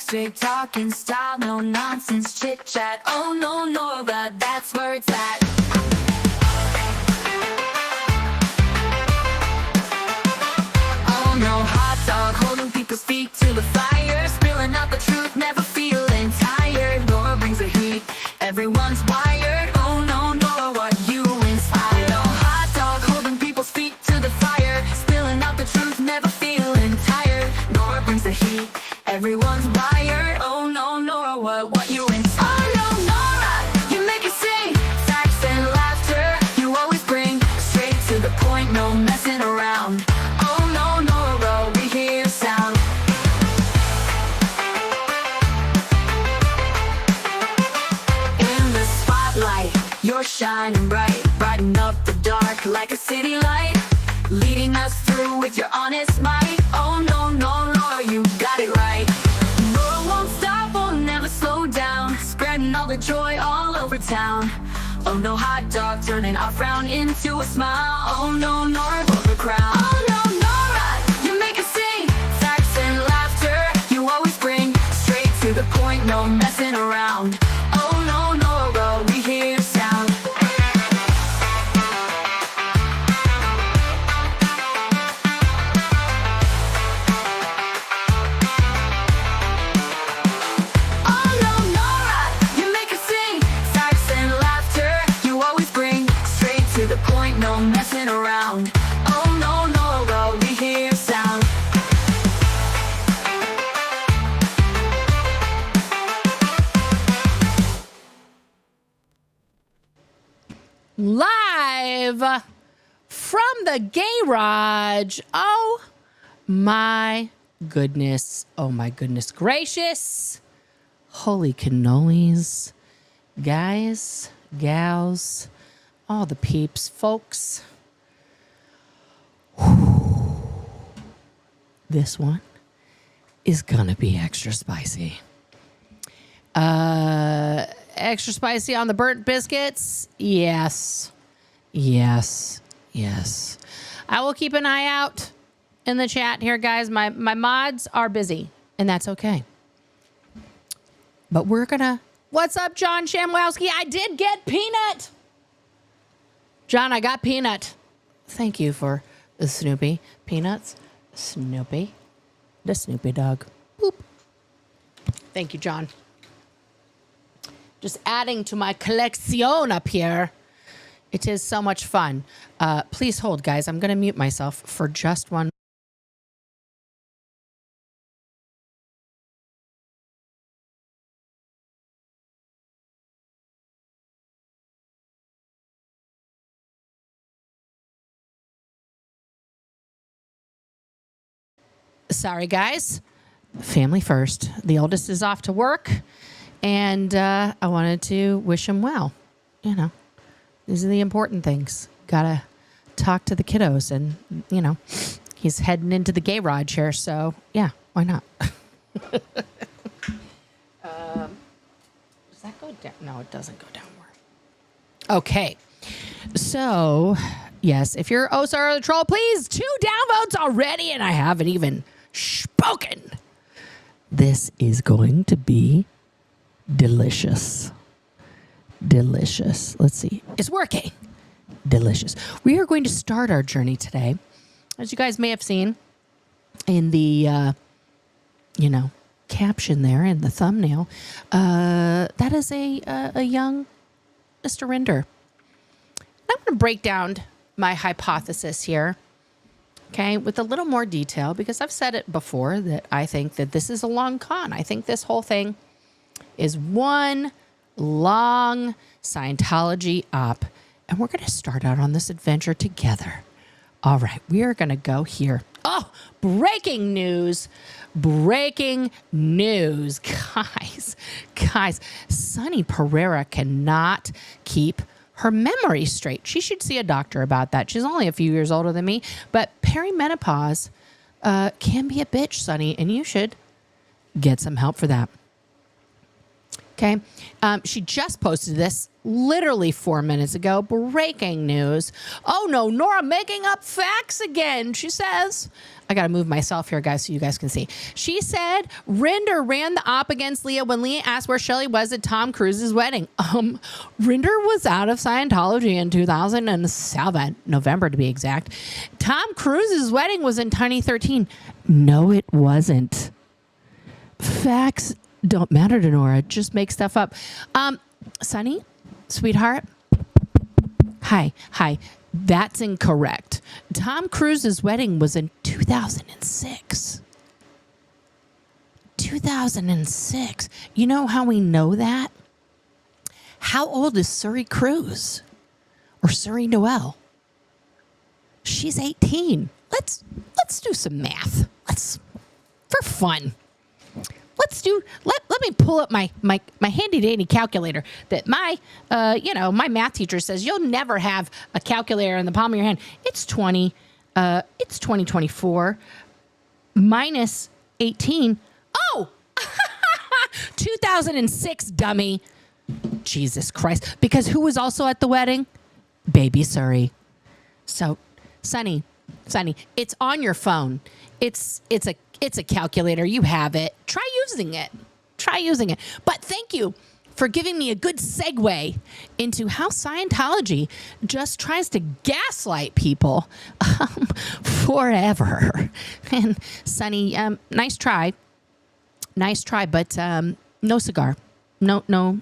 straight talking style, no nonsense chit chat. Oh no, Nora, that's where it's at. Oh no, hot dog holding people's feet to the fire, spilling out the truth, never feeling tired. Nora brings the heat, everyone's wired. Oh no, Nora, what you inspire. No hot dog holding people's feet to the fire, spilling out the truth, never feeling tired. Nora brings the heat, everyone's wired. Oh no, Nora, what you inspire. Oh no, Nora, you make it sing, facts and laughter. You always bring straight to the point, no messing around. Oh no, Nora, we hear your sound. In the spotlight, you're shining bright, brighten up the dark like a city light, leading us through with your honest might. Oh no, no, Nora, you got it right. Nora won't stop, will never slow down, spreading all the joy all over town. Oh no, hot dog turning our frown into a smile. Oh no, Nora, for the crown. Oh no, Nora, you make us sing, facts and laughter. You always bring straight to the point, no messing around. Oh no, Nora, we hear your sound. Oh no, Nora, you make us sing, facts and laughter. You always bring straight to the point, no messing around. Oh no, Nora, we hear your sound. Live from the garage. Oh my goodness. Oh my goodness gracious. Holy cannolis. Guys, gals, all the peeps, folks. Whew. This one is gonna be extra spicy. Extra spicy on the burnt biscuits? Yes. Yes. Yes. I will keep an eye out in the chat here, guys. My mods are busy, and that's okay. But we're gonna... What's up, John Shamwowski? I did get Peanut! John, I got Peanut. Thank you for the Snoopy. Peanuts. Snoopy. The Snoopy dog. Boop. Thank you, John. Just adding to my collection up here. It is so much fun. Please hold, guys. I'm going to mute myself for just one. Sorry, guys. Family first. The oldest is off to work. And I wanted to wish him well. You know, these are the important things. Gotta talk to the kiddos. And, you know, he's heading into the garage here. So, yeah, why not? Does that go down? No, it doesn't go downward. Okay. So, yes, if you're Osar the Troll, please, 2 downvotes already. And I haven't even spoken. This is going to be delicious. Delicious. Let's see. It's working. Delicious. We are going to start our journey today. As you guys may have seen in the, you know, caption there in the thumbnail, that is a young Mr. Rinder. I'm going to break down my hypothesis here, okay, with a little more detail, because I've said it before that I think that this is a long con. I think this whole thing is one long Scientology op, and we're going to start out on this adventure together. All right, we are going to go here. Oh, breaking news. Breaking news. Guys, Sunny Pereira cannot keep her memory straight. She should see a doctor about that. She's only a few years older than me, but perimenopause can be a bitch, Sunny, and you should get some help for that. Okay. She just posted this literally 4 minutes ago. Breaking news. Oh no, Nora making up facts again. She says, I got to move myself here, guys, so you guys can see. She said Rinder ran the op against Leah when Leah asked where Shelley was at Tom Cruise's wedding. Rinder was out of Scientology in 2007, November to be exact. Tom Cruise's wedding was in 2013. No, it wasn't. Facts don't matter to Nora. Just make stuff up. Sunny, sweetheart. Hi. That's incorrect. Tom Cruise's wedding was in 2006. 2006. You know how we know that? How old is Suri Cruise? Or Suri Noel? She's 18. Let's do some math. For fun. Let me pull up my handy dandy calculator that my math teacher says you'll never have a calculator in the palm of your hand. It's 2024 minus 18. Oh, 2006, dummy. Jesus Christ. Because who was also at the wedding? Baby Suri. So, Sunny, it's on your phone. It's a calculator. You have it. Try using it. But thank you for giving me a good segue into how Scientology just tries to gaslight people forever. And Sunny, nice try, but no cigar, no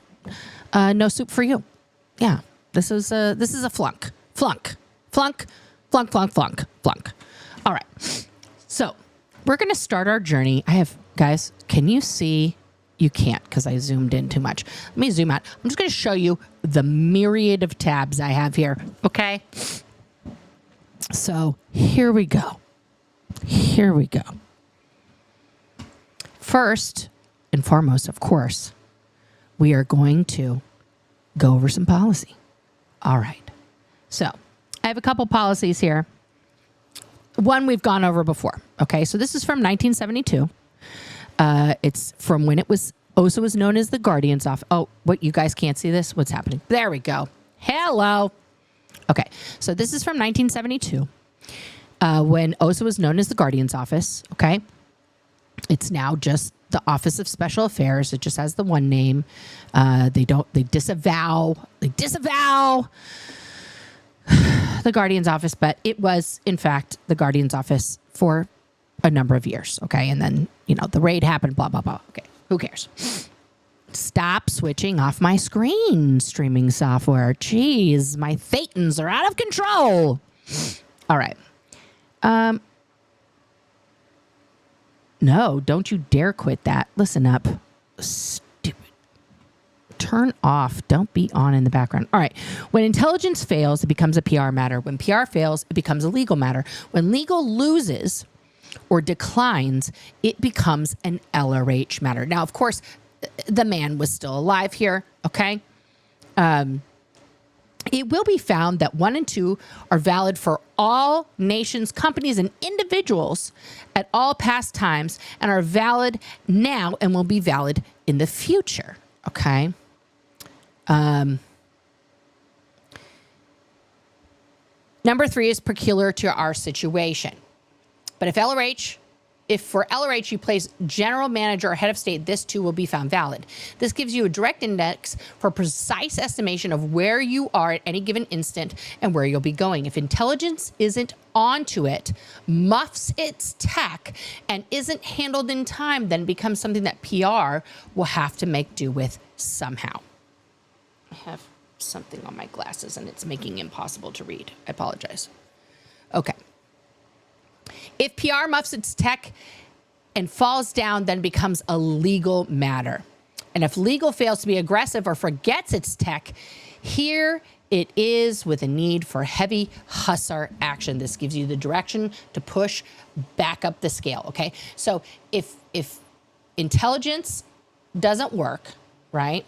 soup for you. Yeah, this is a flunk. All right, so we're gonna start our journey. Guys, can you see? You can't because I zoomed in too much. Let me zoom out. I'm just going to show you the myriad of tabs I have here. Okay. So here we go. First and foremost, of course, we are going to go over some policy. All right. So I have a couple policies here. One we've gone over before. Okay. So this is from 1972. It's from when it was also was known as the Guardian's Office. Oh, what, you guys can't see this? What's happening? There we go. Hello. Okay, so this is from 1972, when OSA was known as the Guardian's Office. Okay, it's now just the Office of Special Affairs. It just has the one name. They disavow the Guardian's Office, but it was in fact the Guardian's Office for a number of years. Okay. And then, the raid happened, blah, blah, blah. Okay. Who cares? Stop switching off my screen streaming software. Jeez, my thetans are out of control. All right. No, don't you dare quit that. Listen up. Stupid. Turn off. Don't be on in the background. All right. When intelligence fails, it becomes a PR matter. When PR fails, it becomes a legal matter. When legal loses or declines, it becomes an LRH matter. Now, of course, the man was still alive here, okay? It will be found that 1 and 2 are valid for all nations, companies, and individuals at all past times and are valid now and will be valid in the future, okay? Number 3 is peculiar to our situation. But if for LRH you place general manager or head of state, this too will be found valid. This gives you a direct index for precise estimation of where you are at any given instant and where you'll be going. If intelligence isn't onto it, muffs its tech, and isn't handled in time, then becomes something that PR will have to make do with somehow. I have something on my glasses and it's making it impossible to read. I apologize. Okay. If PR muffs its tech and falls down, then becomes a legal matter. And if legal fails to be aggressive or forgets its tech, here it is with a need for heavy hussar action. This gives you the direction to push back up the scale, okay? So if intelligence doesn't work, right,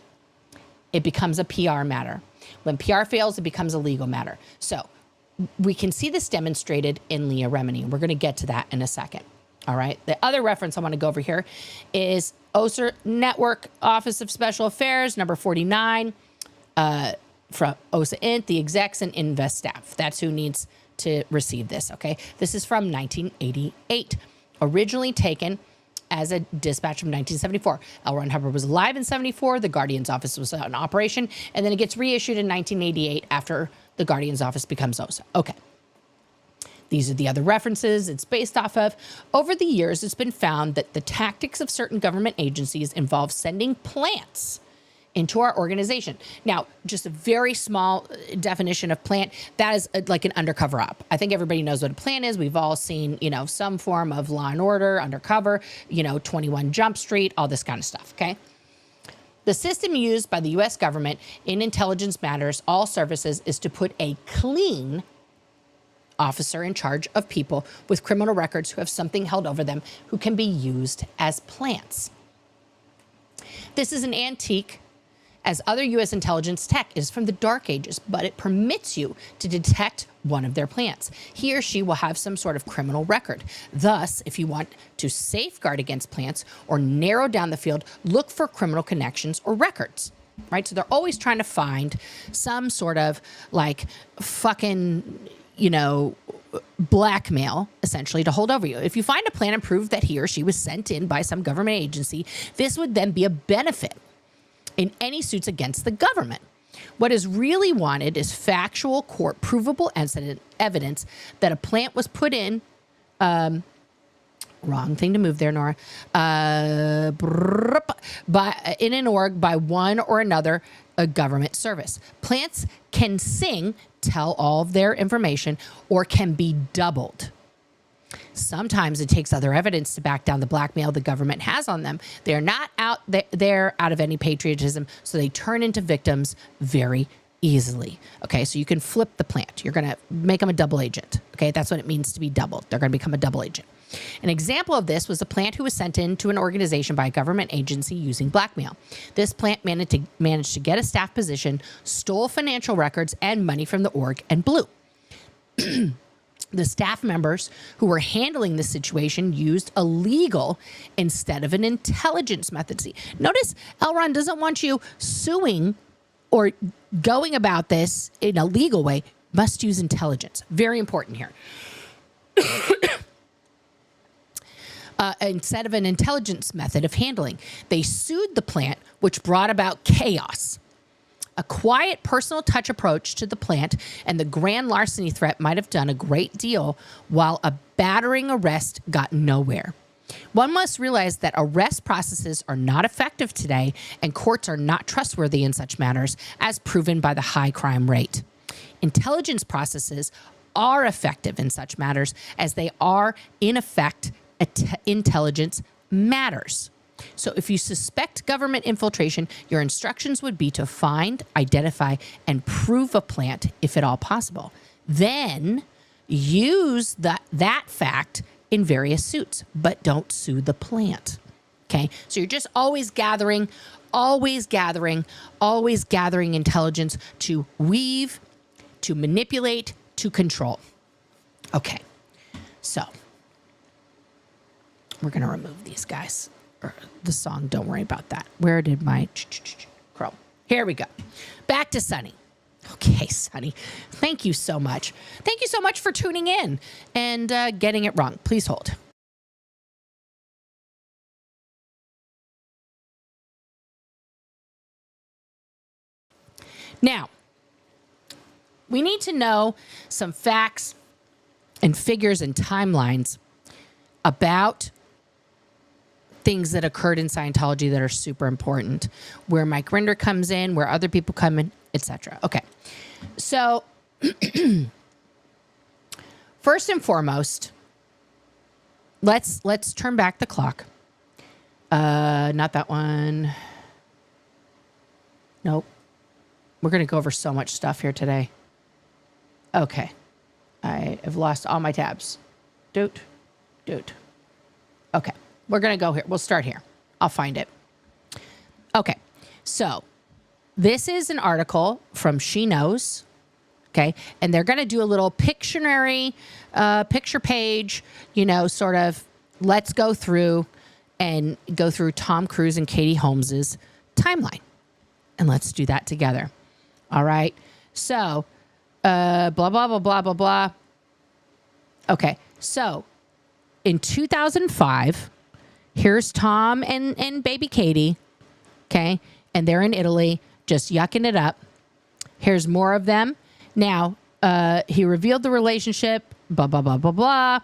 it becomes a PR matter. When PR fails, it becomes a legal matter. So we can see this demonstrated in Leah Remini. We're going to get to that in a second. All right. The other reference I want to go over here is OSA Network Office of Special Affairs, number 49, from OSA Int, the execs and invest staff. That's who needs to receive this, okay? This is from 1988, originally taken as a dispatch from 1974. L. Ron Hubbard was alive in 74. The Guardian's office was in operation, and then it gets reissued in 1988 after the Guardian's office becomes OSA. Okay. These are the other references it's based off of. Over the years, it's been found that the tactics of certain government agencies involve sending plants into our organization. Now, just a very small definition of plant, that is like an undercover op. I think everybody knows what a plant is. We've all seen, you know, some form of Law and Order, undercover, you know, 21 Jump Street, all this kind of stuff, okay? The system used by the U.S. government in intelligence matters, all services, is to put a clean officer in charge of people with criminal records who have something held over them who can be used as plants. This is an antique as other U.S. intelligence tech is from the dark ages, but it permits you to detect one of their plants. He or she will have some sort of criminal record. Thus, if you want to safeguard against plants or narrow down the field, look for criminal connections or records, right? So they're always trying to find some sort of like fucking, you know, blackmail, essentially, to hold over you. If you find a plant and prove that he or she was sent in by some government agency, this would then be a benefit in any suits against the government. What is really wanted is factual, court provable evidence that a plant was put in, wrong thing to move there, Nora, in an org by one or another a government service. Plants can sing, tell all of their information, or can be doubled. Sometimes it takes other evidence to back down the blackmail the government has on them. They're not out there out of any patriotism, so they turn into victims very easily. Okay, so you can flip the plant. You're going to make them a double agent. Okay, that's what it means to be doubled. They're going to become a double agent. An example of this was a plant who was sent into an organization by a government agency using blackmail. This plant managed to get a staff position, stole financial records and money from the org, and blew. The staff members who were handling this situation used a legal instead of an intelligence method. See, notice Elron doesn't want you suing or going about this in a legal way. Must use intelligence. Very important here. Instead of an intelligence method of handling, they sued the plant, which brought about chaos. A quiet, personal touch approach to the plant and the grand larceny threat might have done a great deal, while a battering arrest got nowhere. One must realize that arrest processes are not effective today, and courts are not trustworthy in such matters, as proven by the high crime rate. Intelligence processes are effective in such matters, as they are, in effect, intelligence matters. So if you suspect government infiltration, your instructions would be to find, identify, and prove a plant, if at all possible. Then use that fact in various suits, but don't sue the plant. Okay? So you're just always gathering intelligence to weave, to manipulate, to control. Okay. So we're going to remove these guys. The song, don't worry about that. Where did my Chrome? Here we go. Back to Sunny. Okay, Sunny. Thank you so much. Thank you so much for tuning in and getting it wrong. Please hold. Now, we need to know some facts and figures and timelines about things that occurred in Scientology that are super important, where Mike Rinder comes in, where other people come in, etc. Okay, so first and foremost, let's turn back the clock. Not that one. Nope. We're gonna go over so much stuff here today. Okay, I have lost all my tabs. Doot. Okay. We're going to go here. We'll start here. I'll find it. Okay. So this is an article from She Knows. Okay. And they're going to do a little Pictionary, picture page, you know, sort of let's go through Tom Cruise and Katie Holmes's timeline. And let's do that together. All right. So, blah, blah, blah, blah, blah, blah. Okay. So, in 2005, here's Tom and baby Katie. Okay. And they're in Italy, just yucking it up. Here's more of them. Now, he revealed the relationship, blah, blah, blah, blah, blah.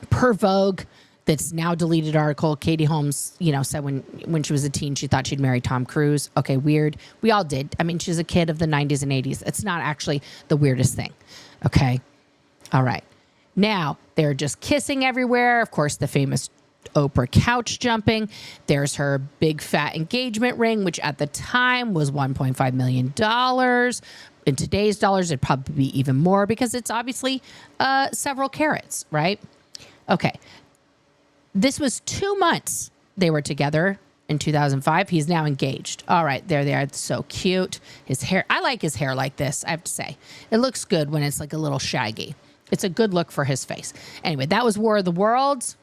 Per Vogue, that's now deleted article. Katie Holmes, said when she was a teen, she thought she'd marry Tom Cruise. Okay, weird. We all did. I mean, she's a kid of the 90s and 80s. It's not actually the weirdest thing. Okay. All right. Now, they're just kissing everywhere. Of course, the famous Oprah couch jumping. There's her big fat engagement ring, which at the time was $1.5 million. In today's dollars, it'd probably be even more because it's obviously several carats, right? Okay. This was 2 months they were together in 2005. He's now engaged. All right, there they are. It's so cute. His hair, I like his hair like this, I have to say. It looks good when it's like a little shaggy. It's a good look for his face. Anyway, that was War of the Worlds.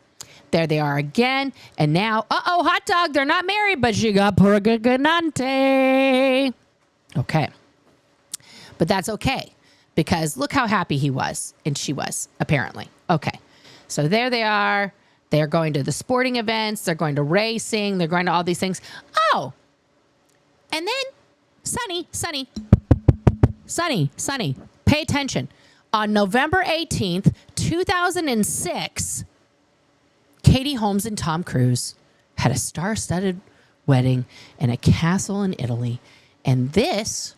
There they are again. And now, hot dog, they're not married, but she got Purgaganante. Okay. But that's okay, because look how happy he was, and she was, apparently. Okay. So there they are. They're going to the sporting events. They're going to racing. They're going to all these things. Oh. And then, Sonny, pay attention. On November 18th, 2006, Katie Holmes and Tom Cruise had a star-studded wedding in a castle in Italy. And this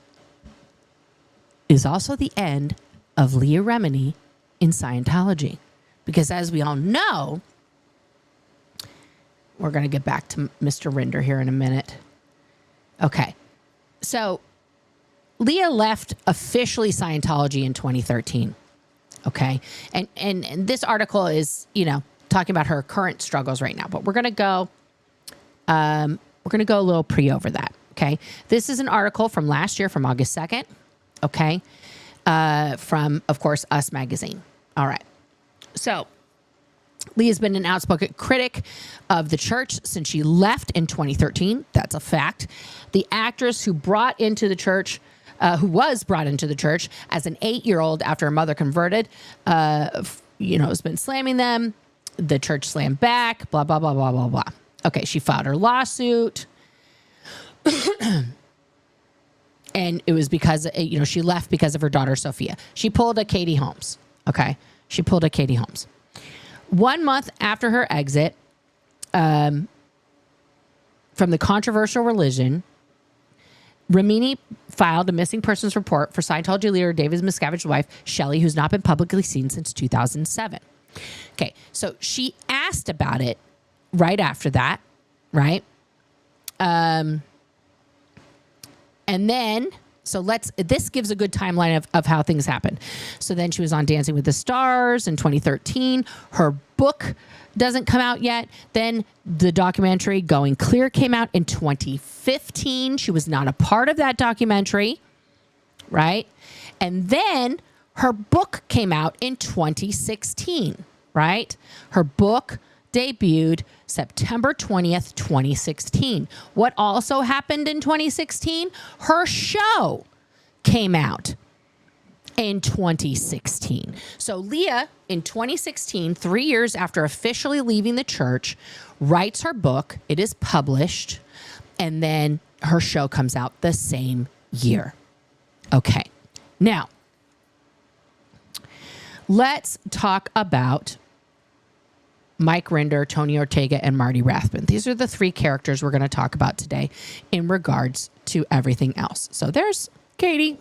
is also the end of Leah Remini in Scientology. Because as we all know, we're going to get back to Mr. Rinder here in a minute. Okay. So Leah left officially Scientology in 2013. Okay. And this article is, talking about her current struggles right now, but we're going to go a little pre over that. Okay. This is an article from last year, from August 2nd. Okay. From, of course, Us Magazine. All right. So Leah's been an outspoken critic of the church since she left in 2013. That's a fact. The actress who was brought into the church as an 8-year-old after her mother converted, has been slamming them. The church slammed back, blah, blah, blah, blah, blah, blah. Okay, she filed her lawsuit. And it was because, she left because of her daughter, Sophia. She pulled a Katie Holmes. Okay, she pulled a Katie Holmes. 1 month after her exit from the controversial religion, Remini filed a missing persons report for Scientology leader David Miscavige's wife, Shelley, who's not been publicly seen since 2007. Okay, so she asked about it right after that, right? And then, this gives a good timeline of how things happened. So then she was on Dancing with the Stars in 2013. Her book doesn't come out yet. Then the documentary Going Clear came out in 2015. She was not a part of that documentary, right? And then her book came out in 2016, right? Her book debuted September 20th, 2016. What also happened in 2016? Her show came out in 2016. So Leah, in 2016, 3 years after officially leaving the church, writes her book. It is published. And then her show comes out the same year. Okay. Now, let's talk about Mike Rinder, Tony Ortega, and Marty Rathbun. These are the three characters we're going to talk about today in regards to everything else. So there's Katie,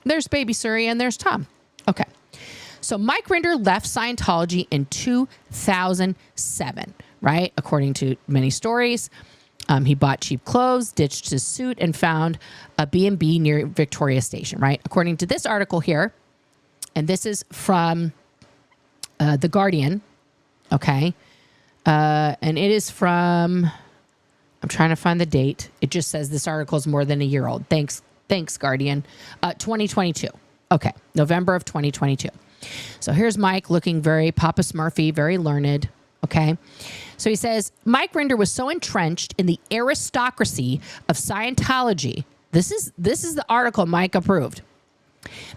there's Baby Suri, and there's Tom. Okay. So Mike Rinder left Scientology in 2007, right? According to many stories. He bought cheap clothes, ditched his suit, and found a B&B near Victoria Station, right? According to this article here, and this is from The Guardian, okay? And it is from, I'm trying to find the date. It just says this article is more than a year old. Thanks, Guardian. 2022. Okay, November of 2022. So here's Mike looking very Papa Smurfy, very learned, Okay. So he says, Mike Rinder was so entrenched in the aristocracy of Scientology. This is the article Mike approved.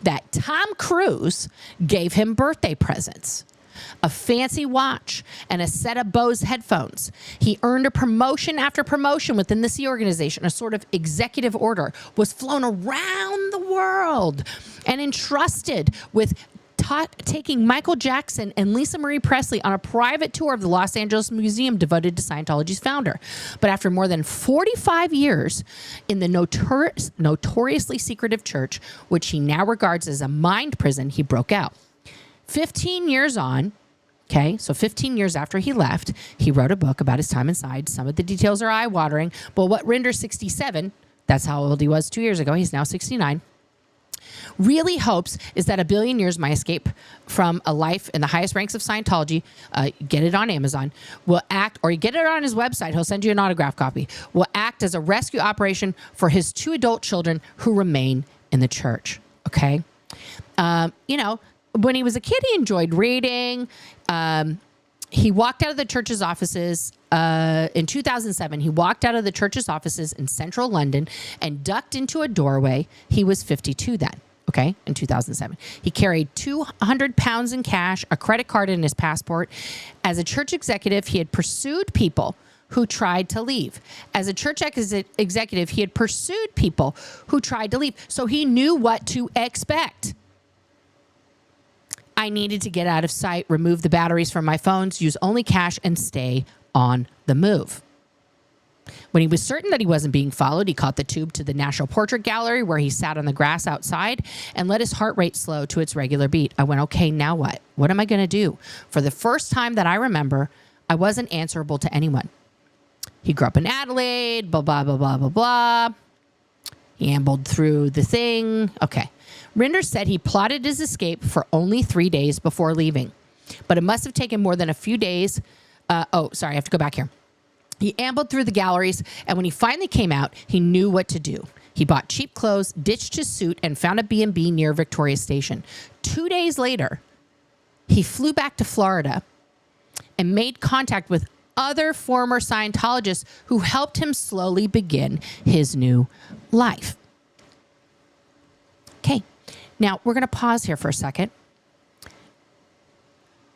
That Tom Cruise gave him birthday presents, a fancy watch, and a set of Bose headphones. He earned a promotion after promotion within the Sea organization, a sort of executive order, was flown around the world and entrusted with taking Michael Jackson and Lisa Marie Presley on a private tour of the Los Angeles Museum devoted to Scientology's founder. But after more than 45 years in the notoriously secretive church, which he now regards as a mind prison, he broke out. 15 years on, okay, so 15 years after he left, he wrote a book about his time inside. Some of the details are eye-watering, but what Rinder's 67, that's how old he was 2 years ago, he's now 69, really hopes is that a billion years, my escape from a life in the highest ranks of Scientology, get it on Amazon, will act, or you get it on his website, he'll send you an autograph copy, will act as a rescue operation for his 2 adult children who remain in the church. Okay. You know, when he was a kid, he enjoyed reading. He walked out of the church's offices in 2007. He walked out of the church's offices in central London and ducked into a doorway. He was 52 then, okay, in 2007. He carried 200 pounds in cash, a credit card, and his passport. As a church executive, he had pursued people who tried to leave. As a church executive, he had pursued people who tried to leave. So he knew what to expect. I needed to get out of sight, remove the batteries from my phones, use only cash, and stay on the move. When he was certain that he wasn't being followed, he caught the tube to the National Portrait Gallery, where he sat on the grass outside and let his heart rate slow to its regular beat. I went, okay, now what? What am I going to do? For the first time that I remember, I wasn't answerable to anyone. He grew up in Adelaide, blah, blah, blah, blah, blah, blah. He ambled through the thing. Okay. Rinder said he plotted his escape for only 3 days before leaving, but it must have taken more than a few days. I have to go back here. He ambled through the galleries, and when he finally came out, he knew what to do. He bought cheap clothes, ditched his suit, and found a B&B near Victoria Station. 2 days later, he flew back to Florida and made contact with other former Scientologists who helped him slowly begin his new life. Okay. Now, we're going to pause here for a second.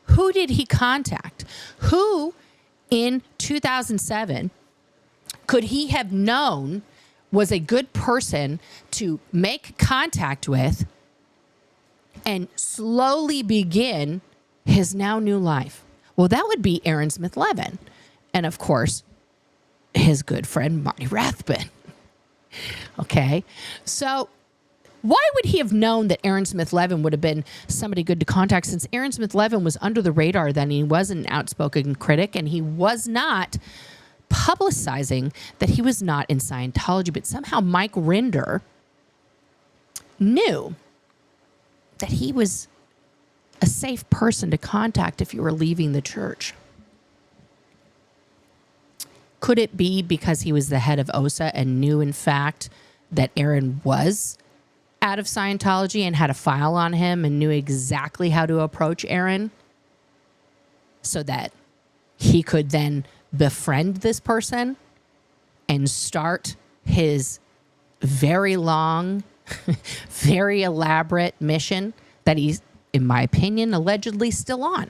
Who did he contact? Who in 2007 could he have known was a good person to make contact with and slowly begin his now new life? Well, that would be Aaron Smith-Levin. And of course, his good friend, Marty Rathbun. Okay. So why would he have known that Aaron Smith-Levin would have been somebody good to contact, since Aaron Smith-Levin was under the radar then? He was an outspoken critic, and he was not publicizing that he was not in Scientology. But somehow Mike Rinder knew that he was a safe person to contact if you were leaving the church. Could it be because he was the head of OSA and knew, in fact, that Aaron was out of Scientology and had a file on him and knew exactly how to approach Aaron so that he could then befriend this person and start his very long, very elaborate mission that he's, in my opinion, allegedly still on?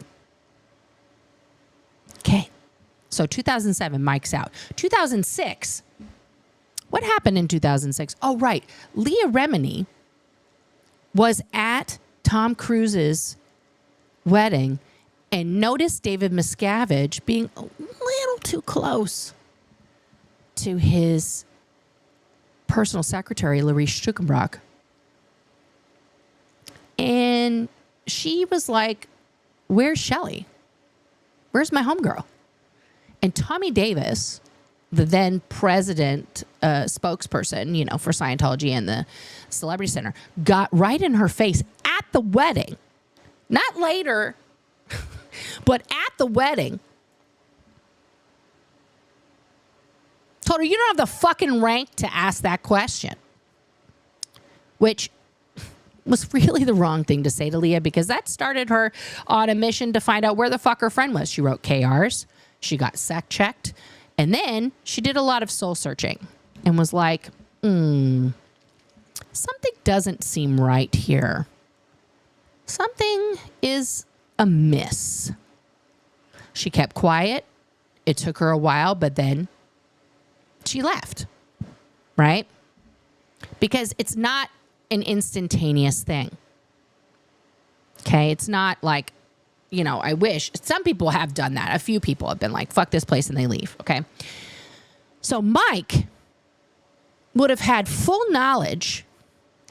Okay. So 2007, Mike's out. 2006, what happened in 2006? Oh, right. Leah Remini was at Tom Cruise's wedding and noticed David Miscavige being a little too close to his personal secretary, Larisse Stukenbrock. And she was like, where's Shelley? Where's my homegirl? And Tommy Davis, the then president spokesperson, you know, for Scientology and the Celebrity Center, got right in her face at the wedding. Not later, but at the wedding. Told her, you don't have the fucking rank to ask that question. Which was really the wrong thing to say to Leah, because that started her on a mission to find out where the fuck her friend was. She wrote KRs. She got sec checked. And then she did a lot of soul searching and was like, something doesn't seem right here. Something is amiss. She kept quiet. It took her a while, but then she left, right? Because it's not an instantaneous thing. Okay, it's not like, I wish. Some people have done that. A few people have been like, fuck this place, and they leave, okay? So Mike would have had full knowledge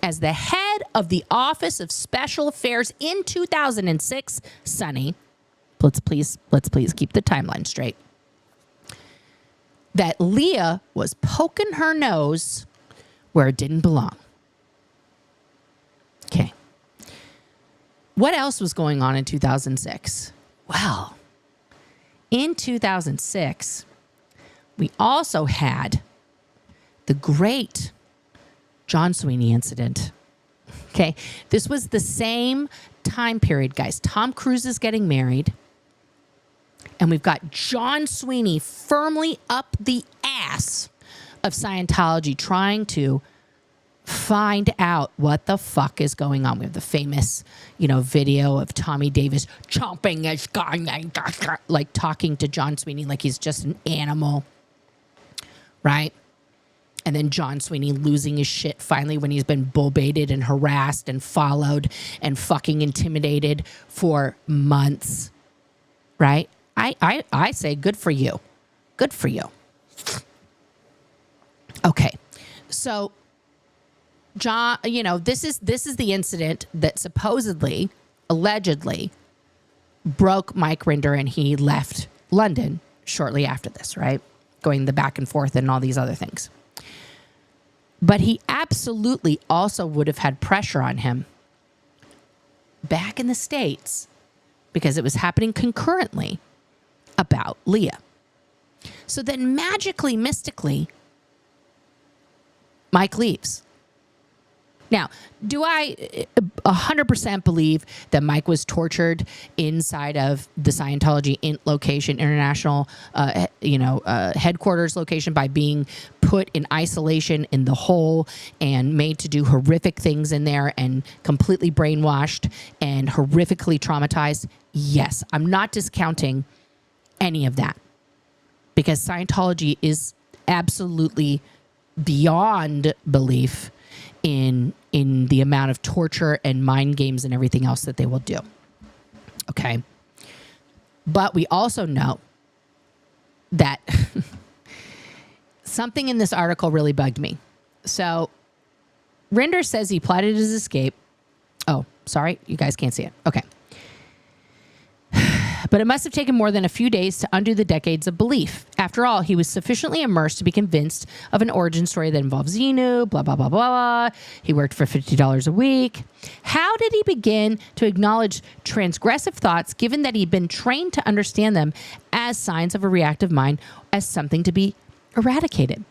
as the head of the Office of Special Affairs in 2006, Sonny. Let's please keep the timeline straight. That Leah was poking her nose where it didn't belong. Okay. What else was going on in 2006? Well, in 2006, we also had the great John Sweeney incident. Okay. This was the same time period, guys. Tom Cruise is getting married. And we've got John Sweeney firmly up the ass of Scientology trying to find out what the fuck is going on. We have the famous, video of Tommy Davis chomping his guy, like talking to John Sweeney like he's just an animal, right? And then John Sweeney losing his shit finally when he's been bull baited and harassed and followed and fucking intimidated for months, right? I say good for you. Good for you. Okay. So John, this is the incident that supposedly, allegedly broke Mike Rinder, and he left London shortly after this, right? Going the back and forth and all these other things. But he absolutely also would have had pressure on him back in the States, because it was happening concurrently, about Leah. So then magically, mystically, Mike leaves. Now, do I 100% believe that Mike was tortured inside of the Scientology international, headquarters location by being put in isolation in the hole and made to do horrific things in there and completely brainwashed and horrifically traumatized? Yes, I'm not discounting any of that, because Scientology is absolutely beyond belief in the amount of torture and mind games and everything else that they will do. Okay. But we also know that something in this article really bugged me. So Rinder says he plotted his escape. Oh, sorry. You guys can't see it. Okay. But it must have taken more than a few days to undo the decades of belief. After all, he was sufficiently immersed to be convinced of an origin story that involves Xenu, blah, blah, blah, blah, blah. He worked for $50 a week. How did he begin to acknowledge transgressive thoughts, given that he'd been trained to understand them as signs of a reactive mind, as something to be eradicated?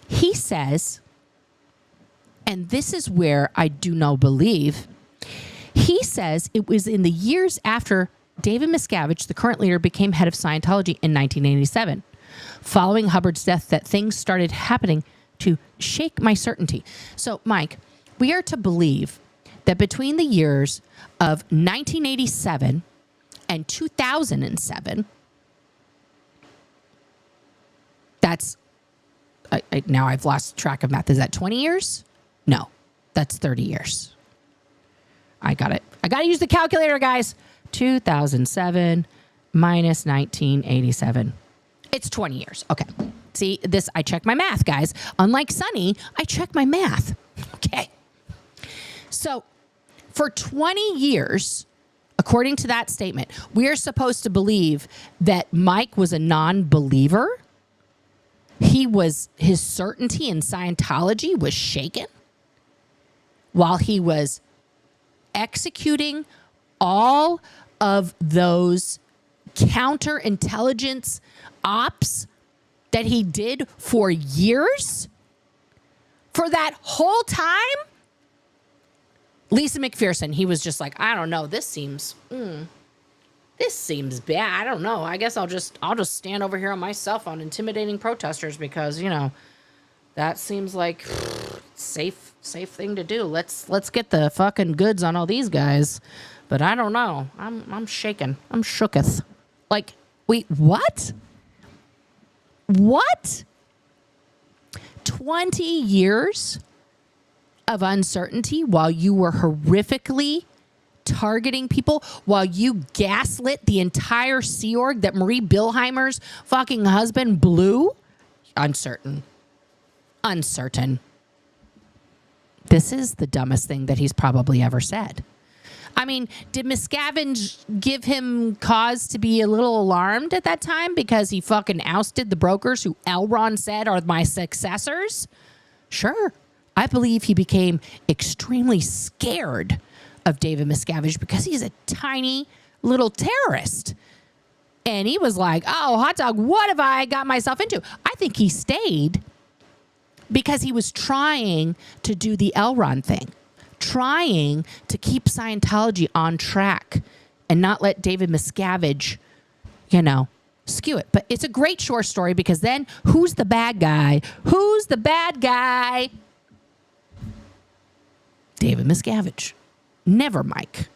He says, and this is where I do not believe, he says it was in the years after David Miscavige, the current leader, became head of Scientology in 1987. Following Hubbard's death, that things started happening to shake my certainty. So, Mike, we are to believe that between the years of 1987 and 2007, that's, now I've lost track of math. Is that 20 years? No, that's 30 years. I got it. I got to use the calculator, guys. 2007 minus 1987. It's 20 years. Okay. See, this, I check my math, guys. Unlike Sonny, I check my math. Okay. So for 20 years, according to that statement, we are supposed to believe that Mike was a non-believer. His certainty in Scientology was shaken while he was executing all of those counterintelligence ops that he did for years? For that whole time? Lisa McPherson, he was just like, I don't know, this seems bad. I don't know. I guess I'll just stand over here on my cell phone intimidating protesters because, that seems like safe thing to do. Let's get the fucking goods on all these guys. But I don't know. I'm shaken. I'm shooketh. Like, wait, what? What? 20 years of uncertainty while you were horrifically targeting people, while you gaslit the entire Sea Org that Marie Bilheimer's fucking husband blew? Uncertain. This is the dumbest thing that he's probably ever said. I mean, did Miscavige give him cause to be a little alarmed at that time because he fucking ousted the brokers who Elron said are my successors? Sure. I believe he became extremely scared of David Miscavige because he's a tiny little terrorist. And he was like, oh, hot dog, what have I got myself into? I think he stayed because he was trying to do the Elron thing, trying to keep Scientology on track and not let David Miscavige, skew it. But it's a great short story because then who's the bad guy? Who's the bad guy? David Miscavige. Never Mike.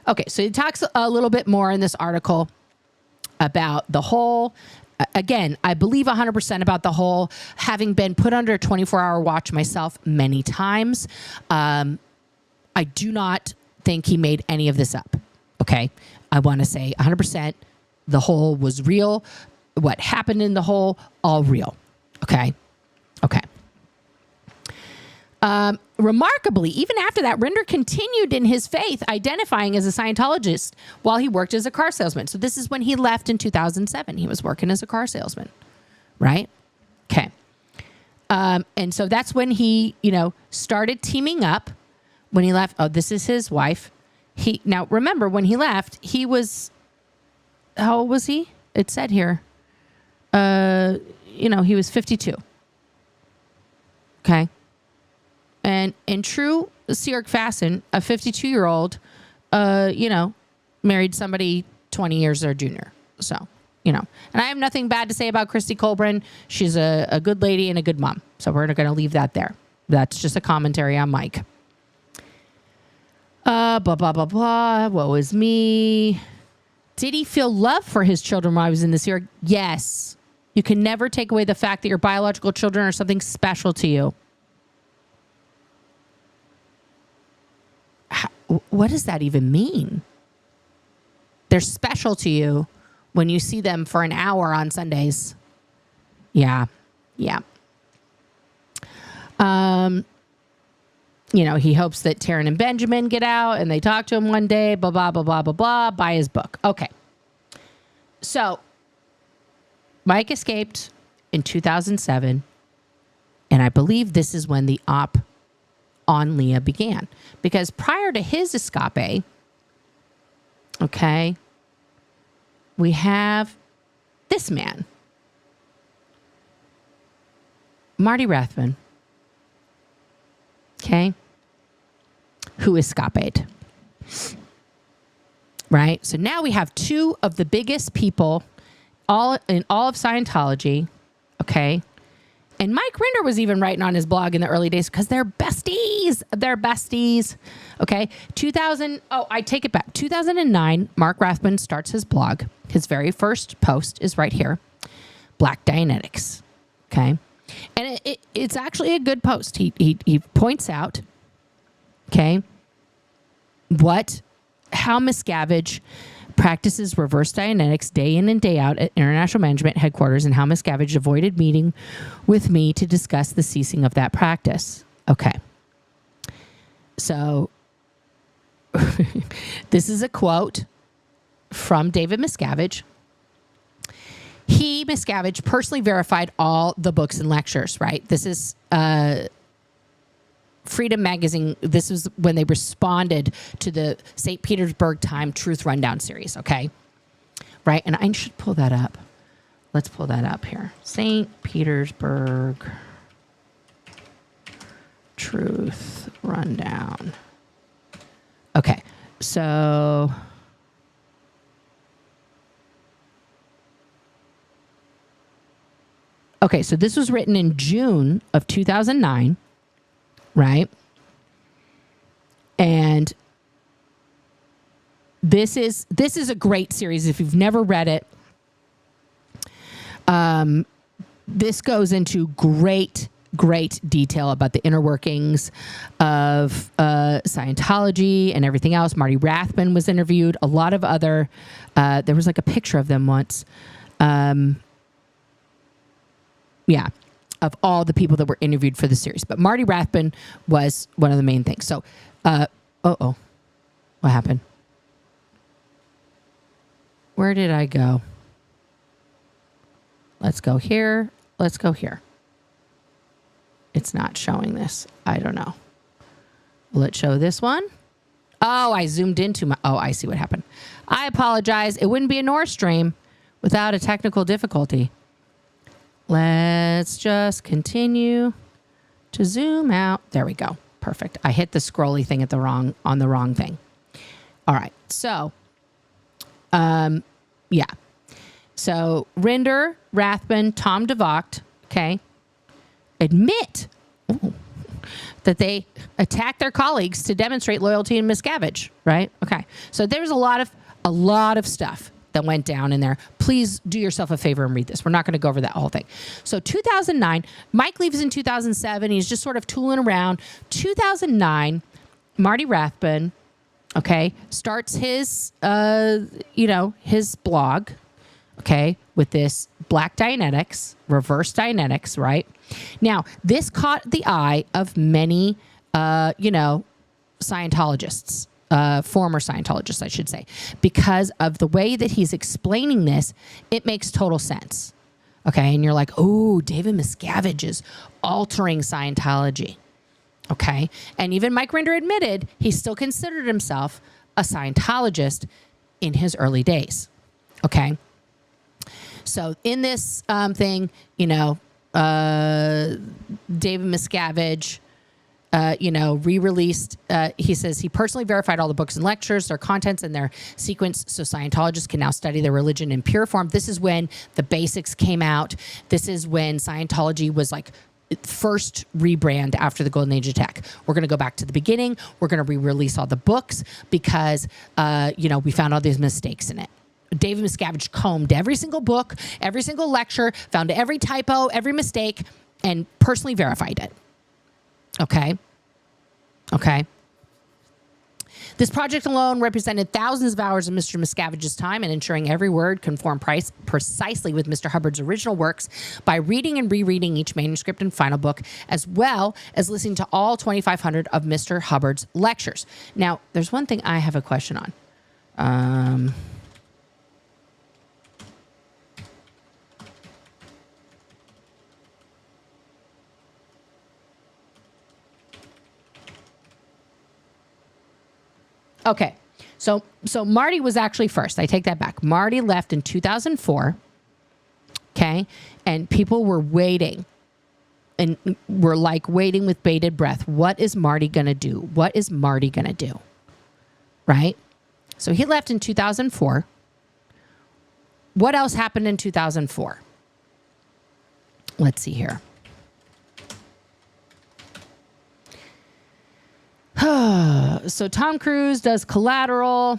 Okay, so he talks a little bit more in this article about the whole, again, I believe 100% about the whole, having been put under a 24-hour watch myself many times. I do not think he made any of this up, okay? I want to say 100% the whole was real. What happened in the whole, all real, okay? Okay. Remarkably, even after that, Rinder continued in his faith, identifying as a Scientologist while he worked as a car salesman. So this is when he left in 2007. He was working as a car salesman, right? Okay. And so that's when he, started teaming up. When he left, this is his wife. Now remember, when he left, he was, how old was he? It said here, he was 52. Okay. And in true Sea Org fashion, a 52-year-old, married somebody 20 years their junior. So, and I have nothing bad to say about Christy Colburn. She's a good lady and a good mom. So we're going to leave that there. That's just a commentary on Mike. Blah, blah, blah, blah. Woe is me. Did he feel love for his children while he was in the Sea Org? Yes. You can never take away the fact that your biological children are something special to you. What does that even mean? They're special to you when you see them for an hour on Sundays. Yeah. He hopes that Taryn and Benjamin get out and they talk to him one day, blah, blah, blah, blah, blah, blah, buy his book. Okay. So Mike escaped in 2007. And I believe this is when the op on Leah began, because prior to his escape, okay, we have this man, Marty Rathman, okay, who escaped, right? So now we have two of the biggest people all of Scientology, okay? And Mike Rinder was even writing on his blog in the early days because they're besties. Okay. I take it back. 2009, Mark Rathman starts his blog. His very first post is right here. Black Dianetics. Okay. And it's actually a good post. He points out, okay, how Miscavige practices reverse Dianetics day in and day out at International Management Headquarters, and how Miscavige avoided meeting with me to discuss the ceasing of that practice. Okay. So this is a quote from David Miscavige. Miscavige, personally verified all the books and lectures, right? This is Freedom Magazine. This was when they responded to the St. Petersburg Time Truth Rundown series, okay? Right? And I should pull that up. Let's pull that up here. St. Petersburg Truth rundown. Okay, so this was written in June of 2009, right? And this is a great series. If you've never read it, this goes into great detail about the inner workings of Scientology and everything else. Marty Rathbun was interviewed. A lot of other, there was like a picture of them once. Of all the people that were interviewed for the series. But Marty Rathbun was one of the main things. So, what happened? Where did I go? Let's go here. Let's go here. It's not showing this. I don't know. Will it show this one? Oh, I zoomed into my... Oh, I see what happened. I apologize. It wouldn't be a Nora stream without a technical difficulty. Let's just continue to zoom out. There we go. Perfect. I hit the scrolly thing on the wrong thing. All right. So, yeah. So Rinder, Rathbun, Tom DeVocht, okay, admit that they attacked their colleagues to demonstrate loyalty and Miscavige, right? Okay. So there's a lot of stuff that went down in there. Please do yourself a favor and read this. We're not going to go over that whole thing. So 2009, Mike leaves in 2007. He's just sort of tooling around. 2009, Marty Rathbun, okay, starts his, his blog, okay, with this Black Dianetics, reverse Dianetics, right? Now, this caught the eye of many, Scientologists, former Scientologists, I should say, because of the way that he's explaining this. It makes total sense. Okay. And you're like, oh, David Miscavige is altering Scientology. Okay. And even Mike Rinder admitted he still considered himself a Scientologist in his early days. Okay. So in this thing, David Miscavige, re-released, he says he personally verified all the books and lectures, their contents and their sequence, so Scientologists can now study their religion in pure form. This is when the basics came out. This is when Scientology was like first rebrand after the Golden Age attack. We're going to go back to the beginning. We're going to re-release all the books because, we found all these mistakes in it. David Miscavige combed every single book, every single lecture, found every typo, every mistake, and personally verified it. Okay. This project alone represented thousands of hours of Mr. Miscavige's time in ensuring every word conformed precisely with Mr. Hubbard's original works by reading and rereading each manuscript and final book, as well as listening to all 2,500 of Mr. Hubbard's lectures. Now, there's one thing I have a question on. Okay, so Marty was actually first. I take that back. Marty left in 2004, okay? And people were waiting and were like waiting with bated breath. What is Marty going to do? What is Marty going to do? Right? So he left in 2004. What else happened in 2004? Let's see here. So Tom Cruise does Collateral.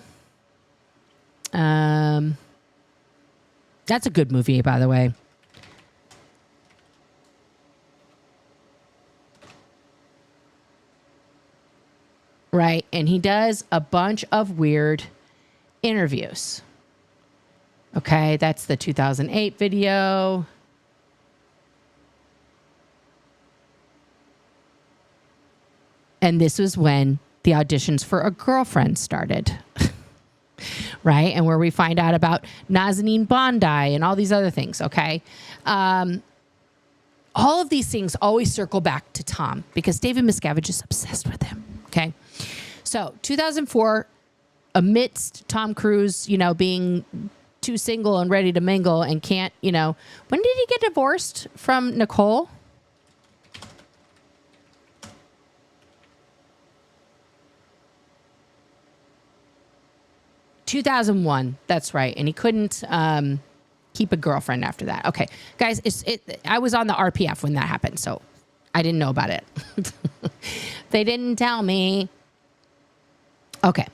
That's a good movie, by the way. Right. And he does a bunch of weird interviews. Okay. That's the 2008 video. And this was when the auditions for A Girlfriend started, right? And where we find out about Nazanin Bondi and all these other things, okay? All of these things always circle back to Tom because David Miscavige is obsessed with him, okay? So 2004, amidst Tom Cruise, being too single and ready to mingle and can't, when did he get divorced from Nicole? 2001. That's right. And he couldn't keep a girlfriend after that. Okay, guys, I was on the RPF when that happened, so I didn't know about it. They didn't tell me. Okay,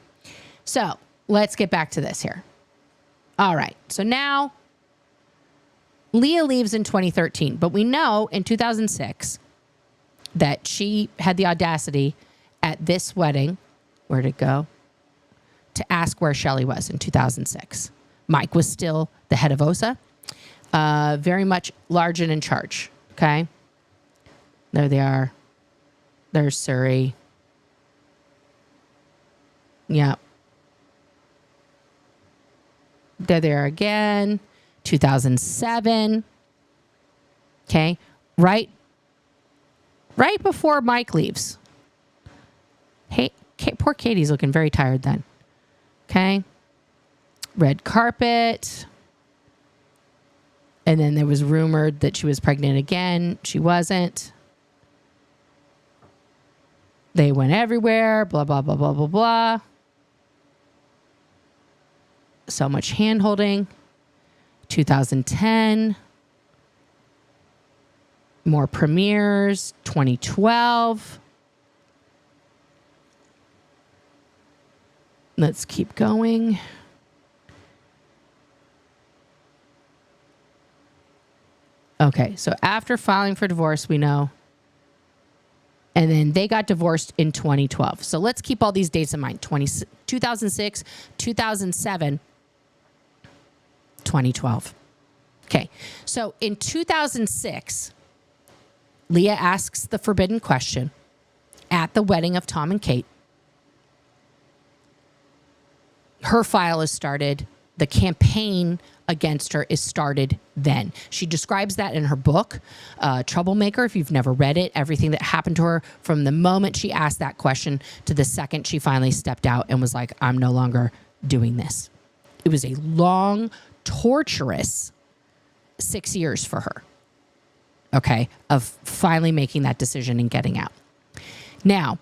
so let's get back to this here. All right, so now Leah leaves in 2013, but we know in 2006 that she had the audacity at this wedding, where'd it go? To ask where Shelley was in 2006. Mike was still the head of OSA, very much large and in charge, okay? There they are. There's Surrey. Yeah. There they are again. 2007. Okay. Right before Mike leaves. Hey, poor Katie's looking very tired then. Okay. Red carpet. And then there was rumored that she was pregnant again. She wasn't. They went everywhere. Blah, blah, blah, blah, blah, blah. So much hand-holding. 2010. More premieres. 2012. Let's keep going. Okay, so after filing for divorce, we know. And then they got divorced in 2012. So let's keep all these dates in mind. 2006, 2007, 2012. Okay, so in 2006, Leah asks the forbidden question at the wedding of Tom and Kate. Her file is started. The campaign against her is started then. She describes that in her book, Troublemaker. If you've never read it, everything that happened to her from the moment she asked that question to the second she finally stepped out and was like, I'm no longer doing this. It was a long, torturous 6 years for her, okay, of finally making that decision and getting out. Now,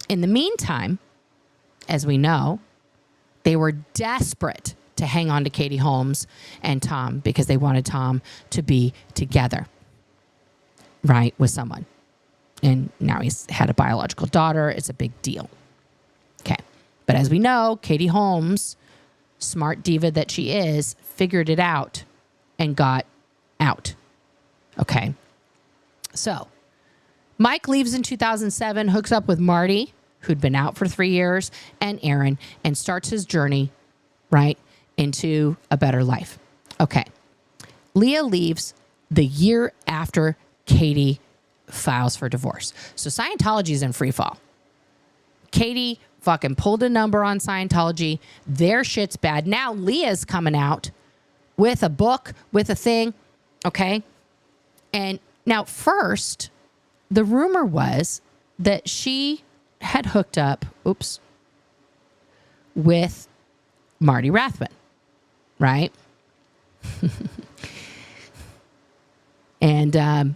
in the meantime, as we know, they were desperate to hang on to Katie Holmes and Tom because they wanted Tom to be together, right, with someone. And now he's had a biological daughter. It's a big deal. Okay. But as we know, Katie Holmes, smart diva that she is, figured it out and got out. Okay. So Mike leaves in 2007, hooks up with Marty, who'd been out for 3 years, and Aaron, and starts his journey, right, into a better life. Okay. Leah leaves the year after Katie files for divorce. So Scientology is in free fall. Katie fucking pulled a number on Scientology. Their shit's bad. Now Leah's coming out with a book, with a thing. Okay. And now first, the rumor was that she had hooked up, with Marty Rathbun, right? And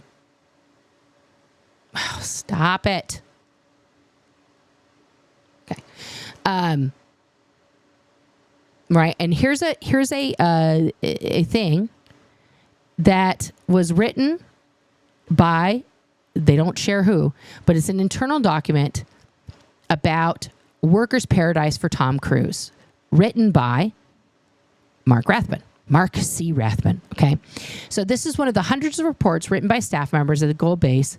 stop it. Okay. Right. And here's a thing that was written by, they don't share who, but it's an internal document about Workers' Paradise for Tom Cruise, written by Mark C. Rathbun. Okay. So this is one of the hundreds of reports written by staff members of the Gold Base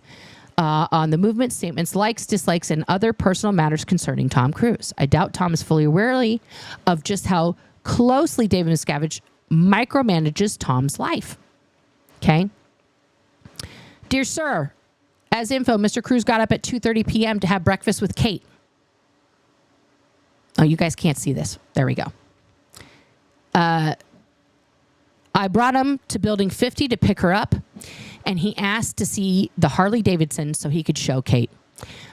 on the movement statements, likes, dislikes, and other personal matters concerning Tom Cruise. I doubt Tom is fully aware of just how closely David Miscavige micromanages Tom's life. Okay. Dear sir, as info, Mr. Cruise got up at 2:30 p.m. to have breakfast with Kate. Oh, you guys can't see this. There we go. I brought him to building 50 to pick her up, and he asked to see the Harley Davidson so he could show Kate.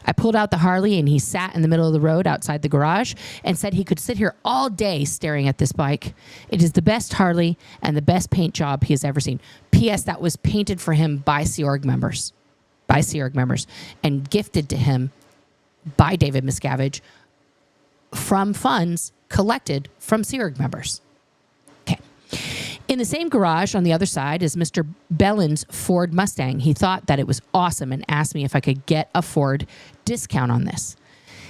I pulled out the Harley, and he sat in the middle of the road outside the garage and said he could sit here all day staring at this bike. It is the best Harley and the best paint job he has ever seen. P.S. That was painted for him by Sea Org members, and gifted to him by David Miscavige from funds collected from Sea Org members. Okay. In the same garage on the other side is Mr. Bellin's Ford Mustang. He thought that it was awesome and asked me if I could get a Ford discount on this.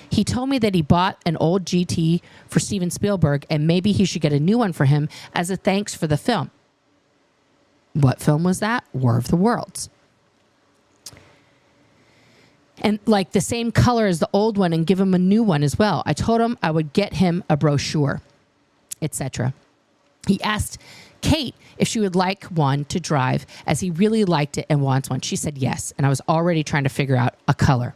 He told me that he bought an old GT for Steven Spielberg and maybe he should get a new one for him as a thanks for the film. What film was that? War of the Worlds. And like the same color as the old one and give him a new one as well. I told him I would get him a brochure, etc. He asked Kate if she would like one to drive as he really liked it and wants one. She said yes, and I was already trying to figure out a color.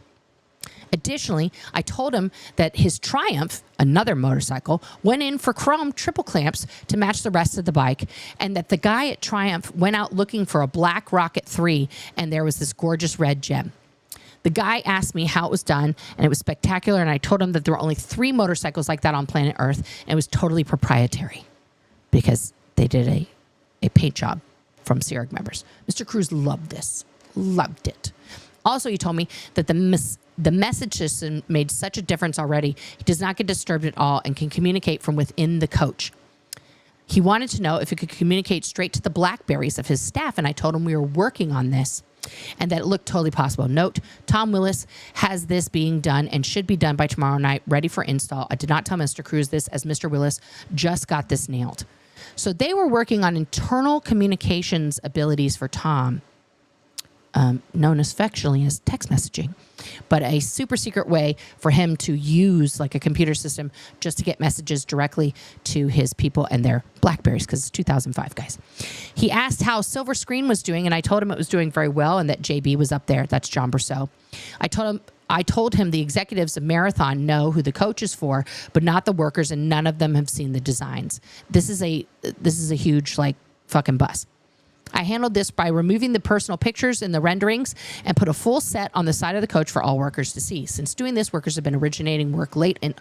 Additionally, I told him that his Triumph, another motorcycle, went in for chrome triple clamps to match the rest of the bike, and that the guy at Triumph went out looking for a black Rocket 3, and there was this gorgeous red gem. The guy asked me how it was done, and it was spectacular, and I told him that there were only 3 motorcycles like that on planet Earth, and it was totally proprietary because they did a paint job from Sea Org members. Mr. Cruz loved this, loved it. Also, he told me that the message system made such a difference already. He does not get disturbed at all and can communicate from within the coach. He wanted to know if he could communicate straight to the BlackBerries of his staff, and I told him we were working on this and that it looked totally possible. Note, Tom Willis has this being done and should be done by tomorrow night, ready for install. I did not tell Mr. Cruz this as Mr. Willis just got this nailed. So they were working on internal communications abilities for Tom, known affectionately as text messaging, but a super secret way for him to use like a computer system just to get messages directly to his people and their BlackBerries, because it's 2005, guys. He asked how Silver Screen was doing, and I told him it was doing very well and that JB was up there. That's John Brousseau. I told him the executives of Marathon know who the coach is for, but not the workers, and none of them have seen the designs. This is a huge like fucking bust. I handled this by removing the personal pictures in the renderings and put a full set on the side of the coach for all workers to see. Since doing this, workers have been originating work late and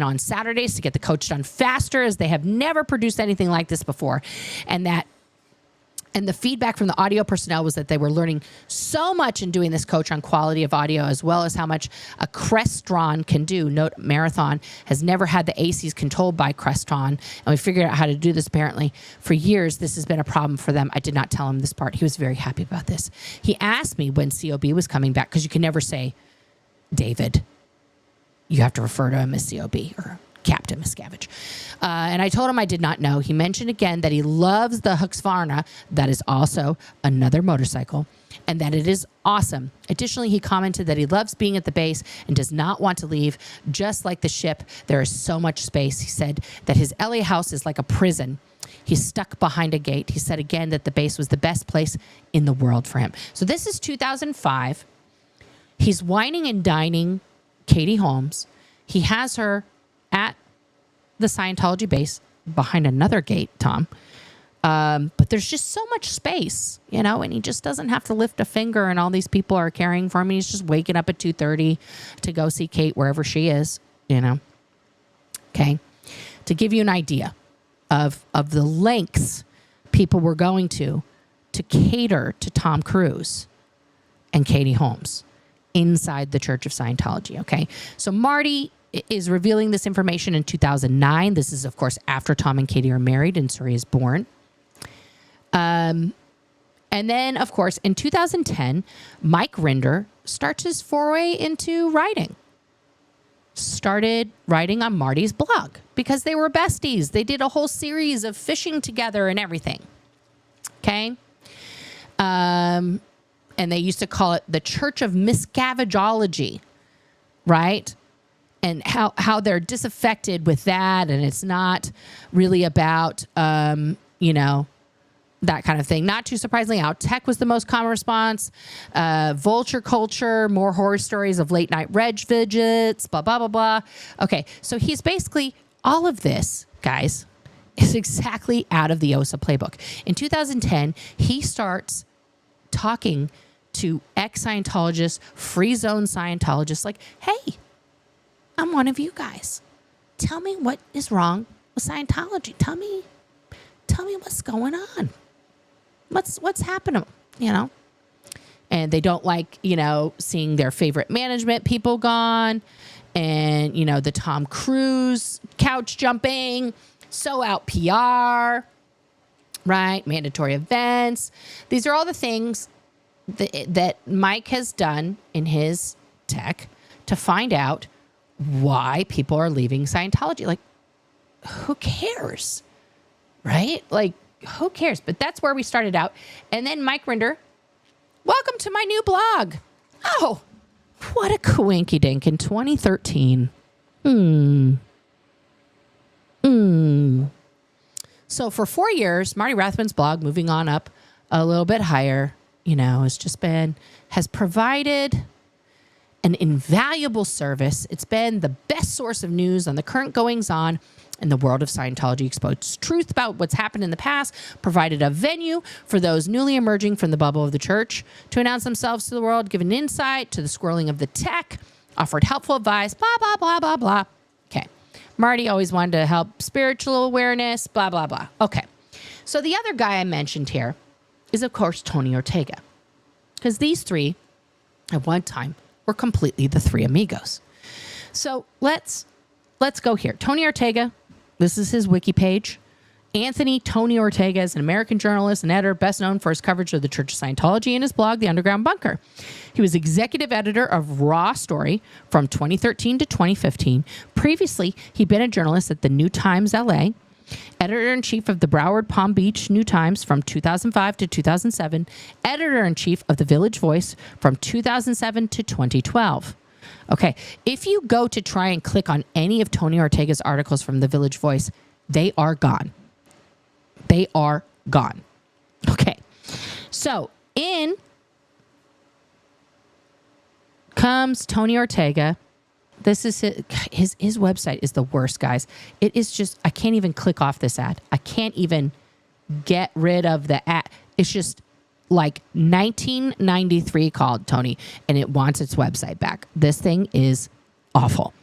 on Saturdays to get the coach done faster, as they have never produced anything like this before. And the feedback from the audio personnel was that they were learning so much in doing this coach on quality of audio, as well as how much a Crestron can do. Note, Marathon has never had the ACs controlled by Crestron, and we figured out how to do this apparently. For years, this has been a problem for them. I did not tell him this part. He was very happy about this. He asked me when COB was coming back, because you can never say David. You have to refer to him as COB or Captain Miscavige. And I told him I did not know. He mentioned again that he loves the Husqvarna, that is also another motorcycle, and that it is awesome. Additionally, he commented that he loves being at the base and does not want to leave. Just like the ship, there is so much space. He said that his LA house is like a prison. He's stuck behind a gate. He said again that the base was the best place in the world for him. So this is 2005. He's whining and dining Katie Holmes. He has her at the Scientology base behind another gate, Tom. But there's just so much space, you know, and he just doesn't have to lift a finger, and all these people are caring for him. He's just waking up at 2:30 to go see Kate wherever she is, you know. Okay. To give you an idea of the lengths people were going to cater to Tom Cruise and Katie Holmes inside the Church of Scientology. Okay. So Marty is revealing this information in 2009. This is, of course, after Tom and Katie are married and Suri is born. And then, of course, in 2010, Mike Rinder starts his foray into writing. Started writing on Marty's blog because they were besties. They did a whole series of fishing together and everything. Okay? And they used to call it the Church of Miscavigeology, right? And how they're disaffected with that, and it's not really about, you know, that kind of thing. Not too surprisingly, how tech was the most common response. Vulture culture, more horror stories of late night reg visits, blah, blah, blah, blah. Okay, so he's basically, all of this, guys, is exactly out of the OSA playbook. In 2010, he starts talking to ex-Scientologists, free zone Scientologists, like, hey, I'm one of you guys. Tell me what is wrong with Scientology. Tell me what's going on. What's happening, you know? And they don't like, you know, seeing their favorite management people gone, and, you know, the Tom Cruise couch jumping. sew out PR, right? Mandatory events. These are all the things that Mike has done in his tech to find out why people are leaving Scientology. Like, who cares? Right? Like, who cares? But that's where we started out. And then Mike Rinder, welcome to my new blog. Oh, what a coinky dink in 2013. So for 4 years, Marty Rathman's blog, moving on up a little bit higher, has provided an invaluable service. It's been the best source of news on the current goings on in the world of Scientology, exposed truth about what's happened in the past, provided a venue for those newly emerging from the bubble of the church to announce themselves to the world, given insight to the swirling of the tech, offered helpful advice, blah, blah, blah, blah, blah. Okay. Marty always wanted to help spiritual awareness, blah, blah, blah. Okay. So the other guy I mentioned here is, of course, Tony Ortega, because these three at one time were completely the three amigos. So let's go here. Tony Ortega, this is his wiki page. Anthony Tony Ortega is an American journalist and editor best known for his coverage of the Church of Scientology and his blog, The Underground Bunker. He was executive editor of Raw Story from 2013 to 2015. Previously, he'd been a journalist at the New Times LA, editor-in-chief of the Broward Palm Beach New Times from 2005 to 2007, editor-in-chief of the Village Voice from 2007 to 2012. Okay, if you go to try and click on any of Tony Ortega's articles from the Village Voice, they are gone. They are gone. Okay, so in comes Tony Ortega. This is his website is the worst, guys. It is just, I can't even click off this ad. I can't even get rid of the ad. It's just like 1993 called Tony, and it wants its website back. This thing is awful.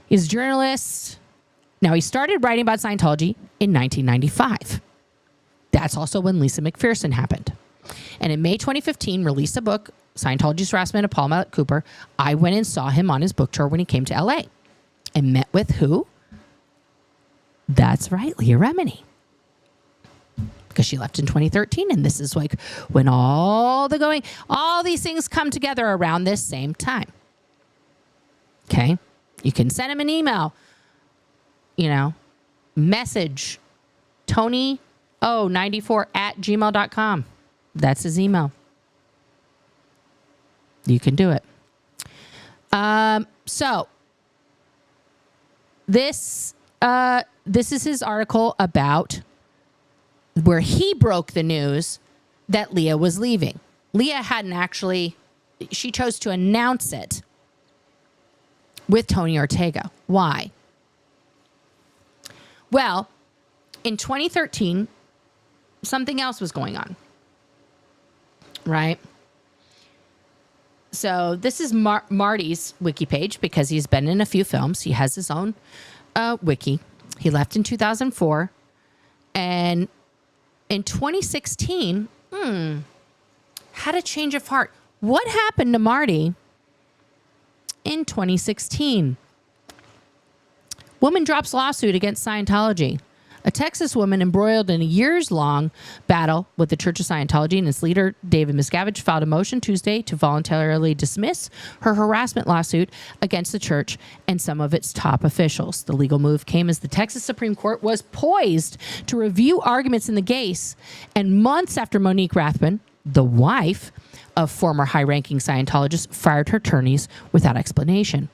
He's a journalist. Now, he started writing about Scientology in 1995. That's also when Lisa McPherson happened. And in May 2015, released a book, Scientology's Harassment of Paul Mallet Cooper. I went and saw him on his book tour when he came to LA and met with who? That's right, Leah Remini. Because she left in 2013, and this is like when all these things come together around this same time. Okay? You can send him an email, message tony94@gmail.com. That's his email. You can do it. So this is his article about where he broke the news that Leah was leaving. Leah hadn't actually, she chose to announce it with Tony Ortega. Why? Well, in 2013, something else was going on, right? So this is Marty's wiki page because he's been in a few films. He has his own wiki. He left in 2004. And in 2016, had a change of heart. What happened to Marty in 2016? Woman drops lawsuit against Scientology. A Texas woman embroiled in a years-long battle with the Church of Scientology and its leader, David Miscavige, filed a motion Tuesday to voluntarily dismiss her harassment lawsuit against the church and some of its top officials. The legal move came as the Texas Supreme Court was poised to review arguments in the case, and months after Monique Rathman, the wife of former high-ranking Scientologist, fired her attorneys without explanation.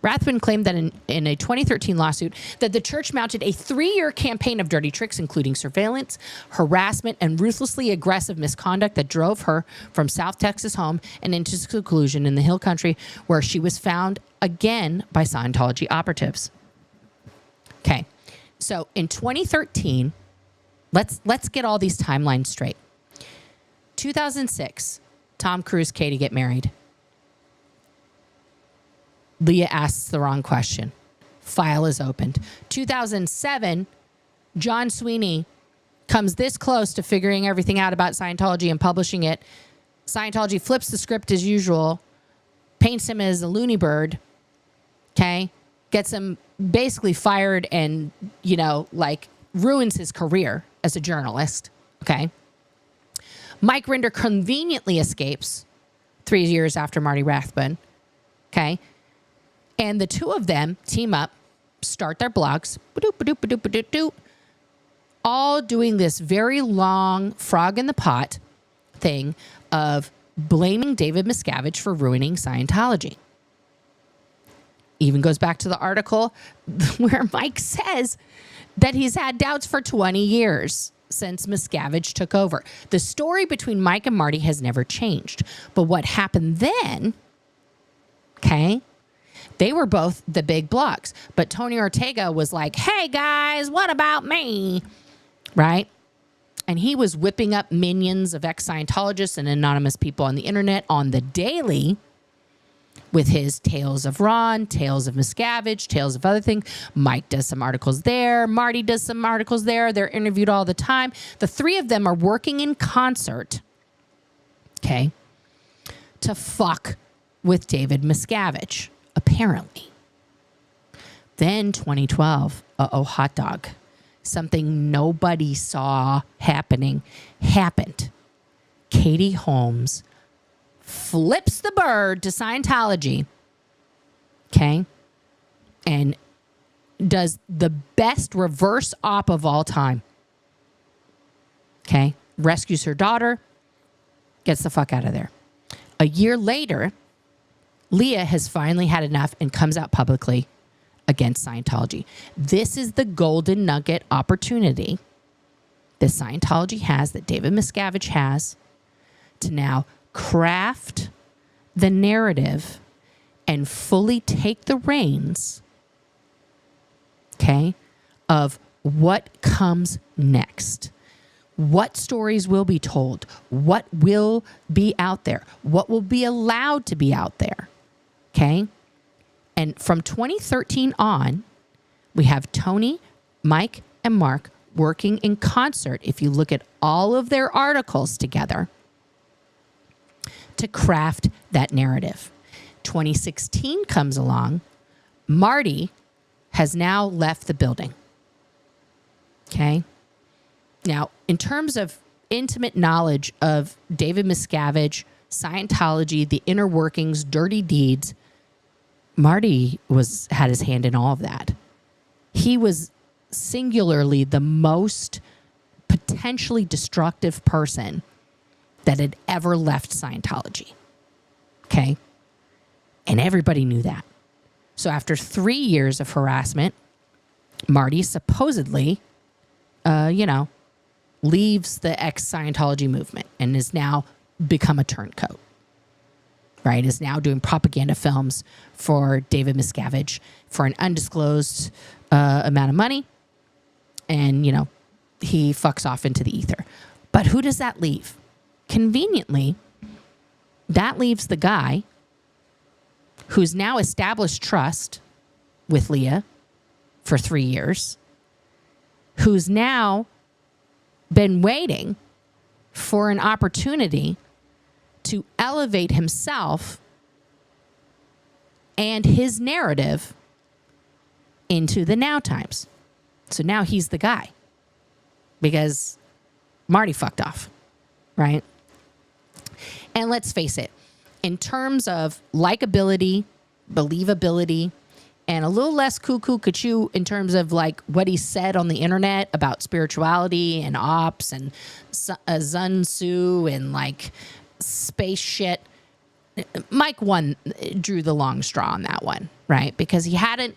Rathman claimed that in a 2013 lawsuit that the church mounted a 3-year campaign of dirty tricks, including surveillance, harassment, and ruthlessly aggressive misconduct that drove her from South Texas home and into seclusion in the Hill Country, where she was found again by Scientology operatives. Okay, so in 2013, let's get all these timelines straight. 2006, Tom Cruise, Katie get married. Leah asks the wrong question. File is opened. 2007, John Sweeney comes this close to figuring everything out about Scientology and publishing it. Scientology flips the script as usual, paints him as a loony bird, okay? Gets him basically fired and, like ruins his career as a journalist. Okay. Mike Rinder conveniently escapes 3 years after Marty Rathbun. Okay. And the two of them team up, start their blogs, all doing this very long frog in the pot thing of blaming David Miscavige for ruining Scientology. Even goes back to the article where Mike says that he's had doubts for 20 years since Miscavige took over. The story between Mike and Marty has never changed. But what happened then, okay, they were both the big blogs. But Tony Ortega was like, hey, guys, what about me? Right? And he was whipping up minions of ex-Scientologists and anonymous people on the internet on the daily with his Tales of Ron, Tales of Miscavige, Tales of other things. Mike does some articles there. Marty does some articles there. They're interviewed all the time. The three of them are working in concert, okay, to fuck with David Miscavige, apparently. Then 2012, hot dog. Something nobody saw happened. Katie Holmes flips the bird to Scientology, okay, and does the best reverse op of all time, okay, rescues her daughter, gets the fuck out of there. A year later, Leah has finally had enough and comes out publicly against Scientology. This is the golden nugget opportunity that Scientology has, that David Miscavige has, to now craft the narrative and fully take the reins, okay, of what comes next. What stories will be told? What will be out there? What will be allowed to be out there? Okay? And from 2013 on, we have Tony, Mike, and Mark working in concert, if you look at all of their articles together, to craft that narrative. 2016 comes along. Marty has now left the building. Okay? Now, in terms of intimate knowledge of David Miscavige, Scientology, the inner workings, dirty deeds, Marty had his hand in all of that. He was singularly the most potentially destructive person that had ever left Scientology. Okay? And everybody knew that. So after 3 years of harassment, Marty supposedly, leaves the ex-Scientology movement and is now become a turncoat. Right? Is now doing propaganda films for David Miscavige for an undisclosed amount of money. And, he fucks off into the ether. But who does that leave? Conveniently, that leaves the guy who's now established trust with Leah for 3 years, who's now been waiting for an opportunity to elevate himself and his narrative into the now times. So now he's the guy because Marty fucked off, right? And let's face it, in terms of likability, believability, and a little less cuckoo in terms of like what he said on the internet about spirituality and ops and Sun Tzu and like space shit, Mike drew the long straw on that one, right? Because he hadn't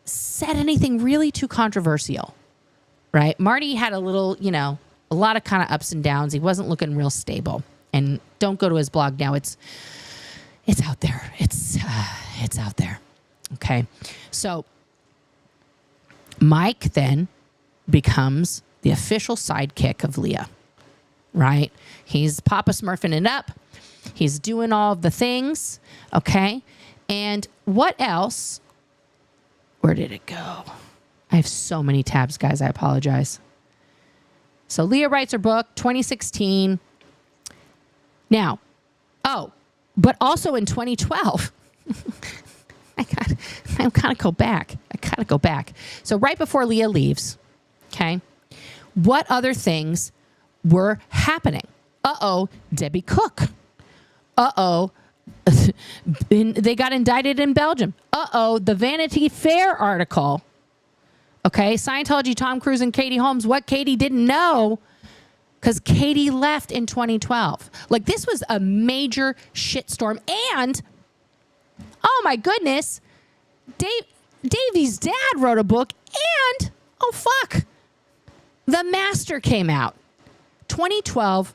said anything really too controversial, right? Marty had a little, a lot of kind of ups and downs. He wasn't looking real stable. And don't go to his blog now. It's out there. It's out there. Okay. So Mike then becomes the official sidekick of Leah, right? He's Papa Smurfing it up. He's doing all of the things. Okay. And what else? Where did it go? I have so many tabs, guys. I apologize. So Leah writes her book, 2016. Now, but also in 2012, I gotta go back. I got to go back. So right before Leah leaves, okay, what other things were happening? Debbie Cook. They got indicted in Belgium. The Vanity Fair article. Okay, Scientology, Tom Cruise, and Katie Holmes. What Katie didn't know, because Katie left in 2012. Like, this was a major shitstorm. And, oh my goodness, Davey's dad wrote a book, and, oh fuck, The Master came out. 2012,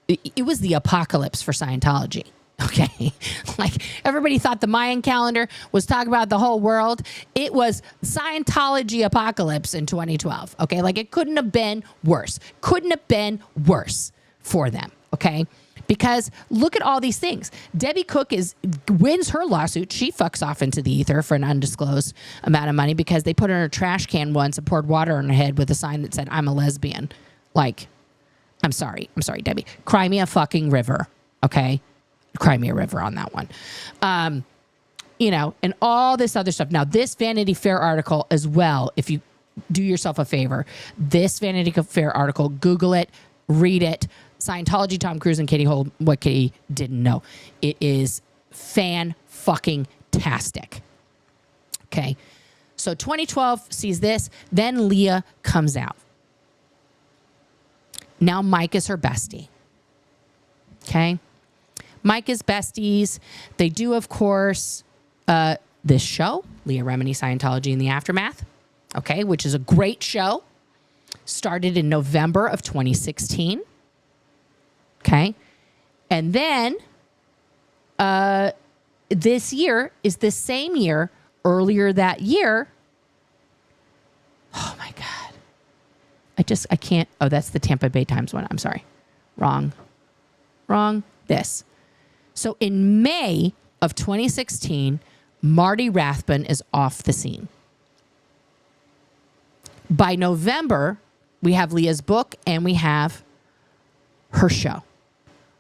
it was the apocalypse for Scientology. Okay. Like, everybody thought the Mayan calendar was talking about the whole world. It was Scientology apocalypse in 2012. Okay. Like, it couldn't have been worse. Couldn't have been worse for them. Okay. Because look at all these things. Debbie Cook wins her lawsuit. She fucks off into the ether for an undisclosed amount of money because they put her in a trash can once and poured water on her head with a sign that said, "I'm a lesbian." Like, I'm sorry, Debbie. Cry me a fucking river. Okay. Cry me a river on that one. And all this other stuff. Now, this Vanity Fair article as well, if you do yourself a favor, this Vanity Fair article, Google it, read it. Scientology, Tom Cruise, and Katie Holmes, what Katie didn't know. It is fan-fucking-tastic. Okay. So 2012 sees this. Then Leah comes out. Now Mike is her bestie. Okay. Mike is besties. They do, of course, this show, Leah Remini, Scientology in the Aftermath, okay, which is a great show. Started in November of 2016, okay? And then this year is the same year, earlier that year. Oh, my God. I can't. Oh, that's the Tampa Bay Times one. I'm sorry. Wrong. This. So in May of 2016, Marty Rathbun is off the scene. By November, we have Leah's book and we have her show,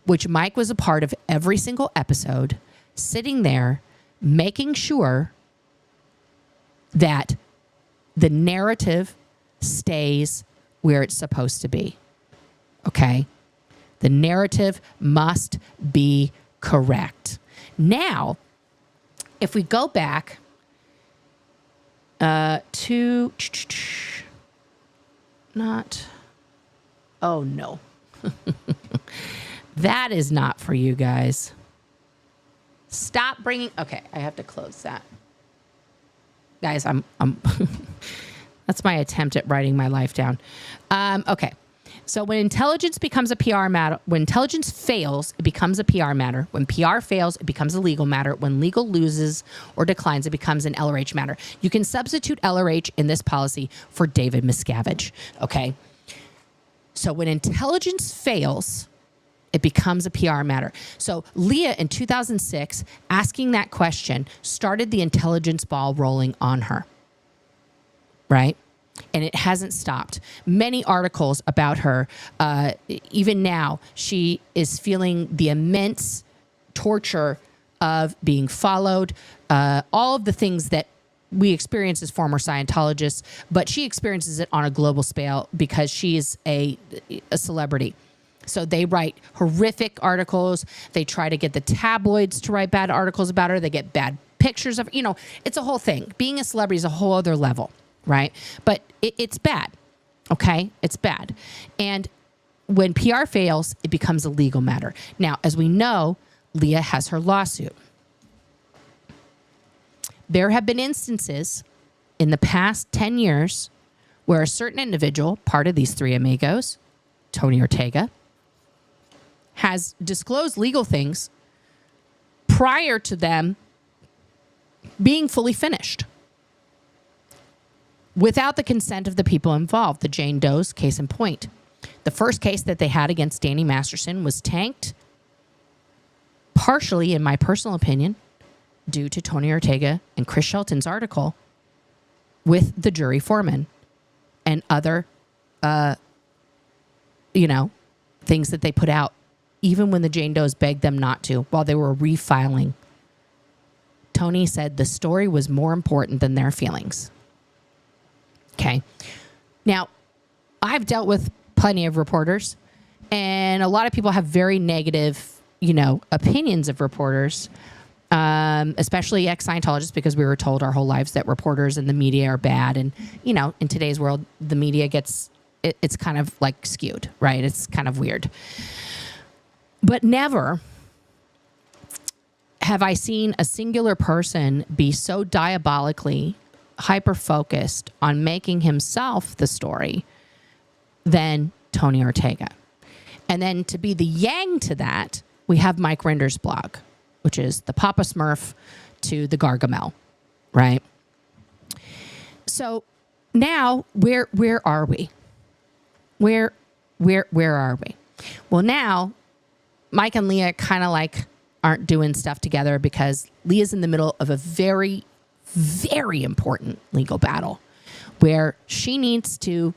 which Mike was a part of every single episode, sitting there, making sure that the narrative stays where it's supposed to be. Okay? The narrative must be correct. Now, if we go back to oh no, that is not for you guys. Stop bringing. Okay, I have to close that, guys. I'm that's my attempt at writing my life down. Okay. So when intelligence becomes a PR matter, when intelligence fails, it becomes a PR matter. When PR fails, it becomes a legal matter. When legal loses or declines, it becomes an LRH matter. You can substitute LRH in this policy for David Miscavige, okay? So when intelligence fails, it becomes a PR matter. So Leah in 2006, asking that question, started the intelligence ball rolling on her, right? And it hasn't stopped. Many articles about her. Even now, she is feeling the immense torture of being followed. All of the things that we experience as former Scientologists, but she experiences it on a global scale because she is a celebrity. So they write horrific articles. They try to get the tabloids to write bad articles about her. They get bad pictures of, it's a whole thing. Being a celebrity is a whole other level. Right? But it's bad. Okay? It's bad. And when PR fails, it becomes a legal matter. Now, as we know, Leah has her lawsuit. There have been instances in the past 10 years where a certain individual, part of these three amigos, Tony Ortega, has disclosed legal things prior to them being fully finished, without the consent of the people involved. The Jane Doe's case in point. The first case that they had against Danny Masterson was tanked, partially, in my personal opinion, due to Tony Ortega and Chris Shelton's article with the jury foreman and other, things that they put out, even when the Jane Doe's begged them not to, while they were refiling. Tony said the story was more important than their feelings. Okay. Now, I've dealt with plenty of reporters, and a lot of people have very negative, opinions of reporters, especially ex-Scientologists, because we were told our whole lives that reporters and the media are bad. And, in today's world, the media it's kind of like skewed, right? It's kind of weird. But never have I seen a singular person be so diabolically hyper-focused on making himself the story than Tony Ortega. And then to be the yang to that, we have Mike Rinder's blog, which is the Papa Smurf to the Gargamel, right? So now where are we? Where are we? Well, now Mike and Leah kind of like aren't doing stuff together because Leah's in the middle of a very, very important legal battle where she needs to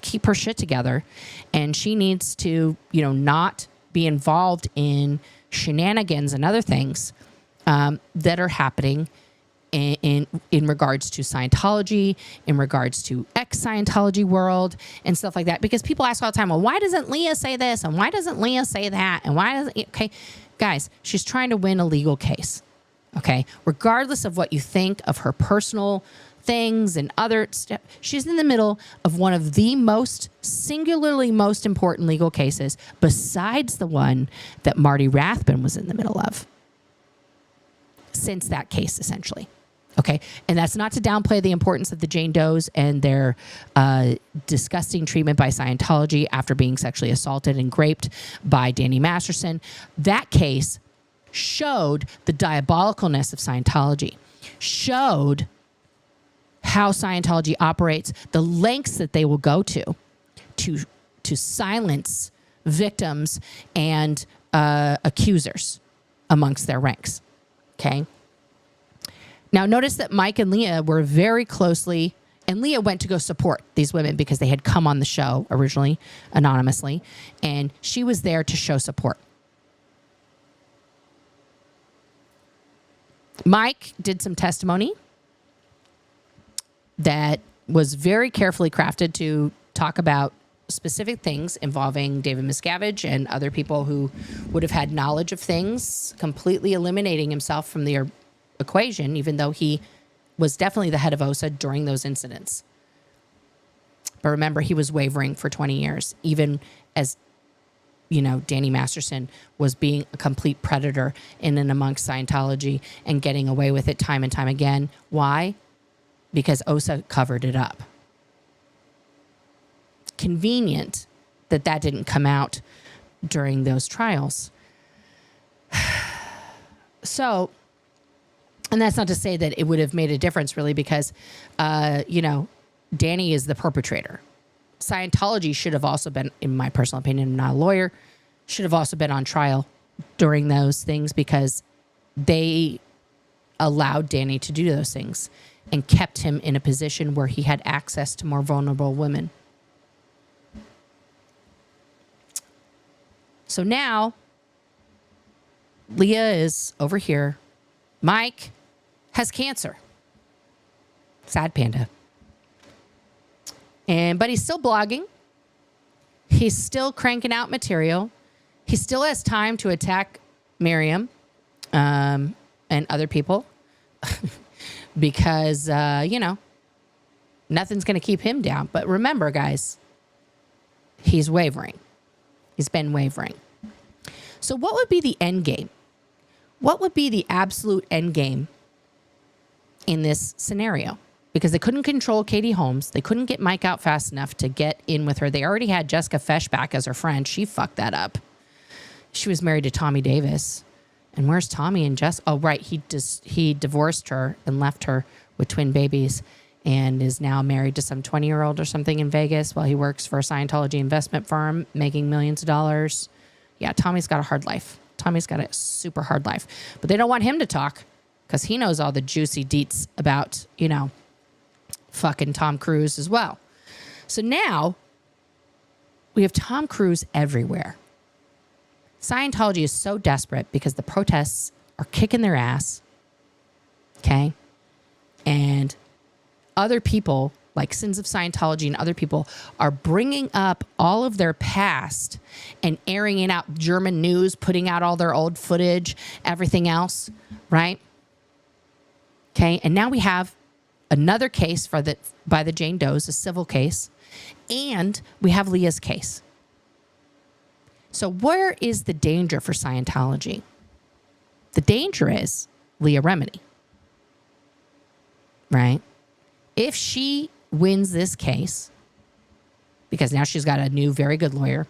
keep her shit together, and she needs to, not be involved in shenanigans and other things that are happening in regards to Scientology, in regards to ex-Scientology world and stuff like that. Because people ask all the time, well, why doesn't Leah say this? And why doesn't Leah say that? And why doesn't, okay, guys, she's trying to win a legal case. Okay. Regardless of what you think of her personal things and other stuff, she's in the middle of one of the singularly most important legal cases besides the one that Marty Rathbun was in the middle of since that case, essentially. Okay. And that's not to downplay the importance of the Jane Does and their disgusting treatment by Scientology after being sexually assaulted and raped by Danny Masterson. That case showed the diabolicalness of Scientology, showed how Scientology operates, the lengths that they will go to silence victims and accusers amongst their ranks. Okay. Now, notice that Mike and Leah were very closely, and Leah went to go support these women because they had come on the show originally anonymously, and she was there to show support. Mike did some testimony that was very carefully crafted to talk about specific things involving David Miscavige and other people who would have had knowledge of things, completely eliminating himself from the equation, even though he was definitely the head of OSA during those incidents. But remember, he was wavering for 20 years, even as, Danny Masterson was being a complete predator in and amongst Scientology and getting away with it time and time again. Why? Because OSA covered it up. Convenient that didn't come out during those trials. So, and that's not to say that it would have made a difference really because, Danny is the perpetrator. Scientology should have also been, in my personal opinion, I'm not a lawyer, should have also been on trial during those things because they allowed Danny to do those things and kept him in a position where he had access to more vulnerable women. So now, Leah is over here. Mike has cancer. Sad panda. But he's still blogging. He's still cranking out material. He still has time to attack Miriam and other people because, nothing's going to keep him down. But remember, guys, he's wavering. He's been wavering. So what would be the end game? What would be the absolute end game in this scenario? Because they couldn't control Katie Holmes. They couldn't get Mike out fast enough to get in with her. They already had Jessica Fesh back as her friend. She fucked that up. She was married to Tommy Davis. And where's Tommy and Jess? Oh, right. He divorced her and left her with twin babies and is now married to some 20-year-old or something in Vegas while he works for a Scientology investment firm making millions of dollars. Yeah, Tommy's got a hard life. Tommy's got a super hard life. But they don't want him to talk because he knows all the juicy deets about, fucking Tom Cruise as well. So now we have Tom Cruise everywhere. Scientology is so desperate because the protests are kicking their ass. Okay. And other people like Sins of Scientology and other people, are bringing up all of their past and airing it out, German news, putting out all their old footage, everything else, right? Okay, and now we have another case by the Jane Does, a civil case, and we have Leah's case. So where is the danger for Scientology? The danger is Leah Remini, right? If she wins this case, because now she's got a new, very good lawyer,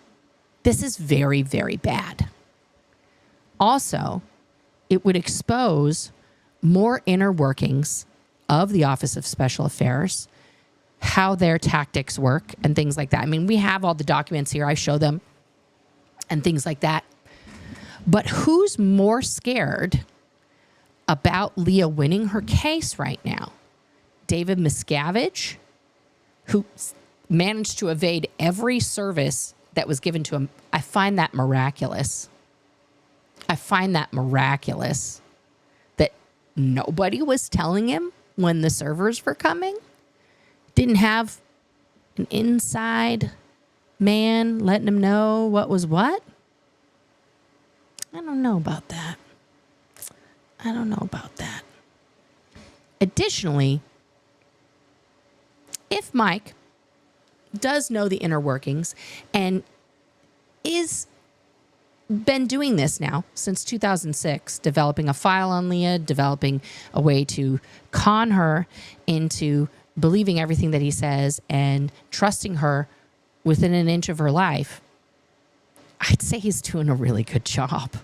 this is very, very bad. Also, it would expose more inner workings of the Office of Special Affairs, how their tactics work and things like that. I mean, we have all the documents here. I show them and things like that. But who's more scared about Leah winning her case right now? David Miscavige, who managed to evade every service that was given to him. I find that miraculous. I find that miraculous that nobody was telling him when the servers were coming. Didn't have an inside man letting him know what was what. I don't know about that. I don't know about that. Additionally, if Mike does know the inner workings and is been doing this now since 2006, developing a file on Leah, developing a way to con her into believing everything that he says and trusting her within an inch of her life, I'd say he's doing a really good job.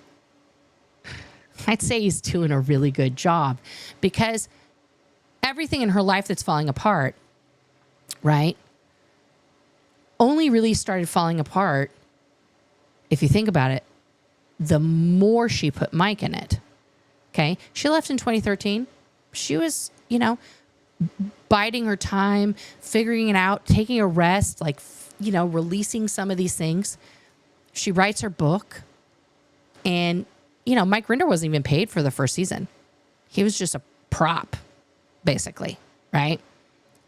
I'd say he's doing a really good job because everything in her life that's falling apart, right, only really started falling apart, if you think about it, the more she put Mike in it. Okay? She left in 2013. She was, biding her time, figuring it out, taking a rest, like, releasing some of these things. She writes her book. And, Mike Rinder wasn't even paid for the first season. He was just a prop, basically, right?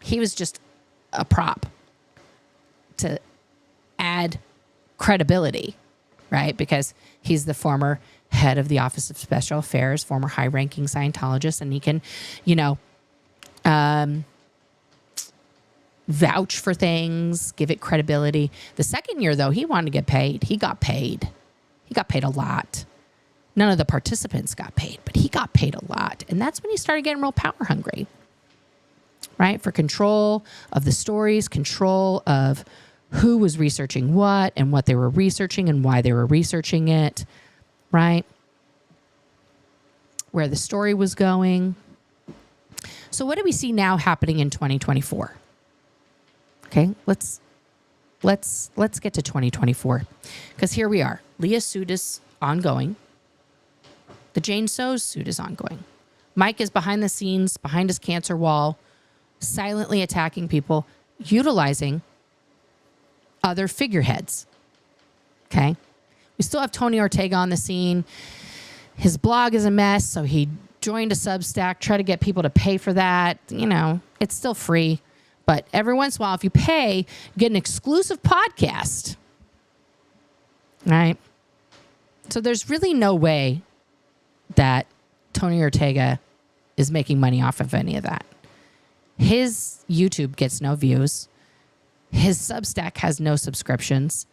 He was just a prop to add credibility, right? Because he's the former head of the Office of Special Affairs, former high-ranking Scientologist, and he can, vouch for things, give it credibility. The second year, though, he wanted to get paid. He got paid. He got paid a lot. None of the participants got paid, but he got paid a lot. And that's when he started getting real power hungry, right? For control of the stories, control of who was researching what and what they were researching and why they were researching it, right? Where the story was going. So what do we see now happening in 2024? Okay, let's get to 2024 because here we are. Leah's suit is ongoing. The Jane Doe's suit is ongoing. Mike is behind the scenes, behind his cancer wall, silently attacking people, utilizing other figureheads. Okay, we still have Tony Ortega on the scene. His blog is a mess, so he joined a Substack, try to get people to pay for that. It's still free. But every once in a while, if you pay, you get an exclusive podcast. Right? So there's really no way that Tony Ortega is making money off of any of that. His YouTube gets no views. His Substack has no subscriptions.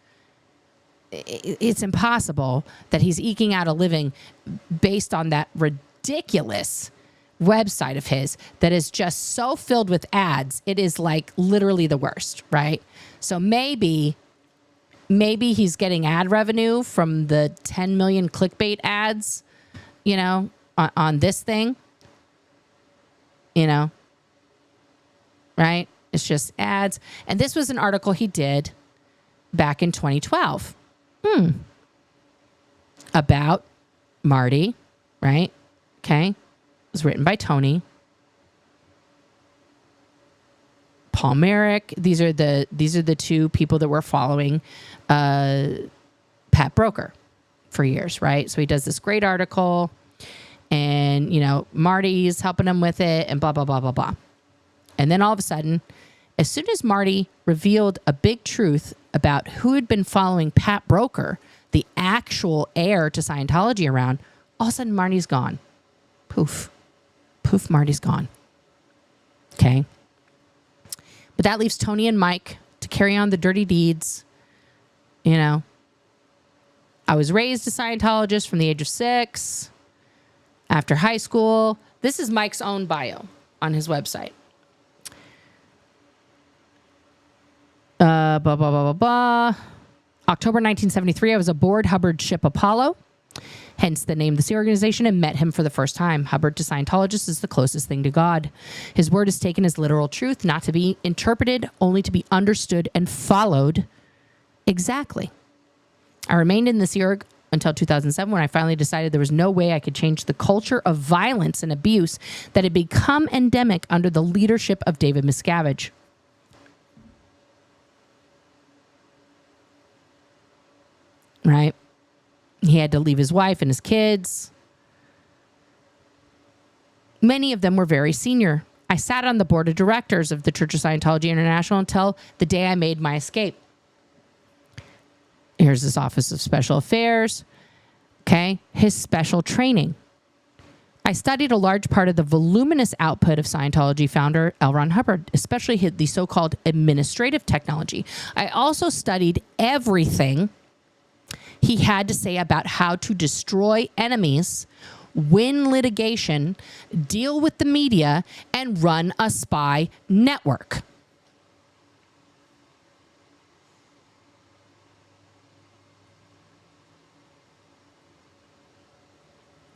It's impossible that he's eking out a living based on that ridiculous website of his that is just so filled with ads. It is like literally the worst, right? So maybe he's getting ad revenue from the 10 million clickbait ads, on this thing, right? It's just ads. And this was an article he did back in 2012 about Marty, right? Okay. It was written by Tony. Paul Merrick. These are the two people that were following Pat Broker for years, right? So he does this great article and, Marty's helping him with it and blah, blah, blah, blah, blah. And then all of a sudden As soon as Marty revealed a big truth about who had been following Pat Broker, the actual heir to Scientology, around, all of a sudden Marty's gone. Poof. Poof, Marty's gone. Okay. But that leaves Tony and Mike to carry on the dirty deeds. You know, I was raised a Scientologist from the age of 6. After high school. This is Mike's own bio on his website. October 1973, I was aboard Hubbard's ship Apollo, hence the name of the sea organization, and met him for the first time. Hubbard to Scientologist is the closest thing to God. His word is taken as literal truth, not to be interpreted, only to be understood and followed exactly. I remained in the Sea Org until 2007, when I finally decided there was no way I could change the culture of violence and abuse that had become endemic under the leadership of David Miscavige. Right? He had to leave his wife and his kids. Many of them were very senior. I sat on the board of directors of the Church of Scientology International until the day I made my escape. Here's his Office of Special Affairs. Okay. His special training. I studied a large part of the voluminous output of Scientology founder L. Ron Hubbard, especially the so-called administrative technology. I also studied everything he had to say about how to destroy enemies, win litigation, deal with the media, and run a spy network.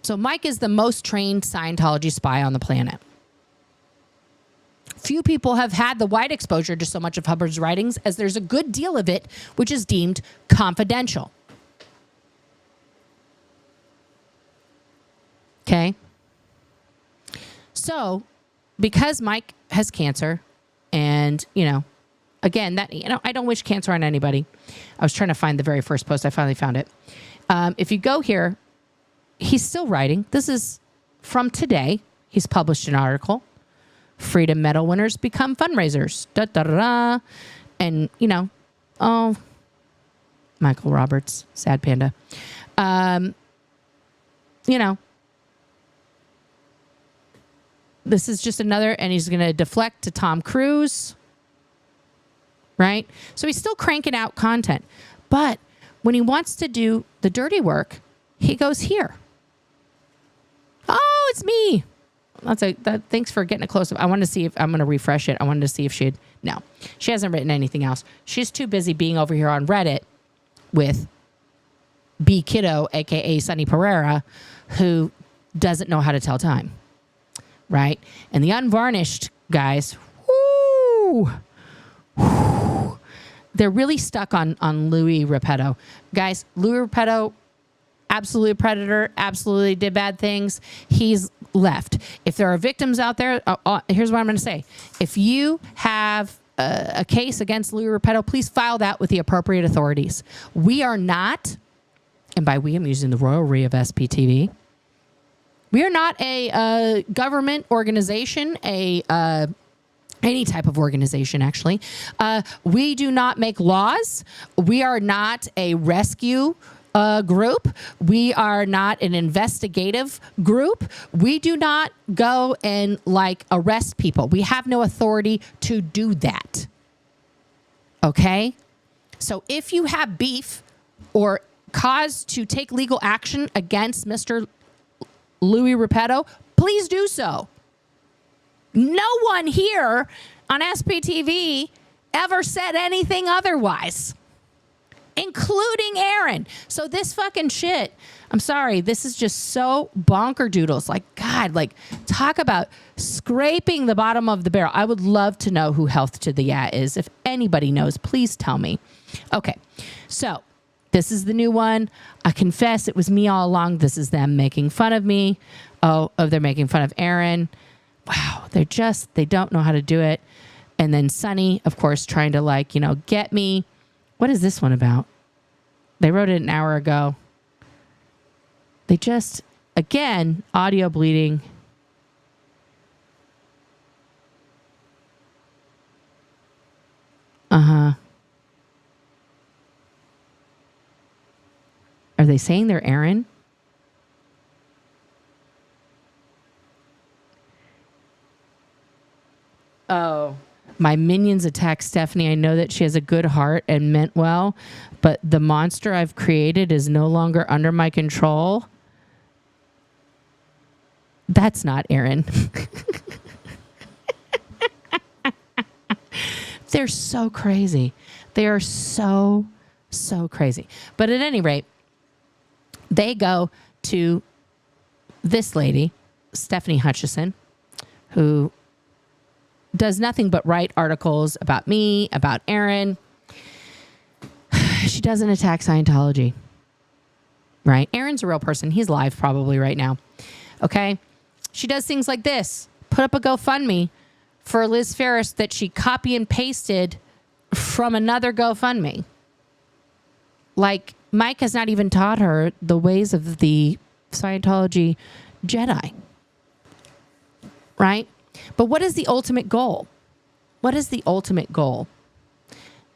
So Mike is the most trained Scientology spy on the planet. Few people have had the wide exposure to so much of Hubbard's writings, as there's a good deal of it which is deemed confidential. Okay? So, because Mike has cancer, and, you know, again, that, you know, I don't wish cancer on anybody. I was trying to find the very first post. I finally found it. If you go here, he's still writing. This is from today. He's published an article. Freedom Medal winners become fundraisers. Da, da, da, da. And, you know, oh, Michael Roberts, sad panda. You know, this is just another, and he's going to deflect to Tom Cruise. Right? So he's still cranking out content. But when he wants to do the dirty work, he goes here. Oh, it's me. Thanks for getting a close-up. I wanted to see if I'm going to refresh it. I wanted to see if no, she hasn't written anything else. She's too busy being over here on Reddit with B Kiddo, a.k.a. Sonny Pereira, who doesn't know how to tell time. Right? And the unvarnished guys, whoo, they're really stuck on Louis Repetto. Guys, Louis Repetto, absolute predator, absolutely did bad things. He's left. If there are victims out there, here's what I'm going to say. If you have a case against Louis Repetto, please file that with the appropriate authorities. We are not, and by we I'm using the royalty of SPTV, we are not a government organization, any type of organization, actually. We do not make laws. We are not a rescue group. We are not an investigative group. We do not go and arrest people. We have no authority to do that. Okay? So if you have beef or cause to take legal action against Mr. Louis Repetto, please do so. No one here on SPTV ever said anything otherwise, including Aaron. So this fucking shit, I'm sorry, this is just so bonker doodles. God, talk about scraping the bottom of the barrel. I would love to know who Health to the Yeah is. If anybody knows, please tell me. Okay, so this is the new one. I confess it was me all along. This is them making fun of me. Oh, they're making fun of Aaron. Wow, they don't know how to do it. And then Sonny, of course, trying to get me. What is this one about? They wrote it an hour ago. They just, again, audio bleeding. Uh-huh. Are they saying they're Aaron? Oh. My minions attack Stephanie. I know that she has a good heart and meant well, but the monster I've created is no longer under my control. That's not Aaron. They're so crazy. They are so crazy. But at any rate, they go to this lady, Stephanie Hutchison, who does nothing but write articles about me, about Aaron. She doesn't attack Scientology, right? Aaron's a real person. He's live probably right now. Okay. She does things like this. Put up a GoFundMe for Liz Ferris that she copy and pasted from another GoFundMe. Like, Mike has not even taught her the ways of the Scientology Jedi. Right? But what is the ultimate goal? What is the ultimate goal?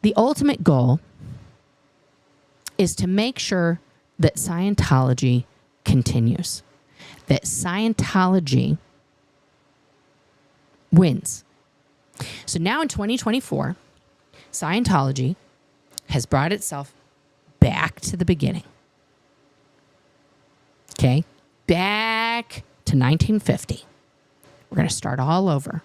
The ultimate goal is to make sure that Scientology continues. That Scientology wins. So now in 2024, Scientology has brought itself back to the beginning. Okay? Back to 1950. We're going to start all over.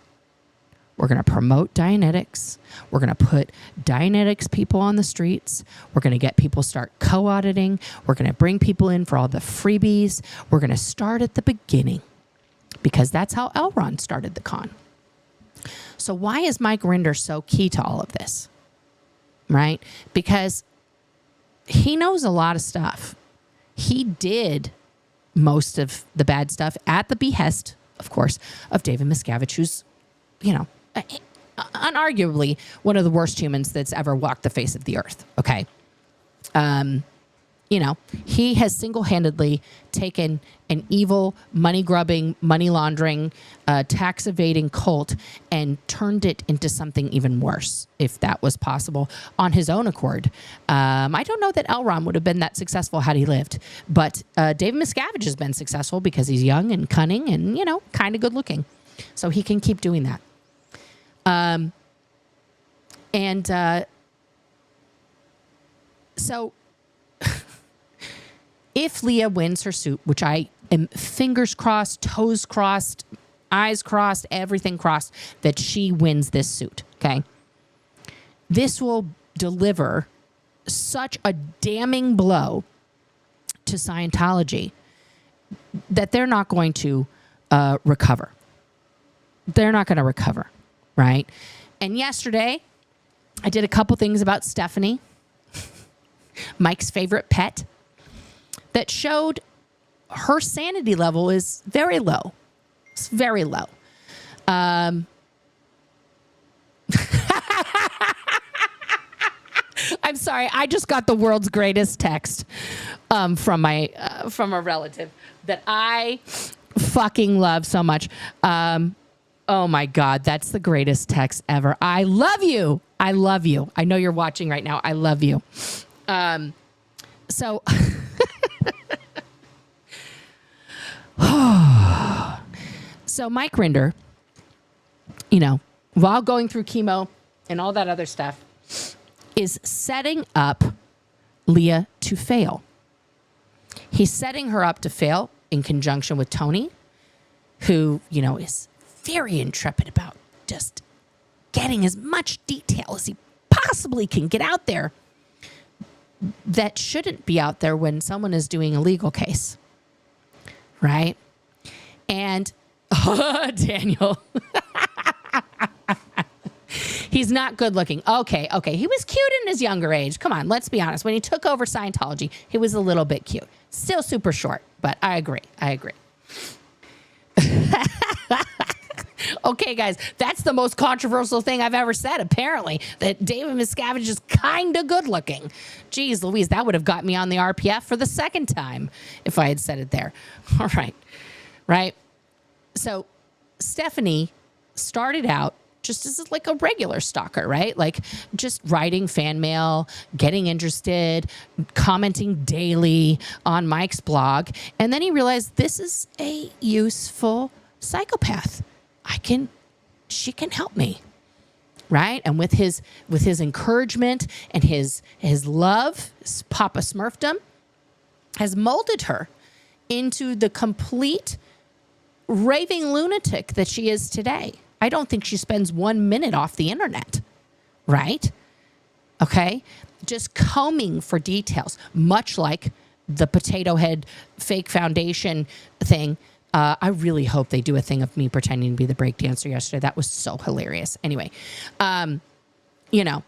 We're going to promote Dianetics. We're going to put Dianetics people on the streets. We're going to get people start co-auditing. We're going to bring people in for all the freebies. We're going to start at the beginning because that's how L. Ron started the con. So why is Mike Rinder so key to all of this? Right? Because he knows a lot of stuff. He did most of the bad stuff at the behest, of course, of David Miscavige, who's, you know, unarguably one of the worst humans that's ever walked the face of the earth. Okay. You know, he has single-handedly taken an evil, money-grubbing, money-laundering, tax-evading cult and turned it into something even worse, if that was possible, on his own accord. I don't know that L. Ron would have been that successful had he lived, but David Miscavige has been successful because he's young and cunning and, you know, kind of good-looking. So he can keep doing that. So if Leah wins her suit, which I am fingers crossed, toes crossed, eyes crossed, everything crossed, that she wins this suit, okay? This will deliver such a damning blow to Scientology that they're not going to recover. They're not going to recover, right? And yesterday, I did a couple things about Stephanie, Mike's favorite pet, that showed her sanity level is very low. It's very low. I'm sorry. I just got the world's greatest text from a relative that I fucking love so much. Oh my God, that's the greatest text ever. I love you. I love you. I know you're watching right now. I love you. So Mike Rinder, you know, while going through chemo and all that other stuff, is setting up Leah to fail. He's setting her up to fail in conjunction with Tony, who, you know, is very intrepid about just getting as much detail as he possibly can get out there that shouldn't be out there when someone is doing a legal case. Right? And Daniel. He's not good looking. Okay. He was cute in his younger age. Come on, let's be honest. When he took over Scientology, he was a little bit cute. Still super short, but I agree. Okay, guys, that's the most controversial thing I've ever said, apparently, that David Miscavige is kind of good looking. Jeez Louise, that would have got me on the RPF for the second time if I had said it there. All right. So Stephanie started out just as like a regular stalker, right? Like just writing fan mail, getting interested, commenting daily on Mike's blog. And then he realized this is a useful psychopath. She can help me. Right? And with his encouragement and his love, his Papa Smurfdom has molded her into the complete raving lunatic that she is today. I don't think she spends 1 minute off the internet. Right? Okay? Just combing for details, much like the potato head fake foundation thing. I really hope they do a thing of me pretending to be the breakdancer yesterday. That was so hilarious. Anyway, you know,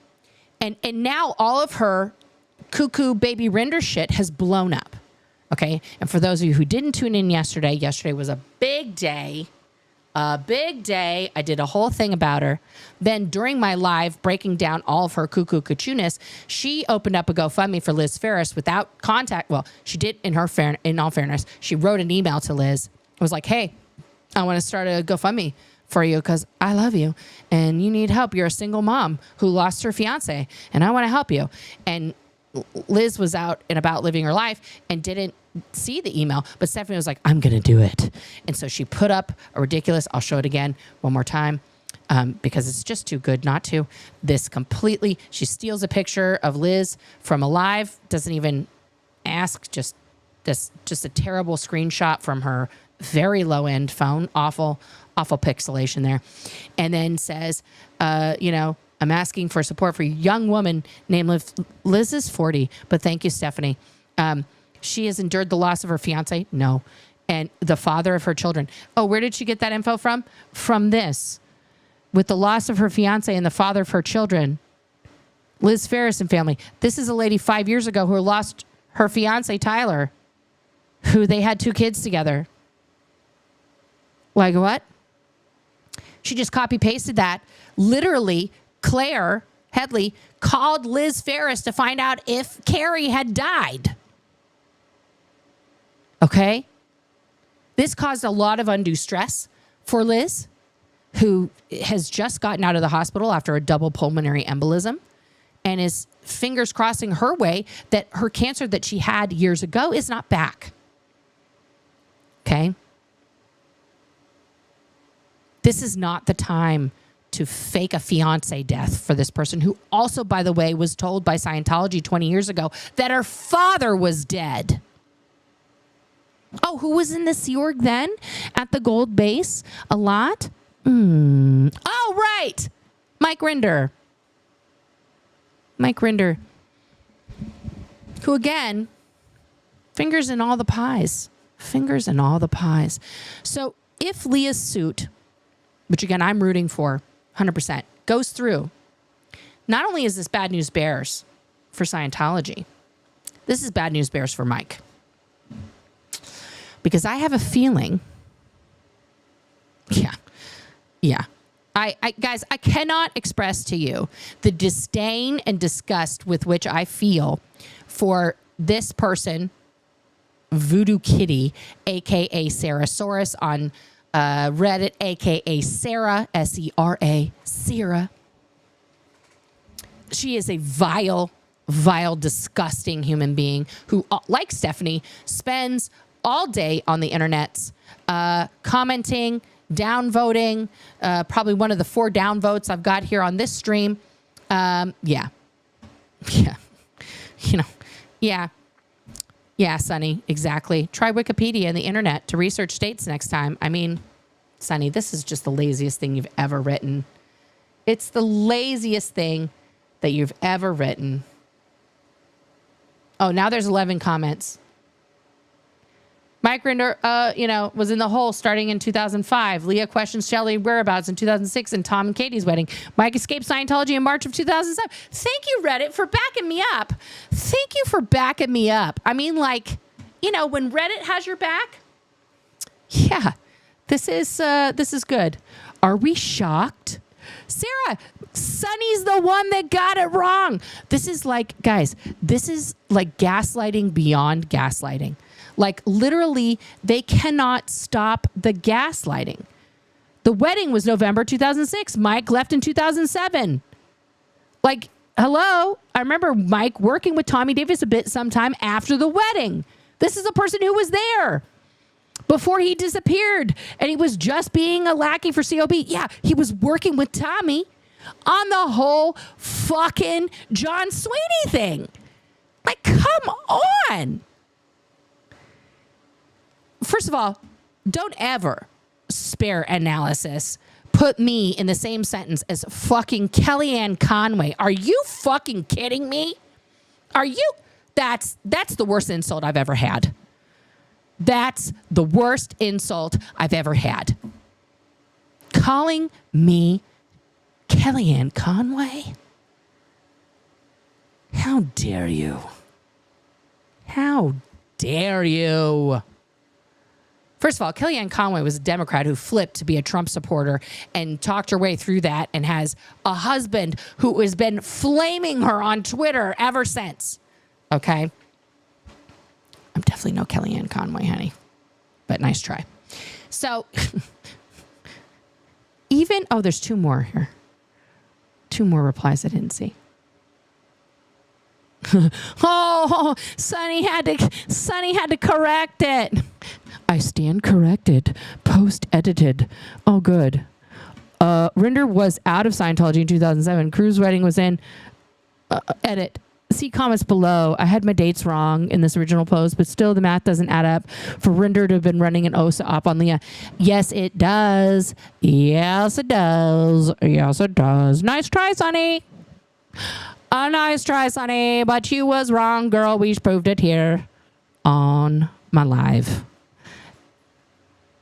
and now all of her cuckoo baby render shit has blown up. Okay. And for those of you who didn't tune in yesterday was a big day. A big day. I did a whole thing about her. Then during my live breaking down all of her cuckoo cuckoo-ness, she opened up a GoFundMe for Liz Ferris without contact. Well, she did in all fairness. She wrote an email to Liz. I was like, hey, I want to start a GoFundMe for you because I love you and you need help. You're a single mom who lost her fiance and I want to help you. And Liz was out and about living her life and didn't see the email, but Stephanie was like, I'm going to do it. And so she put up a ridiculous, I'll show it again one more time because it's just too good not to. She steals a picture of Liz from a live, doesn't even ask, just a terrible screenshot from her very low end phone, awful pixelation there. And then says, I'm asking for support for a young woman named Liz. Liz is 40, but thank you, Stephanie. She has endured the loss of her fiance. No. And the father of her children. Oh, where did she get that info from? From this. With the loss of her fiance and the father of her children, Liz Ferris and family. This is a lady 5 years ago who lost her fiance, Tyler, who they had 2 kids together. Like what? She just copy pasted that. Literally, Claire Headley called Liz Ferris to find out if Carrie had died. Okay? This caused a lot of undue stress for Liz, who has just gotten out of the hospital after a double pulmonary embolism and is fingers crossing her way that her cancer that she had years ago is not back. Okay? This is not the time to fake a fiance death for this person who also, by the way, was told by Scientology 20 years ago that her father was dead. Oh, who was in the Sea Org then at the Gold Base a lot? Oh, right. Mike Rinder. Who again, fingers in all the pies. So if Leah's suit, which again, I'm rooting for 100%, goes through, not only is this bad news bears for Scientology, this is bad news bears for Mike. Because I have a feeling, guys, I cannot express to you the disdain and disgust with which I feel for this person, Voodoo Kitty, a.k.a. Sarasaurus on Reddit, a.k.a. Sarah, S-E-R-A, Sarah. She is a vile, disgusting human being who, like Stephanie, spends all day on the internets commenting, downvoting, probably one of the 4 downvotes I've got here on this stream. Yeah, Sonny, exactly. Try Wikipedia and the internet to research states next time. I mean, Sonny, this is just the laziest thing you've ever written. It's the laziest thing that you've ever written. Oh, now there's 11 comments. Mike Rinder, was in the hole starting in 2005. Leah questions Shelley whereabouts in 2006 and Tom and Katie's wedding. Mike escaped Scientology in March of 2007. Thank you, Reddit, for backing me up. Thank you for backing me up. I mean, when Reddit has your back, yeah, this is good. Are we shocked? Sarah, Sonny's the one that got it wrong. This is like gaslighting beyond gaslighting. Like literally, they cannot stop the gaslighting. The wedding was November 2006. Mike left in 2007. Like, hello? I remember Mike working with Tommy Davis a bit sometime after the wedding. This is a person who was there before he disappeared, and he was just being a lackey for COB. Yeah, he was working with Tommy on the whole fucking John Sweeney thing. Like, come on. First of all, don't ever spare analysis put me in the same sentence as fucking Kellyanne Conway. Are you fucking kidding me? Are you? That's the worst insult I've ever had. That's the worst insult I've ever had. Calling me Kellyanne Conway? How dare you? How dare you? First of all, Kellyanne Conway was a Democrat who flipped to be a Trump supporter and talked her way through that and has a husband who has been flaming her on Twitter ever since. Okay? I'm definitely no Kellyanne Conway, honey. But nice try. So, there's two more here. Two more replies I didn't see. Sonny had to correct it. I stand corrected. Post edited. Oh, good. Rinder was out of Scientology in 2007. Crew's wedding was in. Edit. See comments below. I had my dates wrong in this original post, but still the math doesn't add up for Rinder to have been running an OSA op on Leah. Yes, it does. Yes, it does. Yes, it does. Nice try, Sonny. A nice try, Sonny, but you was wrong, girl. We proved it here on my live.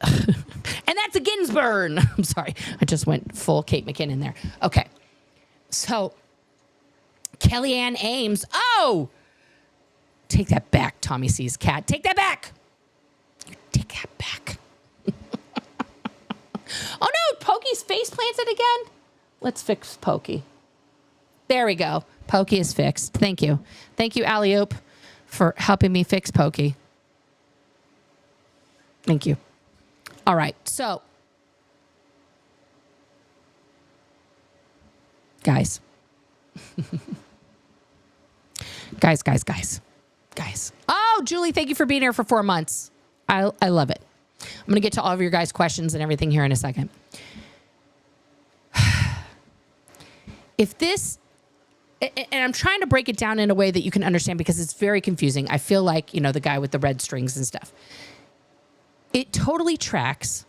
And that's a Ginsburg. I'm sorry. I just went full Kate McKinnon there. Okay. So, Kellyanne Ames. Oh! Take that back, Tommy C's cat. Take that back. Take that back. Oh, no. Pokey's face planted again? Let's fix Pokey. There we go. Pokey is fixed. Thank you. Thank you, Alley-oop, for helping me fix Pokey. Thank you. All right. So, guys. Guys. Oh, Julie, thank you for being here for 4 months. I love it. I'm going to get to all of your guys' questions and everything here in a second. If this... And I'm trying to break it down in a way that you can understand because it's very confusing. I feel like, the guy with the red strings and stuff. It totally tracks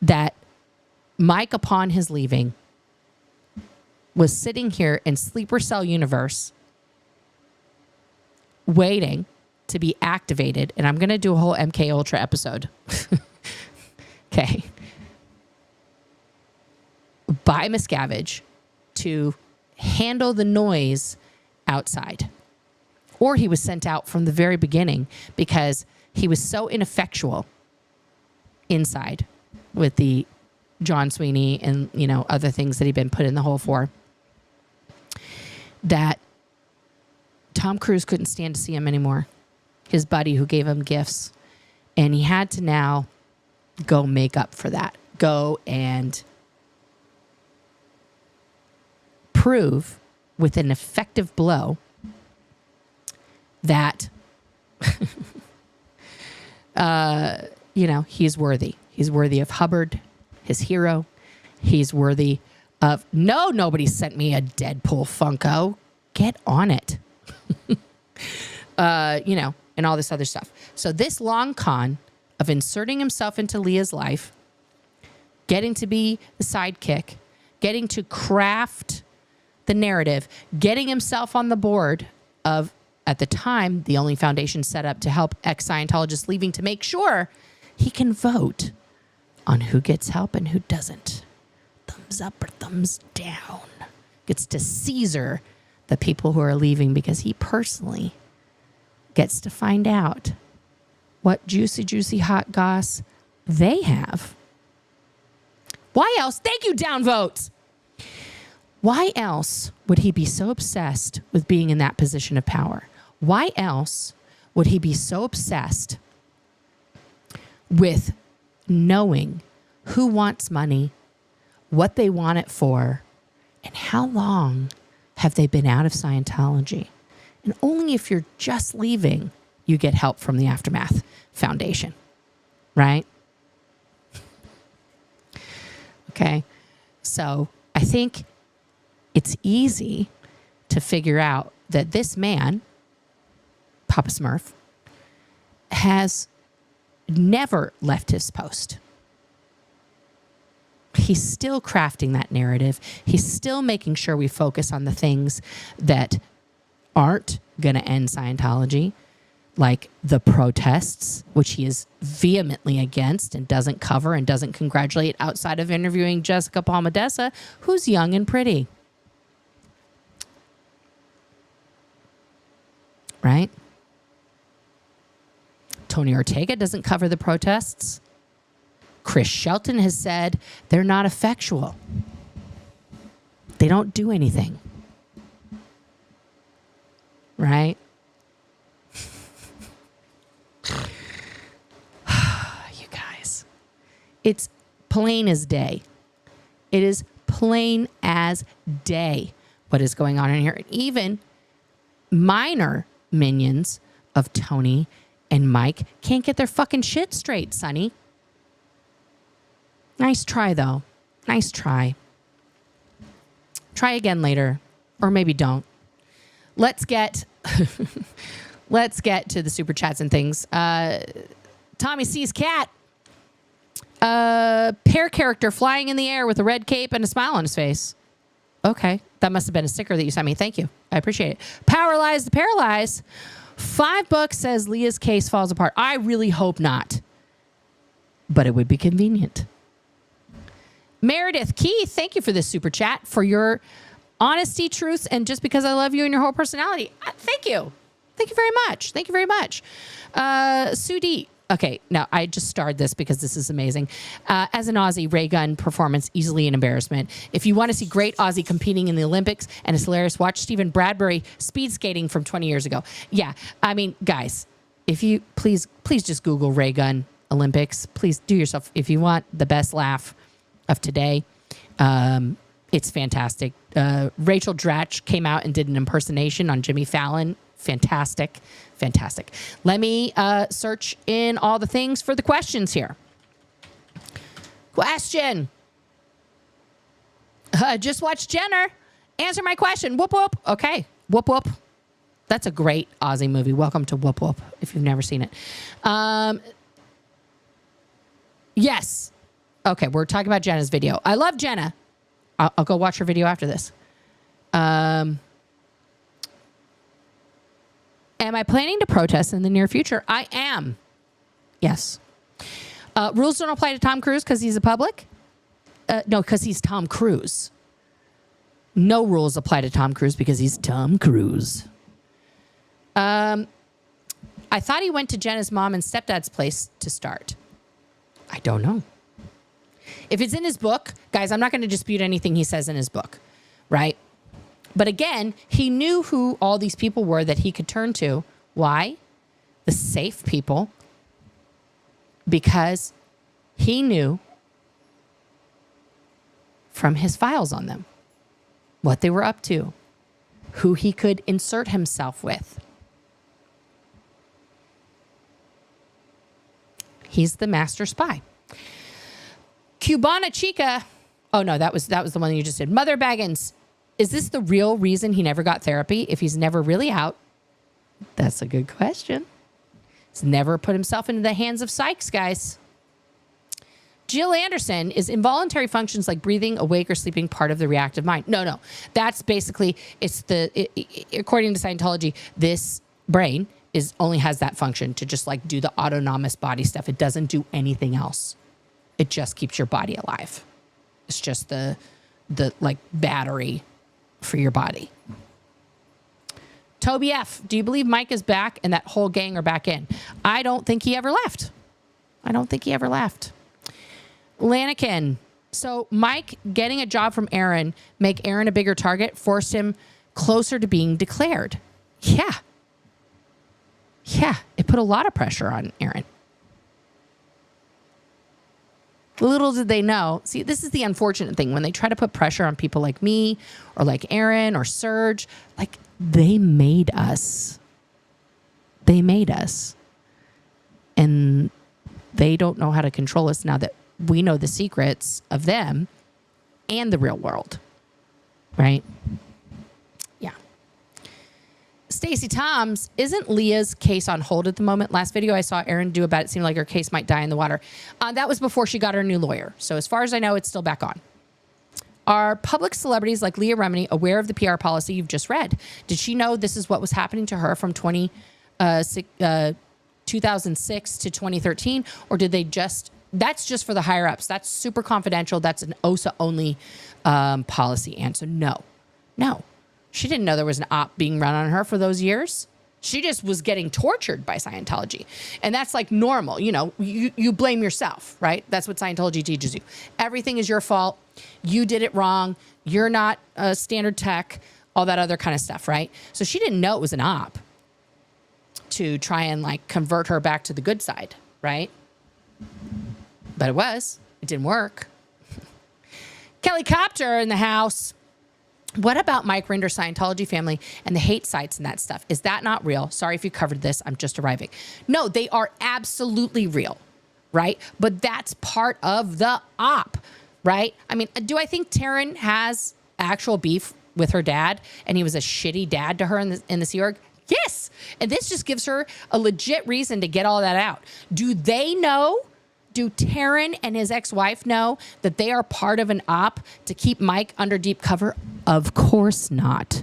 that Mike, upon his leaving, was sitting here in Sleeper Cell Universe waiting to be activated. And I'm going to do a whole MK Ultra episode. Okay. By Miscavige to handle the noise outside. Or he was sent out from the very beginning because he was so ineffectual inside with the John Sweeney and, other things that he'd been put in the hole for, that Tom Cruise couldn't stand to see him anymore. His buddy who gave him gifts. And he had to now go make up for that. Go and prove with an effective blow that, he's worthy. He's worthy of Hubbard, his hero. He's worthy of, nobody sent me a Deadpool Funko. Get on it. And all this other stuff. So this long con of inserting himself into Leah's life, getting to be the sidekick, getting to craft the narrative, getting himself on the board of, at the time, the only foundation set up to help ex-Scientologists leaving to make sure he can vote on who gets help and who doesn't. Thumbs up or thumbs down. Gets to Caesar the people who are leaving because he personally gets to find out what juicy hot goss they have. Why else? Thank you, downvotes. Why else would he be so obsessed with being in that position of power? Why else would he be so obsessed with knowing who wants money, what they want it for, and how long have they been out of Scientology. And only if you're just leaving, you get help from the Aftermath Foundation, right? Okay. So I think it's easy to figure out that this man, Papa Smurf, has never left his post. He's still crafting that narrative. He's still making sure we focus on the things that aren't going to end Scientology, like the protests, which he is vehemently against and doesn't cover and doesn't congratulate outside of interviewing Jessica Palmadessa, who's young and pretty. Right? Tony Ortega doesn't cover the protests. Chris Shelton has said they're not effectual. They don't do anything. Right? You guys. It's plain as day. It is plain as day what is going on in here. Even minor minions of Tony and Mike can't get their fucking shit straight, Sonny. Nice try, though. Nice try. Try again later. Or maybe don't. Let's get let's get to the super chats and things. Tommy sees cat. Pear character flying in the air with a red cape and a smile on his face. Okay. That must have been a sticker that you sent me. Thank you. I appreciate it. Powerlize the Paralyze. $5 says Leah's case falls apart. I really hope not. But it would be convenient. Meredith Keith, thank you for this super chat, for your honesty, truth, and just because I love you and your whole personality. Thank you. Thank you very much. Thank you very much. Sue D. Okay, now I just starred this because this is amazing. As an Aussie, ray gun performance, easily an embarrassment. If you want to see great Aussie competing in the Olympics and it's hilarious, watch Stephen Bradbury speed skating from 20 years ago. Yeah, I mean, guys, if you please just Google ray gun Olympics. Please do yourself, if you want the best laugh of today. It's fantastic. Rachel Dratch came out and did an impersonation on Jimmy Fallon. Fantastic. Fantastic. Let me search in all the things for the questions here. Question. Just watch Jenner. Answer my question. Whoop, whoop. Okay. Whoop, whoop. That's a great Aussie movie. Welcome to Whoop, whoop, if you've never seen it. Yes. Okay, we're talking about Jenna's video. I love Jenna. I'll go watch her video after this. Am I planning to protest in the near future? I am. Yes. Rules don't apply to Tom Cruise because he's a public? No, because he's Tom Cruise. No rules apply to Tom Cruise because he's Tom Cruise. I thought he went to Jenna's mom and stepdad's place to start. I don't know. If it's in his book, guys, I'm not going to dispute anything he says in his book, right? But again, he knew who all these people were that he could turn to. Why? The safe people. Because he knew from his files on them what they were up to, who he could insert himself with. He's the master spy. Cubana Chica. Oh no, that was the one you just did. Mother Baggins. Is this the real reason he never got therapy if he's never really out? That's a good question. He's never put himself into the hands of psychs, guys. Jill Anderson, is involuntary functions like breathing, awake, or sleeping part of the reactive mind? No. That's basically, according to Scientology, this brain only has that function to just like do the autonomous body stuff. It doesn't do anything else. It just keeps your body alive. It's just the like battery for your body. Toby F, do you believe Mike is back and that whole gang are back in? I don't think he ever left. Lanakin, so Mike getting a job from Aaron, make Aaron a bigger target, forced him closer to being declared. Yeah, it put a lot of pressure on Aaron. Little did they know. See, this is the unfortunate thing. When they try to put pressure on people like me or like Aaron or Serge, like they made us. They made us. And they don't know how to control us now that we know the secrets of them and the real world. Right? Yeah. Stacey Toms, isn't Leah's case on hold at the moment? Last video I saw Aaron do about it seemed like her case might die in the water. That was before she got her new lawyer. So as far as I know, it's still back on. Are public celebrities like Leah Remini aware of the PR policy you've just read? Did she know this is what was happening to her from 2006 to 2013? Or did they just, that's just for the higher ups. That's super confidential. That's an OSA only policy answer. No. She didn't know there was an op being run on her for those years. She just was getting tortured by Scientology. And that's like normal. You know, you blame yourself, right? That's what Scientology teaches you. Everything is your fault. You did it wrong. You're not standard tech, all that other kind of stuff, right? So she didn't know it was an op to try and like convert her back to the good side, right? But it was. It didn't work. Kelly Copter in the house. What about Mike Rinder, Scientology family, and the hate sites and that stuff? Is that not real? Sorry if you covered this. I'm just arriving. No, they are absolutely real, right? But that's part of the op, right? I mean, do I think Taryn has actual beef with her dad and he was a shitty dad to her in the Sea Org? Yes. And this just gives her a legit reason to get all that out. Do they know? Do Taryn and his ex-wife know that they are part of an op to keep Mike under deep cover? Of course not.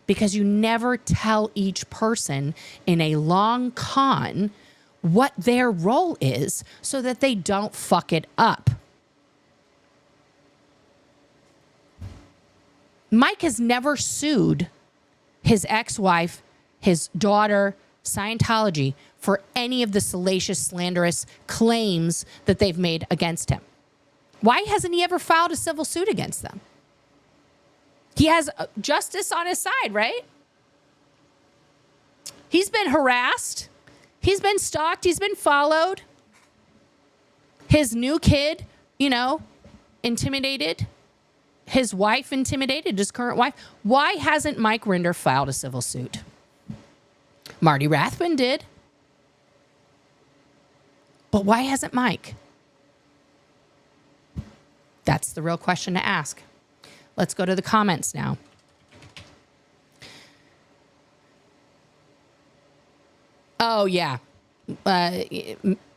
Because you never tell each person in a long con what their role is so that they don't fuck it up. Mike has never sued his ex-wife, his daughter, Scientology for any of the salacious, slanderous claims that they've made against him. Why hasn't he ever filed a civil suit against them? He has justice on his side, right? He's been harassed. He's been stalked. He's been followed. His new kid, intimidated. His wife intimidated, his current wife. Why hasn't Mike Rinder filed a civil suit? Marty Rathbun did. But why hasn't Mike? That's the real question to ask. Let's go to the comments now. Oh, yeah.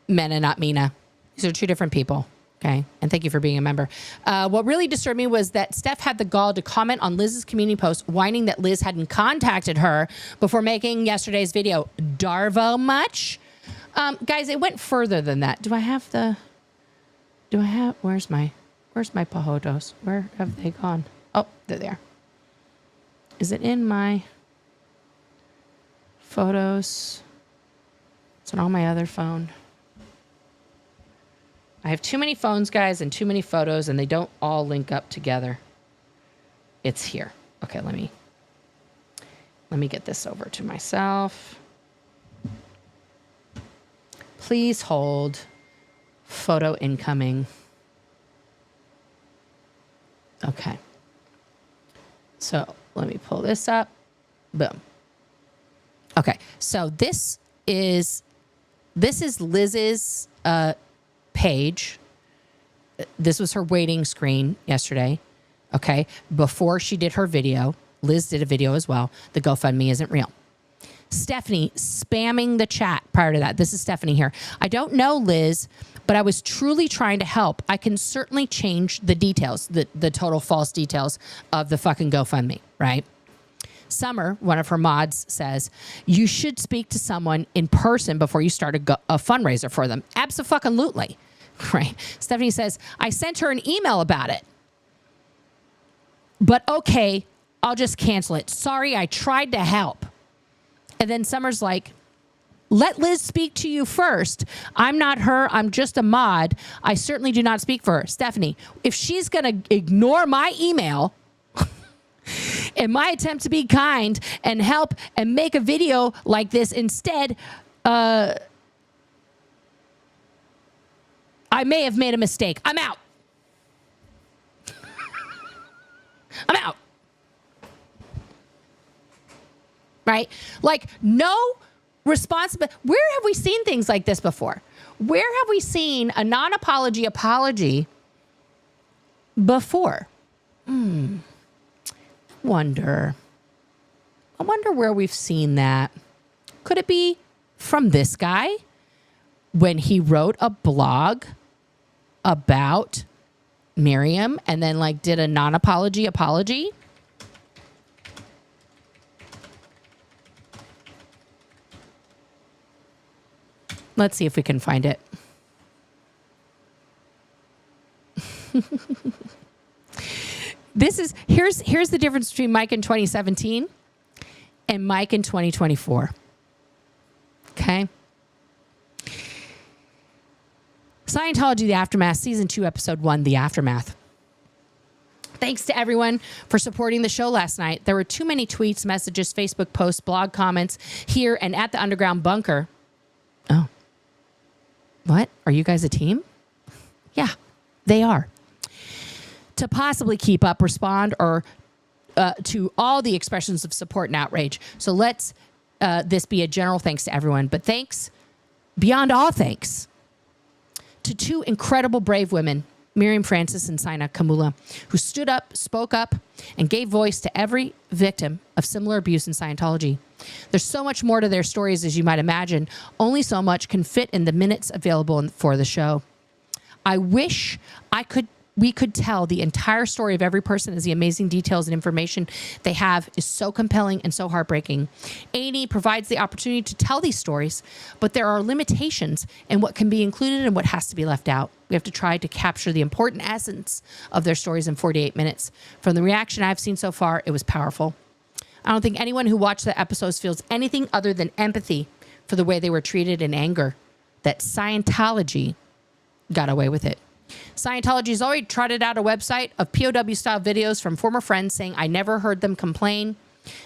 Mena, not Mina. These are two different people. Okay. And thank you for being a member. What really disturbed me was that Steph had the gall to comment on Liz's community post, whining that Liz hadn't contacted her before making yesterday's video. Darvo much? Guys, it went further than that. Where's my pajotos? Where have they gone? Oh, they're there. Is it in my photos? It's on my other phone. I have too many phones, guys, and too many photos, and they don't all link up together. It's here. Okay, let me get this over to myself. Please hold. Photo incoming. Okay. So let me pull this up. Boom. Okay. So this is Liz's page. This was her waiting screen yesterday. Okay. Before she did her video, Liz did a video as well. The GoFundMe isn't real. Stephanie spamming the chat prior to that. This is Stephanie here. I don't know, Liz, but I was truly trying to help. I can certainly change the details, the total false details of the fucking GoFundMe, right? Summer, one of her mods, says, you should speak to someone in person before you start a fundraiser for them. Abso-fucking-lutely, right? Stephanie says, I sent her an email about it. But okay, I'll just cancel it. Sorry, I tried to help. And then Summer's like, let Liz speak to you first. I'm not her. I'm just a mod. I certainly do not speak for her. Stephanie, if she's going to ignore my email in my attempt to be kind and help and make a video like this instead, I I may have made a mistake. I'm out. I'm out. Right? Like, no responsibility. Where have we seen things like this before? Where have we seen a non-apology apology before? I wonder where we've seen that. Could it be from this guy when he wrote a blog about Miriam and then like did a non-apology apology? Let's see if we can find it. Here's the difference between Mike in 2017 and Mike in 2024. Okay. Scientology, The Aftermath, Season 2, Episode 1, The Aftermath. Thanks to everyone for supporting the show last night. There were too many tweets, messages, Facebook posts, blog comments here and at the underground bunker. Oh. What? Are you guys a team? Yeah, they are. To possibly keep up, respond, or to all the expressions of support and outrage. So let's this be a general thanks to everyone. But thanks, beyond all thanks, to two incredible brave women, Miriam Francis and Sina Kamula, who stood up, spoke up, and gave voice to every victim of similar abuse in Scientology. There's so much more to their stories, as you might imagine. Only so much can fit in the minutes available for the show. I wish we could tell the entire story of every person, as the amazing details and information they have is so compelling and so heartbreaking. A&E provides the opportunity to tell these stories, but there are limitations in what can be included and what has to be left out. We have to try to capture the important essence of their stories in 48 minutes. From the reaction I've seen so far, it was powerful. I don't think anyone who watched the episodes feels anything other than empathy for the way they were treated and anger that Scientology got away with it. Scientology has already trotted out a website of POW-style videos from former friends saying, I never heard them complain,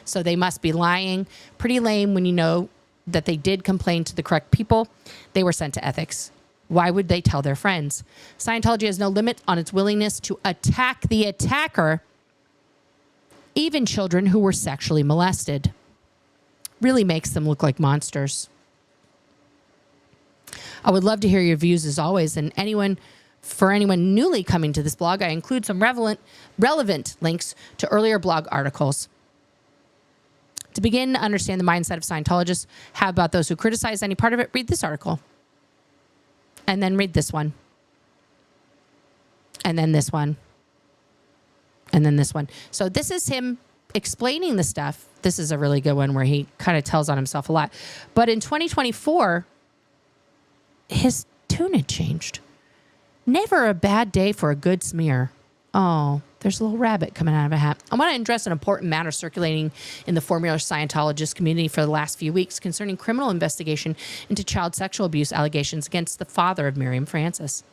so they must be lying. Pretty lame when you know that they did complain to the correct people. They were sent to ethics. Why would they tell their friends? Scientology has no limit on its willingness to attack the attacker, even children who were sexually molested. Really makes them look like monsters. I would love to hear your views as always, and for anyone newly coming to this blog, I include some relevant links to earlier blog articles. To begin to understand the mindset of Scientologists have about those who criticize any part of it, read this article. And then read this one. And then this one. And then this one. So this is him explaining the stuff. This is a really good one where he kind of tells on himself a lot. But in 2024, his tune had changed. Never a bad day for a good smear. Oh, there's a little rabbit coming out of a hat. I want to address an important matter circulating in the former Scientologist community for the last few weeks concerning criminal investigation into child sexual abuse allegations against the father of Miriam Francis.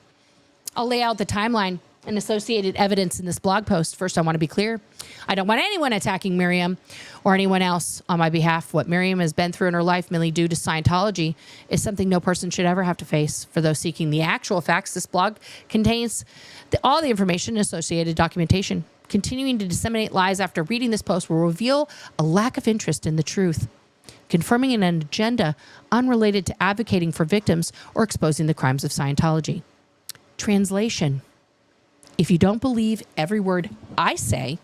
I'll lay out the timeline and associated evidence in this blog post. First, I want to be clear. I don't want anyone attacking Miriam or anyone else on my behalf. What Miriam has been through in her life, mainly due to Scientology, is something no person should ever have to face. For those seeking the actual facts, this blog contains all the information and associated documentation. Continuing to disseminate lies after reading this post will reveal a lack of interest in the truth, confirming an agenda unrelated to advocating for victims or exposing the crimes of Scientology. Translation: if you don't believe every word I say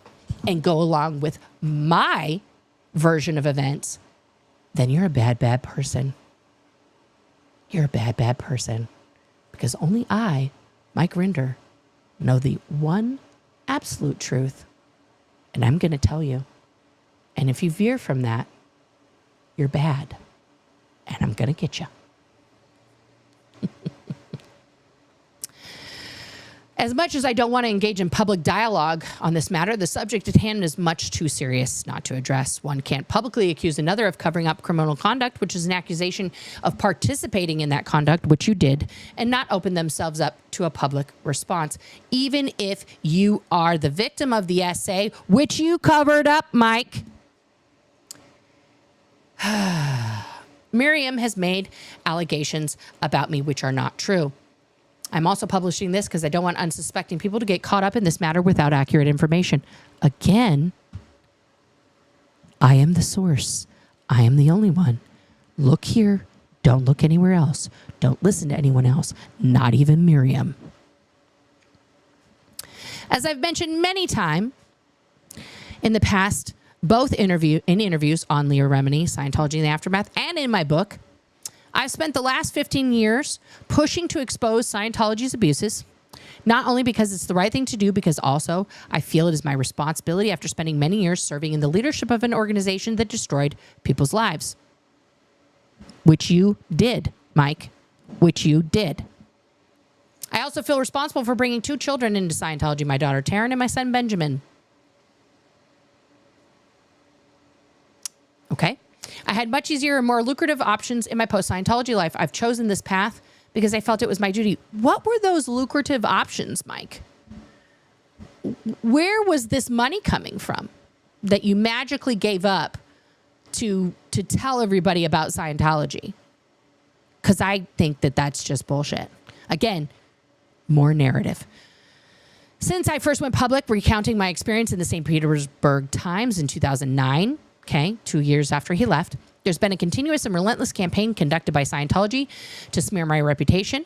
and go along with my version of events, then you're a bad, bad person. You're a bad, bad person. Because only I, Mike Rinder, know the one absolute truth. And I'm going to tell you. And if you veer from that, you're bad. And I'm going to get you. As much as I don't want to engage in public dialogue on this matter, the subject at hand is much too serious not to address. One can't publicly accuse another of covering up criminal conduct, which is an accusation of participating in that conduct, which you did, and not open themselves up to a public response. Even if you are the victim of the essay, which you covered up, Mike. Miriam has made allegations about me which are not true. I'm also publishing this because I don't want unsuspecting people to get caught up in this matter without accurate information. Again, I am the source. I am the only one. Look here. Don't look anywhere else. Don't listen to anyone else, not even Miriam. As I've mentioned many times in the past, both in interviews on Leah Remini, Scientology and the Aftermath, and in my book, I've spent the last 15 years pushing to expose Scientology's abuses, not only because it's the right thing to do, because also I feel it is my responsibility after spending many years serving in the leadership of an organization that destroyed people's lives. Which you did, Mike. Which you did. I also feel responsible for bringing 2 children into Scientology, my daughter Taryn and my son Benjamin. Okay? I had much easier and more lucrative options in my post-Scientology life. I've chosen this path because I felt it was my duty. What were those lucrative options, Mike? Where was this money coming from that you magically gave up to tell everybody about Scientology? Because I think that that's just bullshit. Again, more narrative. Since I first went public recounting my experience in the St. Petersburg Times in 2009, okay, 2 years after he left, there's been a continuous and relentless campaign conducted by Scientology to smear my reputation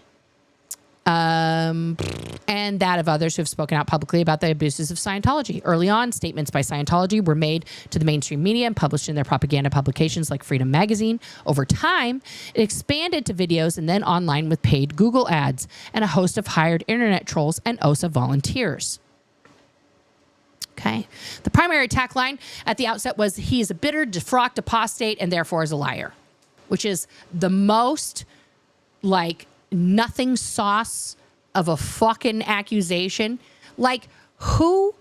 and that of others who have spoken out publicly about the abuses of Scientology. Early on, statements by Scientology were made to the mainstream media and published in their propaganda publications like Freedom Magazine. Over time, it expanded to videos and then online with paid Google ads and a host of hired internet trolls and OSA volunteers. Okay. The primary attack line at the outset was he is a bitter, defrocked apostate and therefore is a liar, which is the most like nothing sauce of a fucking accusation. Like what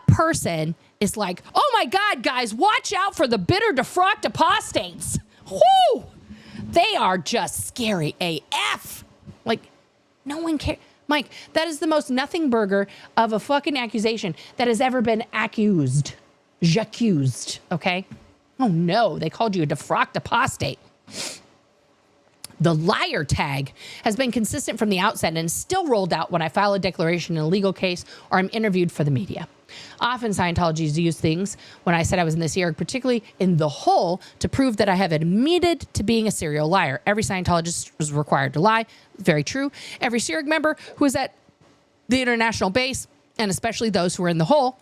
person is like, oh my God, guys, watch out for the bitter, defrocked apostates. Whoo! They are just scary AF. Like no one cares. Mike, that is the most nothing burger of a fucking accusation that has ever been accused. J'accused, okay? Oh no, they called you a defrocked apostate. The liar tag has been consistent from the outset and still rolled out when I file a declaration in a legal case or I'm interviewed for the media. Often Scientology's used things when I said I was in the Sea Org, particularly in the whole, to prove that I have admitted to being a serial liar. Every Scientologist was required to lie. Very true. Every Sea Org member who was at the international base, and especially those who were in the whole,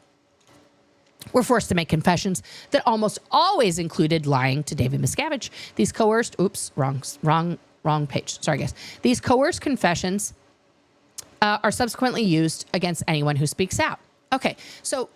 were forced to make confessions that almost always included lying to David Miscavige. These coerced, wrong page. Sorry, guys. These coerced confessions are subsequently used against anyone who speaks out. Okay, so,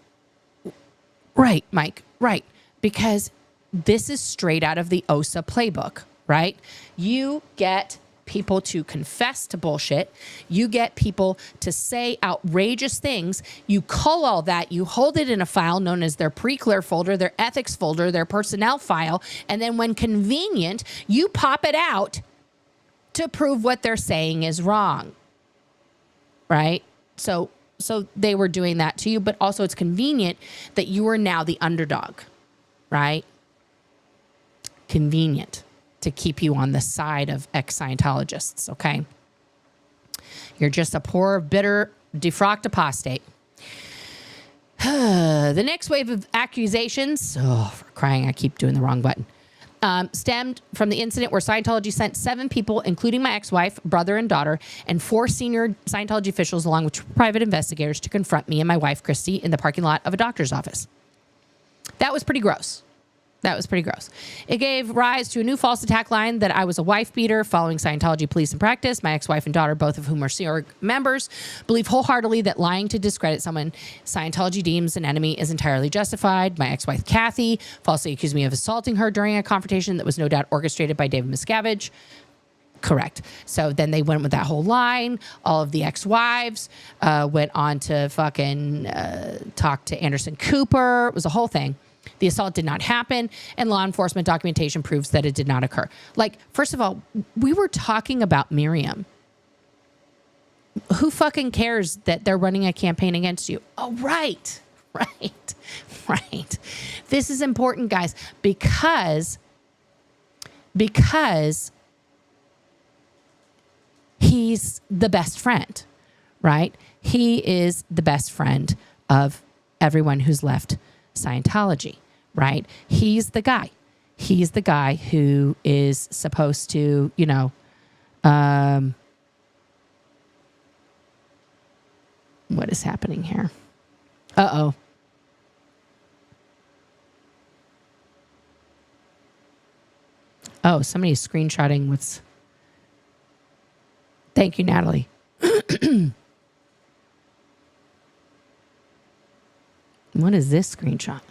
right, Mike, right, because this is straight out of the OSA playbook, right? You get people to confess to bullshit. You get people to say outrageous things. You cull all that. You hold it in a file known as their pre-clear folder, their ethics folder, their personnel file, and then when convenient, you pop it out to prove what they're saying is wrong, right? So they were doing that to you, but also it's convenient that you are now the underdog, right? Convenient to keep you on the side of ex-Scientologists, okay? You're just a poor, bitter, defrocked apostate. The next wave of accusations, for crying, I keep doing the wrong button, stemmed from the incident where Scientology sent 7 people, including my ex-wife, brother, and daughter, and 4 senior Scientology officials, along with 2 private investigators, to confront me and my wife, Christy, in the parking lot of a doctor's office. That was pretty gross. That was pretty gross. It gave rise to a new false attack line that I was a wife beater following Scientology police and practice. My ex-wife and daughter, both of whom are Sea Org members, believe wholeheartedly that lying to discredit someone Scientology deems an enemy is entirely justified. My ex-wife, Kathy, falsely accused me of assaulting her during a confrontation that was no doubt orchestrated by David Miscavige. Correct. So then they went with that whole line. All of the ex-wives went on to fucking talk to Anderson Cooper. It was a whole thing. The assault did not happen, and law enforcement documentation proves that it did not occur. Like, first of all, we were talking about Miriam. Who fucking cares that they're running a campaign against you? Oh, right. This is important, guys, because he's the best friend, right? He is the best friend of everyone who's left Scientology, right? He's the guy. He's the guy who is supposed to, what is happening here? Uh-oh. Oh, somebody's screenshotting what's... Thank you, Natalie. What is this screenshot?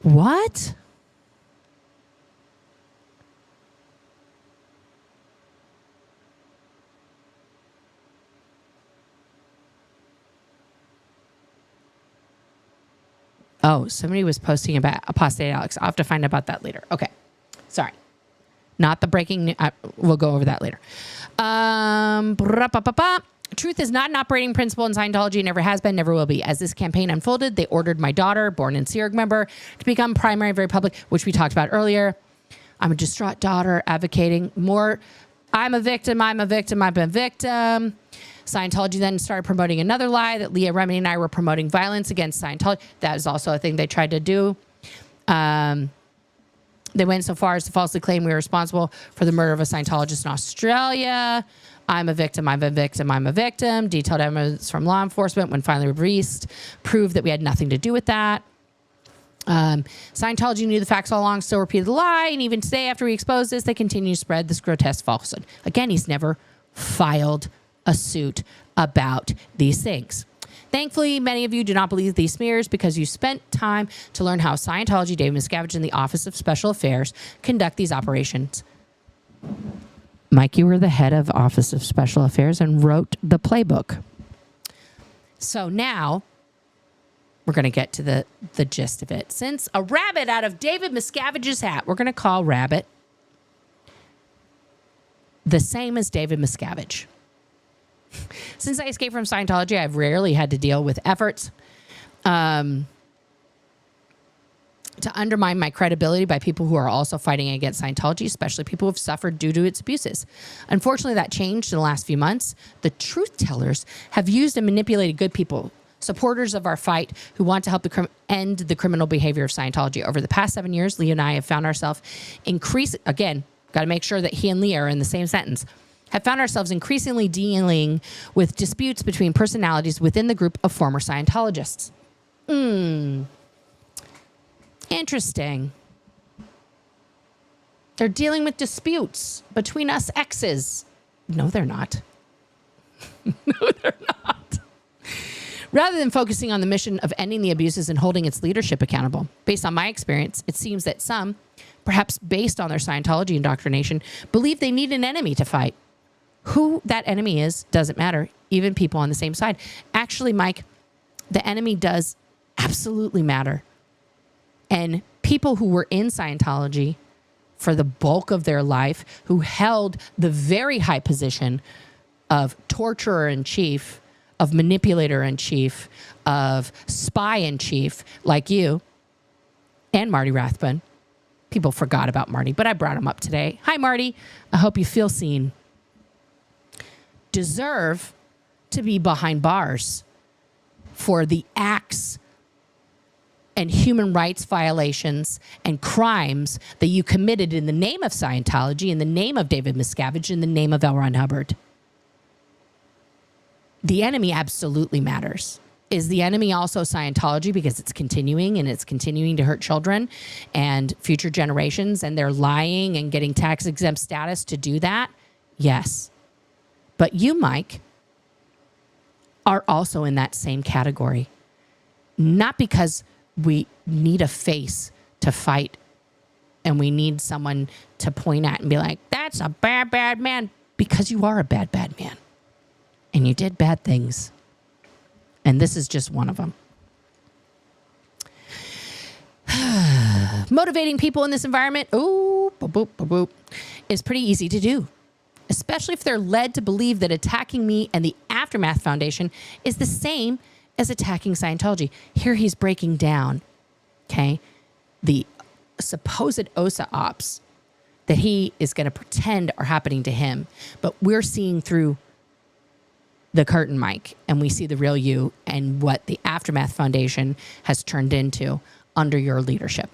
What? Oh, somebody was posting about apostate Alex. I'll have to find out about that later. Okay. Sorry. Not the breaking. We'll go over that later. Truth is not an operating principle in Scientology, never has been, never will be. As this campaign unfolded, they ordered my daughter, born in SEERG member, to become primary, very public, which we talked about earlier. I'm a distraught daughter advocating more. I'm a victim, I'm a victim, I'm a victim. Scientology then started promoting another lie that Leah Remini and I were promoting violence against Scientology. That is also a thing they tried to do. They went so far as to falsely claim we were responsible for the murder of a Scientologist in Australia. I'm a victim, I'm a victim, I'm a victim. Detailed evidence from law enforcement, when finally released, proved that we had nothing to do with that. Scientology knew the facts all along, still repeated the lie, and even today, after we exposed this, they continue to spread this grotesque falsehood. Again, he's never filed a suit about these things. Thankfully, many of you do not believe these smears because you spent time to learn how Scientology, David Miscavige, and the Office of Special Affairs conduct these operations. Mike, you were the head of Office of Special Affairs and wrote the playbook. So now we're going to get to the gist of it. Since a rabbit out of David Miscavige's hat, we're going to call Rabbit the same as David Miscavige. Since I escaped from Scientology, I've rarely had to deal with efforts to undermine my credibility by people who are also fighting against Scientology, especially people who have suffered due to its abuses. Unfortunately, that changed in the last few months. The truth tellers have used and manipulated good people, supporters of our fight who want to help end the criminal behavior of Scientology. Over the past 7 years, Leah and I have found ourselves again, got to make sure that he and Leah are in the same sentence, have found ourselves increasingly dealing with disputes between personalities within the group of former Scientologists. Interesting. They're dealing with disputes between us exes. No, they're not. No, they're not. Rather than focusing on the mission of ending the abuses and holding its leadership accountable. Based on my experience, it seems that some, perhaps based on their Scientology indoctrination, believe they need an enemy to fight. Who that enemy is doesn't matter, even people on the same side. Actually, Mike, the enemy does absolutely matter. And people who were in Scientology for the bulk of their life, who held the very high position of torturer in chief, of manipulator in chief, of spy in chief, like you and Marty Rathbun. People forgot about Marty, but I brought him up today. Hi, Marty. I hope you feel seen. Deserve to be behind bars for the acts and human rights violations and crimes that you committed in the name of Scientology, in the name of David Miscavige, in the name of L. Ron Hubbard. The enemy absolutely matters. Is the enemy also Scientology because it's continuing to hurt children and future generations, and they're lying and getting tax-exempt status to do that? Yes. But you, Mike, are also in that same category. Not because we need a face to fight and we need someone to point at and be like, that's a bad, bad man. Because you are a bad, bad man. And you did bad things. And this is just one of them. Motivating people in this environment, boop, boop, boop, boop, is pretty easy to do, especially if they're led to believe that attacking me and the Aftermath Foundation is the same as attacking Scientology. Here he's breaking down, okay, the supposed OSA ops that he is going to pretend are happening to him, but we're seeing through the curtain, Mike, and we see the real you and what the Aftermath Foundation has turned into under your leadership.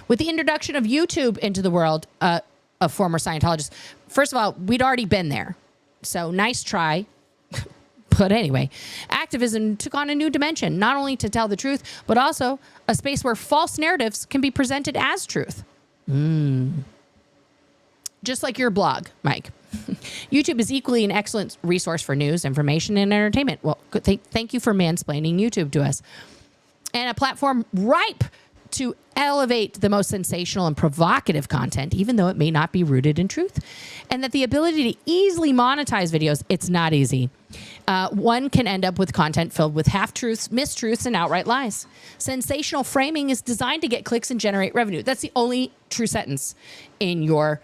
With the introduction of YouTube into the world of former Scientologists, first of all, we'd already been there. So nice try. But anyway, activism took on a new dimension, not only to tell the truth, but also a space where false narratives can be presented as truth. Just like your blog, Mike. YouTube is equally an excellent resource for news, information, and entertainment. Well, thank you for mansplaining YouTube to us. And a platform ripe to elevate the most sensational and provocative content, even though it may not be rooted in truth. And that the ability to easily monetize videos, it's not easy. One can end up with content filled with half-truths, mistruths, and outright lies. Sensational framing is designed to get clicks and generate revenue. That's the only true sentence in your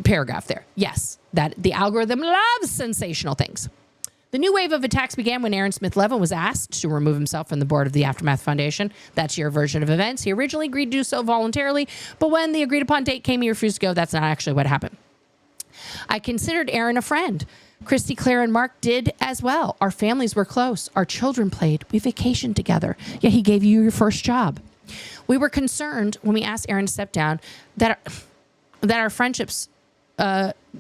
paragraph there. Yes, that the algorithm loves sensational things. The new wave of attacks began when Aaron Smith-Levin was asked to remove himself from the board of the Aftermath Foundation. That's your version of events. He originally agreed to do so voluntarily, but when the agreed upon date came, he refused to go. That's not actually what happened. I considered Aaron a friend. Christy, Claire, and Mark did as well. Our families were close. Our children played. We vacationed together. Yeah, he gave you your first job. We were concerned when we asked Aaron to step down that our friendships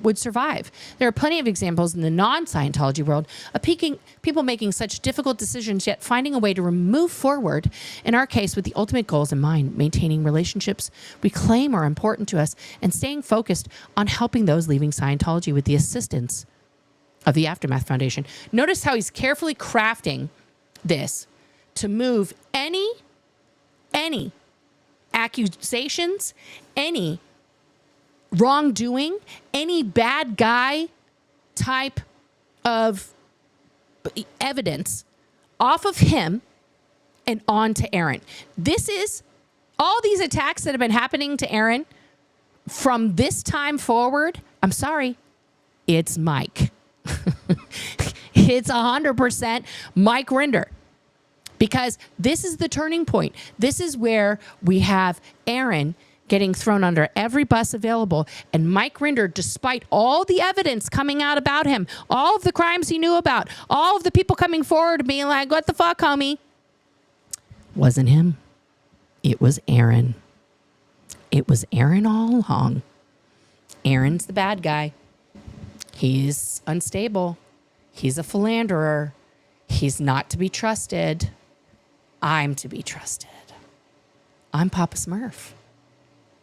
would survive. There are plenty of examples in the non-Scientology world of people making such difficult decisions, yet finding a way to move forward, in our case, with the ultimate goals in mind, maintaining relationships we claim are important to us and staying focused on helping those leaving Scientology with the assistance of the Aftermath Foundation. Notice how he's carefully crafting this to move any accusations, any wrongdoing, any bad guy type of evidence off of him and on to Aaron. This is all these attacks that have been happening to Aaron from this time forward. I'm sorry, it's Mike. It's 100% Mike Rinder, because this is the turning point. This is where we have Aaron getting thrown under every bus available. And Mike Rinder, despite all the evidence coming out about him, all of the crimes he knew about, all of the people coming forward being like, what the fuck, homie? Wasn't him. It was Aaron. It was Aaron all along. Aaron's the bad guy. He's unstable. He's a philanderer. He's not to be trusted. I'm to be trusted. I'm Papa Smurf.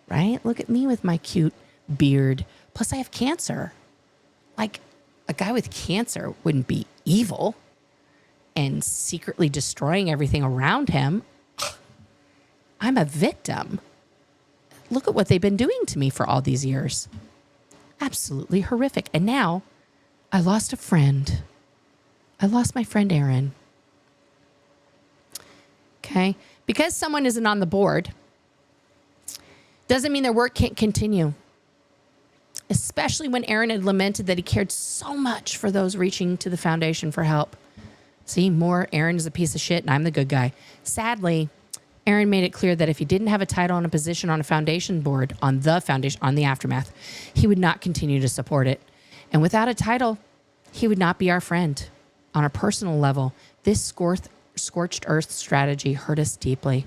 Right? Look at me with my cute beard. Plus, I have cancer. Like, a guy with cancer wouldn't be evil and secretly destroying everything around him. I'm a victim. Look at what they've been doing to me for all these years. Absolutely horrific. And now, I lost a friend. I lost my friend Aaron. Okay? Because someone isn't on the board doesn't mean their work can't continue. Especially when Aaron had lamented that he cared so much for those reaching to the foundation for help. See, more Aaron is a piece of shit and I'm the good guy. Sadly, Aaron made it clear that if he didn't have a title and a position on a foundation board, on the foundation, on the Aftermath, he would not continue to support it. And without a title, he would not be our friend. On a personal level, this scorched earth strategy hurt us deeply.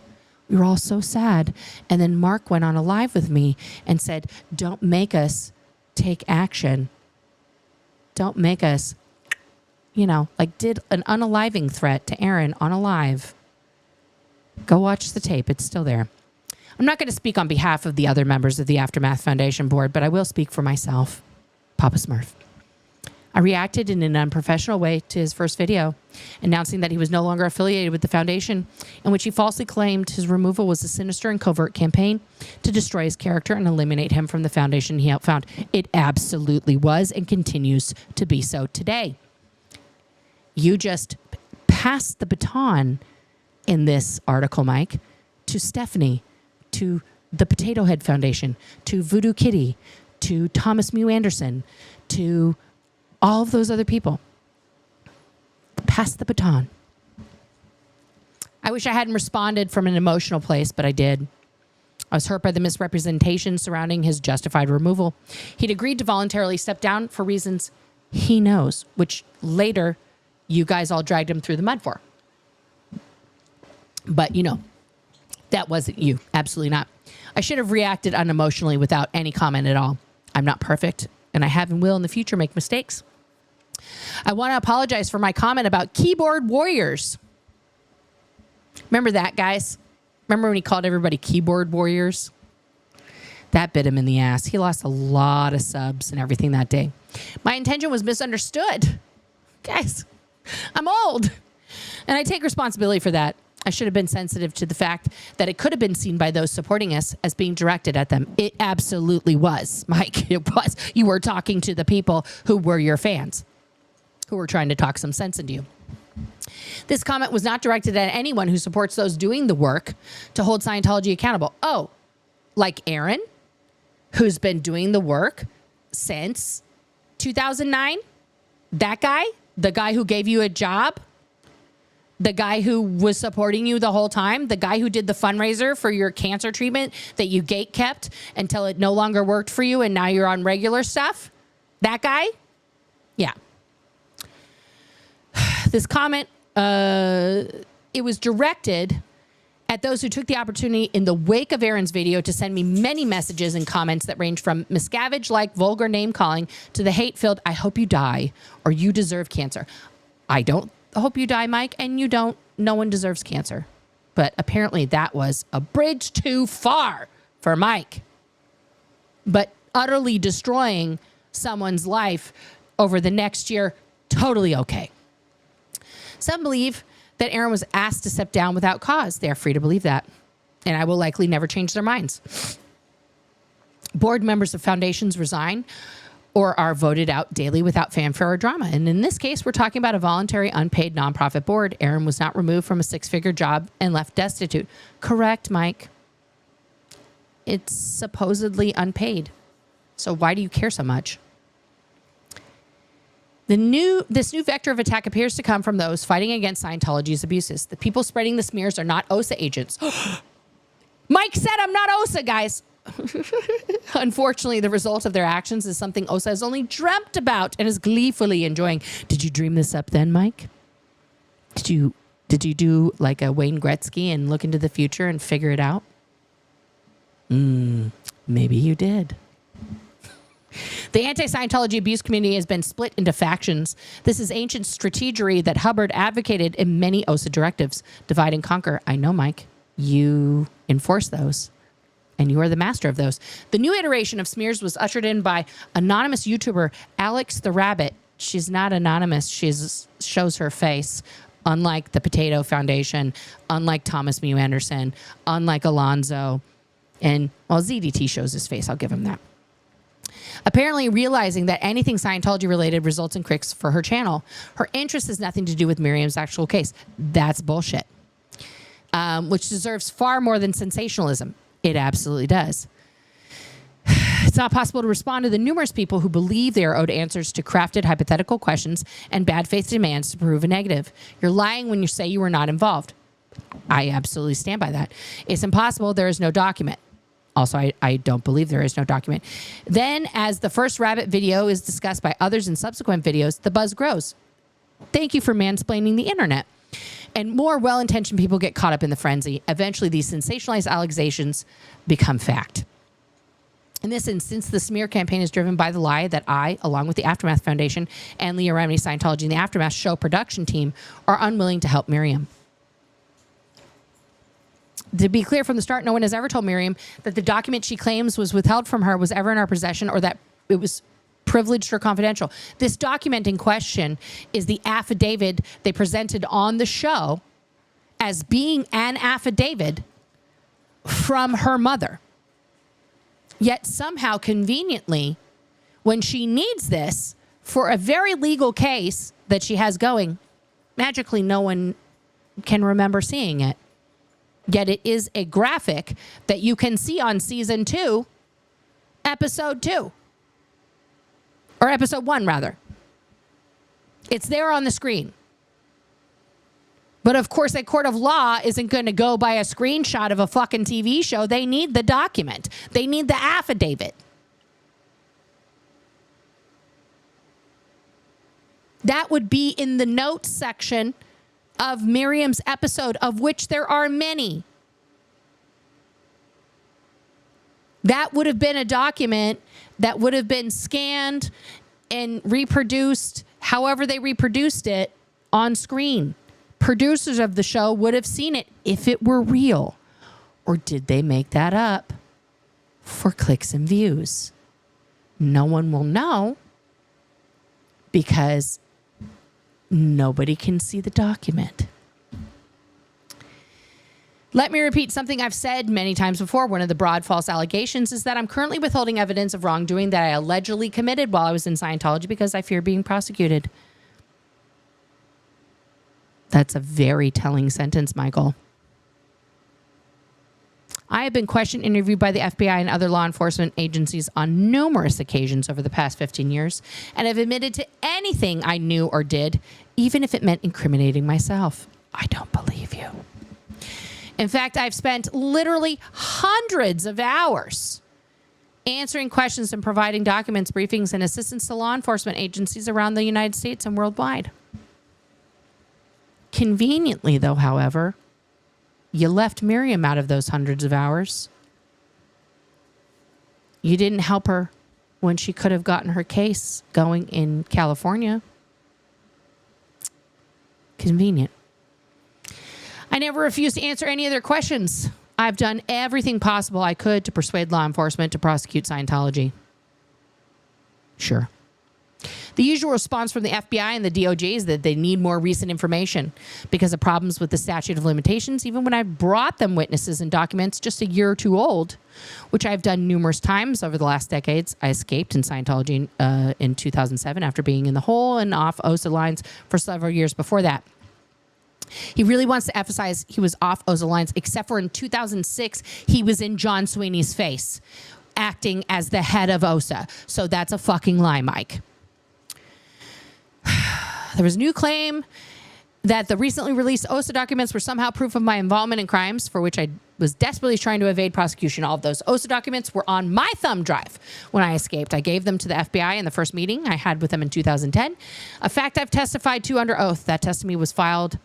We were all so sad. And then Mark went on a live with me and said, don't make us take action. Don't make us, like did an unaliving threat to Aaron on a live. Go watch the tape. It's still there. I'm not going to speak on behalf of the other members of the Aftermath Foundation board, but I will speak for myself, Papa Smurf. I reacted in an unprofessional way to his first video, announcing that he was no longer affiliated with the foundation, in which he falsely claimed his removal was a sinister and covert campaign to destroy his character and eliminate him from the foundation he helped found. It absolutely was and continues to be so today. You just passed the baton in this article, Mike, to Stephanie, to the Potato Head Foundation, to Voodoo Kitty, to Thomas Mew Anderson, to all of those other people. Pass the baton. I wish I hadn't responded from an emotional place, but I did. I was hurt by the misrepresentation surrounding his justified removal. He'd agreed to voluntarily step down for reasons he knows, which later you guys all dragged him through the mud for. But, you know, that wasn't you. Absolutely not. I should have reacted unemotionally without any comment at all. I'm not perfect, and I have and will in the future make mistakes. I want to apologize for my comment about keyboard warriors. Remember that, guys? Remember when he called everybody keyboard warriors? That bit him in the ass. He lost a lot of subs and everything that day. My intention was misunderstood. Guys, I'm old, and I take responsibility for that. I should have been sensitive to the fact that it could have been seen by those supporting us as being directed at them. It absolutely was, Mike. It was. You were talking to the people who were your fans, who were trying to talk some sense into you. This comment was not directed at anyone who supports those doing the work to hold Scientology accountable. Oh, like Aaron, who's been doing the work since 2009? That guy? The guy who gave you a job? The guy who was supporting you the whole time? The guy who did the fundraiser for your cancer treatment that you gate kept until it no longer worked for you and now you're on regular stuff? That guy? Yeah. This comment, it was directed at those who took the opportunity in the wake of Aaron's video to send me many messages and comments that range from miscavige-like vulgar name-calling to the hate-filled, I hope you die, or you deserve cancer. I don't hope you die, Mike, and you don't. No one deserves cancer. But apparently that was a bridge too far for Mike. But utterly destroying someone's life over the next year, totally okay. Some believe that Aaron was asked to step down without cause. They are free to believe that. And I will likely never change their minds. Board members of foundations resign or are voted out daily without fanfare or drama. And in this case, we're talking about a voluntary, unpaid nonprofit board. Aaron was not removed from a six-figure job and left destitute. Correct, Mike. It's supposedly unpaid. So why do you care so much? This new vector of attack appears to come from those fighting against Scientology's abuses. The people spreading the smears are not OSA agents. Mike said I'm not OSA, guys. Unfortunately, the result of their actions is something OSA has only dreamt about and is gleefully enjoying. Did you dream this up then, Mike? Did you do like a Wayne Gretzky and look into the future and figure it out? Maybe you did. The anti-Scientology abuse community has been split into factions. This is ancient strategery that Hubbard advocated in many OSA directives. Divide and conquer. I know, Mike. You enforce those. And you are the master of those. The new iteration of smears was ushered in by anonymous YouTuber Alex the Rabbit. She's not anonymous. She shows her face. Unlike the Potato Foundation. Unlike Thomas Mew Anderson. Unlike Alonzo. And, well, ZDT shows his face. I'll give him that. Apparently realizing that anything Scientology related results in clicks for her channel. Her interest has nothing to do with Miriam's actual case. That's bullshit. Which deserves far more than sensationalism. It absolutely does. It's not possible to respond to the numerous people who believe they are owed answers to crafted hypothetical questions and bad faith demands to prove a negative. You're lying when you say you were not involved. I absolutely stand by that. It's impossible. There is no document. Also, I don't believe there is no document. Then, as the first rabbit video is discussed by others in subsequent videos, the buzz grows. Thank you for mansplaining the internet. And more well-intentioned people get caught up in the frenzy. Eventually, these sensationalized allegations become fact. In this instance, the smear campaign is driven by the lie that I, along with the Aftermath Foundation and Leah Remini Scientology and the Aftermath show production team, are unwilling to help Miriam. To be clear from the start, no one has ever told Miriam that the document she claims was withheld from her was ever in our possession or that it was privileged or confidential. This document in question is the affidavit they presented on the show as being an affidavit from her mother. Yet somehow, conveniently, when she needs this for a very legal case that she has going, magically no one can remember seeing it. Yet it is a graphic that you can see on season 2, episode 2. Or episode 1, rather. It's there on the screen. But of course, a court of law isn't going to go by a screenshot of a fucking TV show. They need the document. They need the affidavit. That would be in the notes section of Miriam's episode, of which there are many. That would have been a document that would have been scanned and reproduced however they reproduced it on screen. Producers of the show would have seen it if it were real. Or did they make that up for clicks and views? No one will know because nobody can see the document. Let me repeat something I've said many times before. One of the broad false allegations is that I'm currently withholding evidence of wrongdoing that I allegedly committed while I was in Scientology because I fear being prosecuted. That's a very telling sentence, Michael. I have been questioned, interviewed by the FBI and other law enforcement agencies on numerous occasions over the past 15 years, and have admitted to anything I knew or did, even if it meant incriminating myself. I don't believe you. In fact, I've spent literally hundreds of hours answering questions and providing documents, briefings, and assistance to law enforcement agencies around the United States and worldwide. Conveniently, though, however, you left Miriam out of those hundreds of hours. You didn't help her when she could have gotten her case going in California. Convenient. I never refused to answer any of their questions. I've done everything possible I could to persuade law enforcement to prosecute Scientology. Sure. The usual response from the FBI and the DOJ is that they need more recent information because of problems with the statute of limitations, even when I brought them witnesses and documents just a year or two old, which I've done numerous times over the last decades. I escaped in Scientology in 2007 after being in the hole and off OSA lines for several years before that. He really wants to emphasize he was off OSA lines, except for in 2006, he was in John Sweeney's face, acting as the head of OSA. So that's a fucking lie, Mike. There was a new claim that the recently released OSA documents were somehow proof of my involvement in crimes for which I was desperately trying to evade prosecution. All of those OSA documents were on my thumb drive when I escaped. I gave them to the FBI in the first meeting I had with them in 2010. A fact I've testified to under oath. That testimony was filed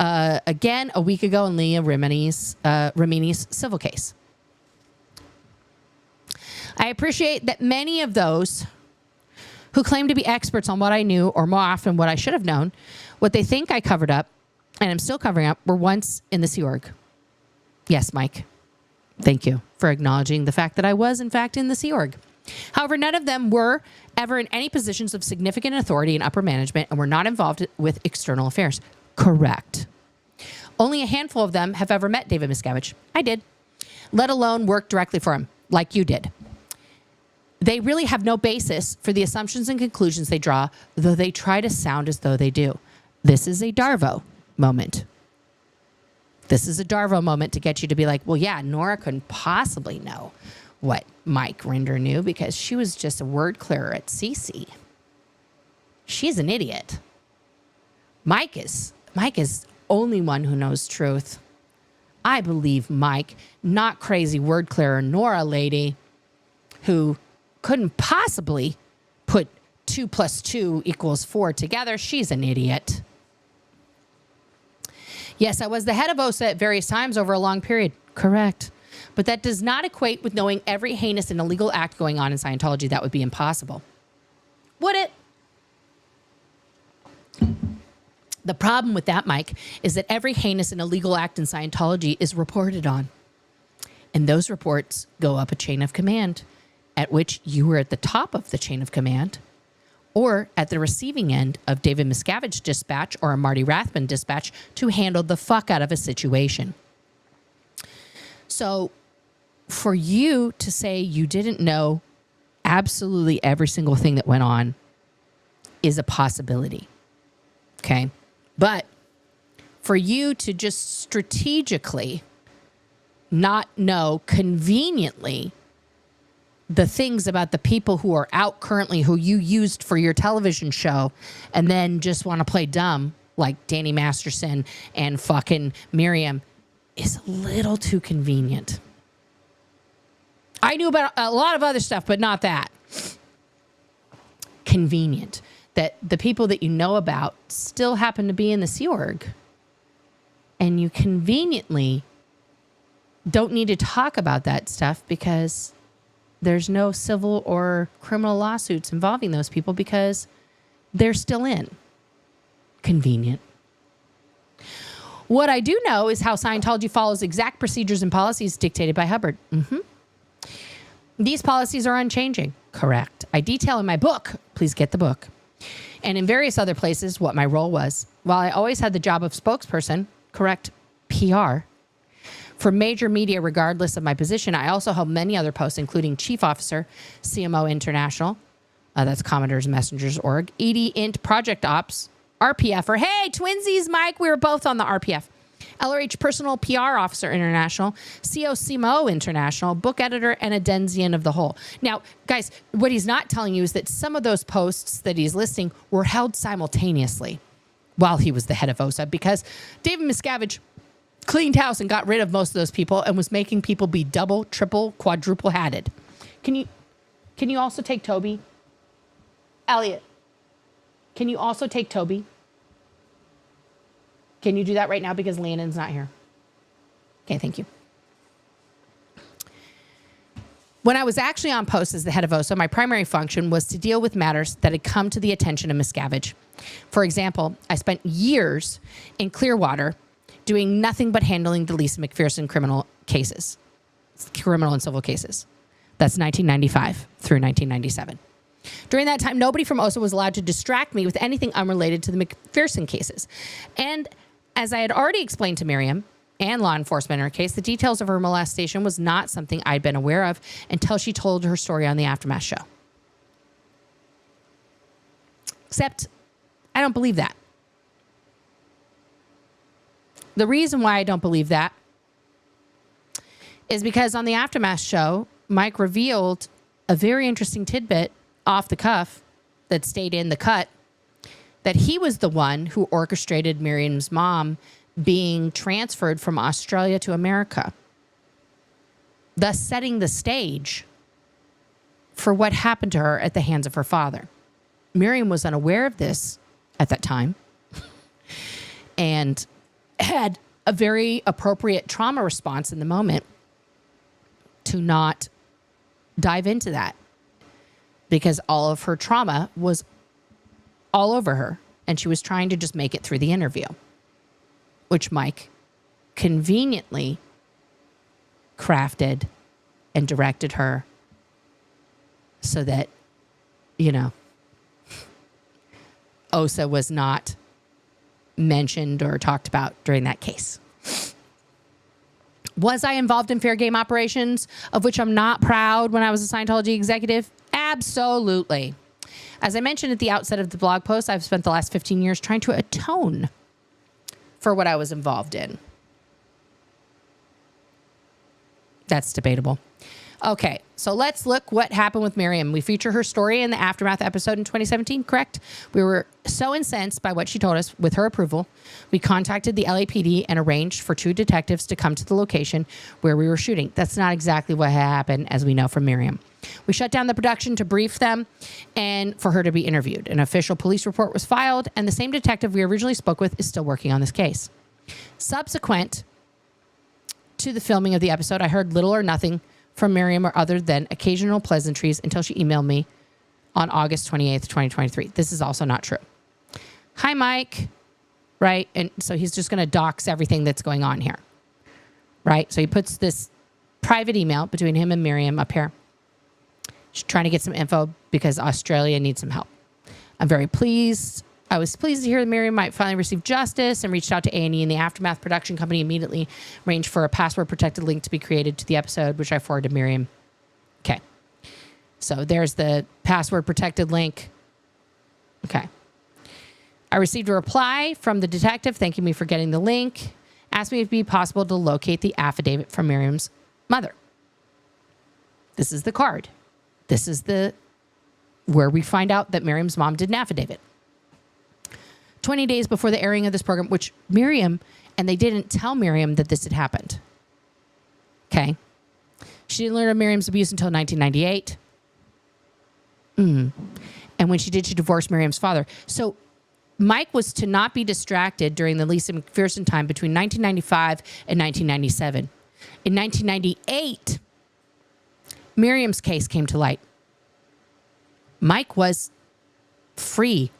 again a week ago in Leah Rimini's civil case. I appreciate that many of those who claim to be experts on what I knew, or more often what I should have known, what they think I covered up, and I'm still covering up, were once in the Sea Org. Yes, Mike. Thank you for acknowledging the fact that I was, in fact, in the Sea Org. However, none of them were ever in any positions of significant authority in upper management and were not involved with external affairs. Correct. Only a handful of them have ever met David Miscavige. I did. Let alone worked directly for him, like you did. They really have no basis for the assumptions and conclusions they draw, though they try to sound as though they do. This is a Darvo moment. This is a Darvo moment to get you to be like, well, yeah, Nora couldn't possibly know what Mike Rinder knew because she was just a word clearer at CC. She's an idiot. Mike is only one who knows truth. I believe Mike, not crazy word clearer Nora lady who couldn't possibly put 2 + 2 = 4 together. She's an idiot. Yes, I was the head of OSA at various times over a long period. Correct. But that does not equate with knowing every heinous and illegal act going on in Scientology. That would be impossible. Would it? The problem with that, Mike, is that every heinous and illegal act in Scientology is reported on. And those reports go up a chain of command, at which you were at the top of the chain of command, or at the receiving end of David Miscavige's dispatch or a Marty Rathbun dispatch to handle the fuck out of a situation. So for you to say you didn't know absolutely every single thing that went on is a possibility. Okay? But for you to just strategically not know conveniently the things about the people who are out currently who you used for your television show and then just want to play dumb like Danny Masterson and fucking Miriam is a little too convenient. I knew about a lot of other stuff, but not that. Convenient. That the people that you know about still happen to be in the Sea Org. And you conveniently don't need to talk about that stuff because there's no civil or criminal lawsuits involving those people because they're still in. Convenient. What I do know is how Scientology follows exact procedures and policies dictated by Hubbard. These policies are unchanging. Correct. I detail in my book, please get the book, and in various other places what my role was. While I always had the job of spokesperson, correct, PR, for major media regardless of my position, I also held many other posts, including Chief Officer, CMO International, that's Commodores Messengers Org, ED Int Project Ops, RPF, or hey, twinsies, Mike, we were both on the RPF. LRH Personal PR Officer International, COCMO International, book editor, and a Denzian of the whole. Now, guys, what he's not telling you is that some of those posts that he's listing were held simultaneously while he was the head of OSA because David Miscavige cleaned house and got rid of most of those people and was making people be double, triple, quadruple hatted. Can you also take Toby? Elliot, can you also take Toby? Can you do that right now because Landon's not here? Okay, thank you. When I was actually on post as the head of OSA, my primary function was to deal with matters that had come to the attention of Miscavige. For example, I spent years in Clearwater doing nothing but handling the Lisa McPherson criminal and civil cases. That's 1995 through 1997. During that time, nobody from OSA was allowed to distract me with anything unrelated to the McPherson cases. And as I had already explained to Miriam and law enforcement in her case, the details of her molestation was not something I'd been aware of until she told her story on the Aftermath show. Except, I don't believe that. The reason why I don't believe that is because on the Aftermath show, Mike revealed a very interesting tidbit off the cuff that stayed in the cut, that he was the one who orchestrated Miriam's mom being transferred from Australia to America, thus setting the stage for what happened to her at the hands of her father. Miriam was unaware of this at that time and had a very appropriate trauma response in the moment to not dive into that because all of her trauma was all over her and she was trying to just make it through the interview, which Mike conveniently crafted and directed her so that, OSA was not mentioned or talked about during that case. Was I involved in fair game operations, of which I'm not proud when I was a Scientology executive? Absolutely. As I mentioned at the outset of the blog post, I've spent the last 15 years trying to atone for what I was involved in. That's debatable. Okay, so let's look what happened with Miriam. We feature her story in the Aftermath episode in 2017, correct? We were so incensed by what she told us. With her approval, we contacted the LAPD and arranged for 2 detectives to come to the location where we were shooting. That's not exactly what happened, as we know from Miriam. We shut down the production to brief them and for her to be interviewed. An official police report was filed, and the same detective we originally spoke with is still working on this case. Subsequent to the filming of the episode, I heard little or nothing from Miriam or other than occasional pleasantries until she emailed me on August 28th, 2023. This is also not true. Hi, Mike. Right? And so he's just going to dox everything that's going on here. Right? So he puts this private email between him and Miriam up here. She's trying to get some info because Australia needs some help. I'm very pleased. I was pleased to hear that Miriam might finally receive justice and reached out to A&E and the Aftermath production company immediately arranged for a password-protected link to be created to the episode, which I forwarded to Miriam. Okay. So there's the password-protected link. Okay. I received a reply from the detective thanking me for getting the link, asked me if it would be possible to locate the affidavit from Miriam's mother. This is the card. This is where we find out that Miriam's mom did an affidavit. 20 days before the airing of this program, which Miriam, and they didn't tell Miriam that this had happened. Okay. She didn't learn of Miriam's abuse until 1998. And when she did, she divorced Miriam's father. So Mike was to not be distracted during the Lisa McPherson time between 1995 and 1997. In 1998, Miriam's case came to light. Mike was free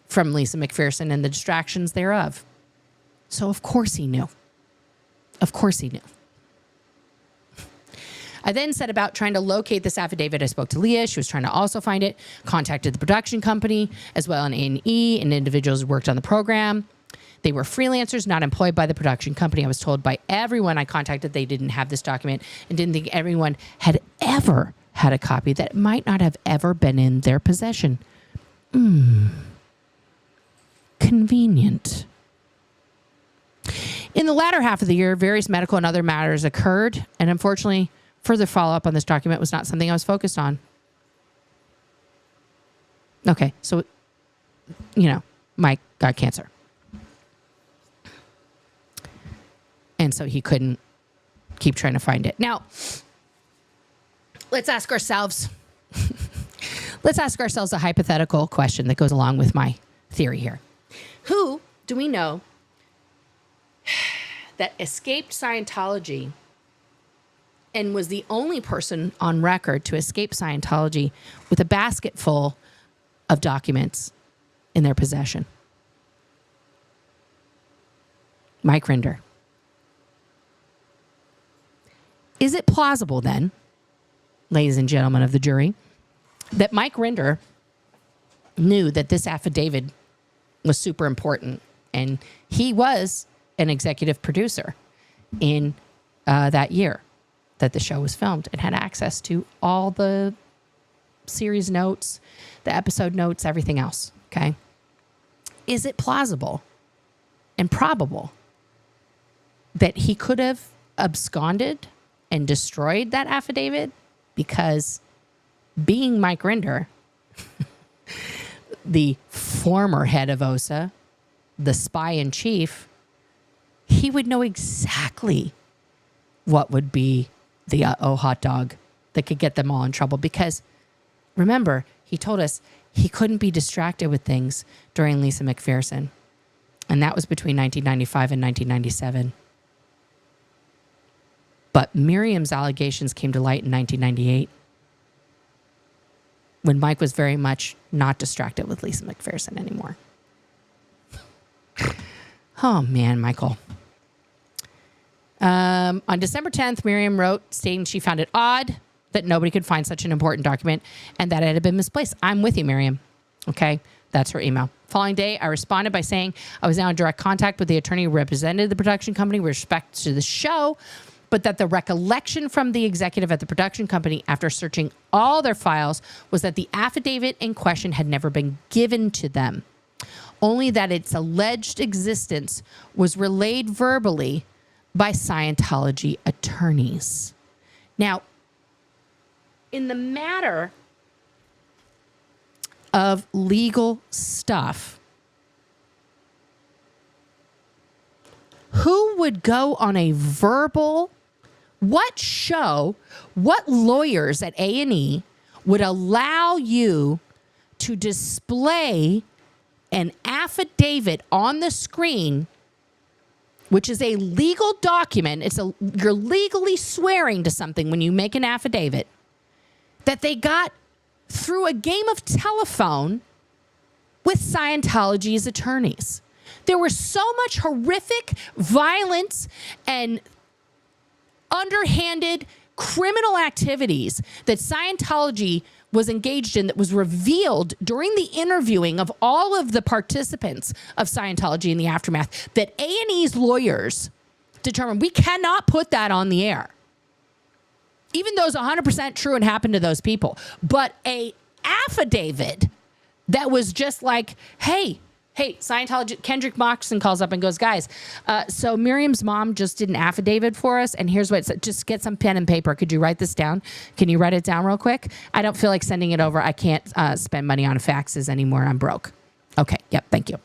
from Lisa McPherson and the distractions thereof. So of course he knew. Of course he knew. I then set about trying to locate this affidavit. I spoke to Leah. She was trying to also find it. Contacted the production company as well, and A&E, and individuals who worked on the program. They were freelancers, not employed by the production company. I was told by everyone I contacted they didn't have this document and didn't think everyone had ever had a copy, that it might not have ever been in their possession. Convenient. In the latter half of the year, various medical and other matters occurred, and unfortunately, further follow-up on this document was not something I was focused on. Okay, so, Mike got cancer. And so he couldn't keep trying to find it. Now, let's ask ourselves a hypothetical question that goes along with my theory here. Who do we know that escaped Scientology and was the only person on record to escape Scientology with a basket full of documents in their possession? Mike Rinder. Is it plausible then, ladies and gentlemen of the jury, that Mike Rinder knew that this affidavit was super important, and he was an executive producer in that year that the show was filmed, and had access to all the series notes, the episode notes, everything else, okay? Is it plausible and probable that he could have absconded and destroyed that affidavit? Because being Mike Rinder, the former head of OSA, the spy in chief, he would know exactly what would be the hot dog that could get them all in trouble. Because remember, he told us he couldn't be distracted with things during Lisa McPherson. And that was between 1995 and 1997. But Miriam's allegations came to light in 1998, when Mike was very much not distracted with Lisa McPherson anymore. Oh, man, Michael. On December 10th, Miriam wrote stating she found it odd that nobody could find such an important document and that it had been misplaced. I'm with you, Miriam. Okay, that's her email. Following day, I responded by saying I was now in direct contact with the attorney who represented the production company with respect to the show, but that the recollection from the executive at the production company after searching all their files was that the affidavit in question had never been given to them, only that its alleged existence was relayed verbally by Scientology attorneys. Now, in the matter of legal stuff, who would go on a verbal, what show, what lawyers at A&E would allow you to display an affidavit on the screen, which is a legal document? You're legally swearing to something when you make an affidavit that they got through a game of telephone with Scientology's attorneys. There was so much horrific violence and underhanded criminal activities that Scientology was engaged in that was revealed during the interviewing of all of the participants of Scientology in the aftermath, that A&E's lawyers determined we cannot put that on the air. Even though it's 100% true and happened to those people. But a affidavit that was just like, hey, Hey, Scientology, Kendrick Moxon calls up and goes, guys, so Miriam's mom just did an affidavit for us, and here's what it said. Just get some pen and paper. Could you write this down? Can you write it down real quick? I don't feel like sending it over. I can't spend money on faxes anymore. I'm broke. Okay, yep, thank you.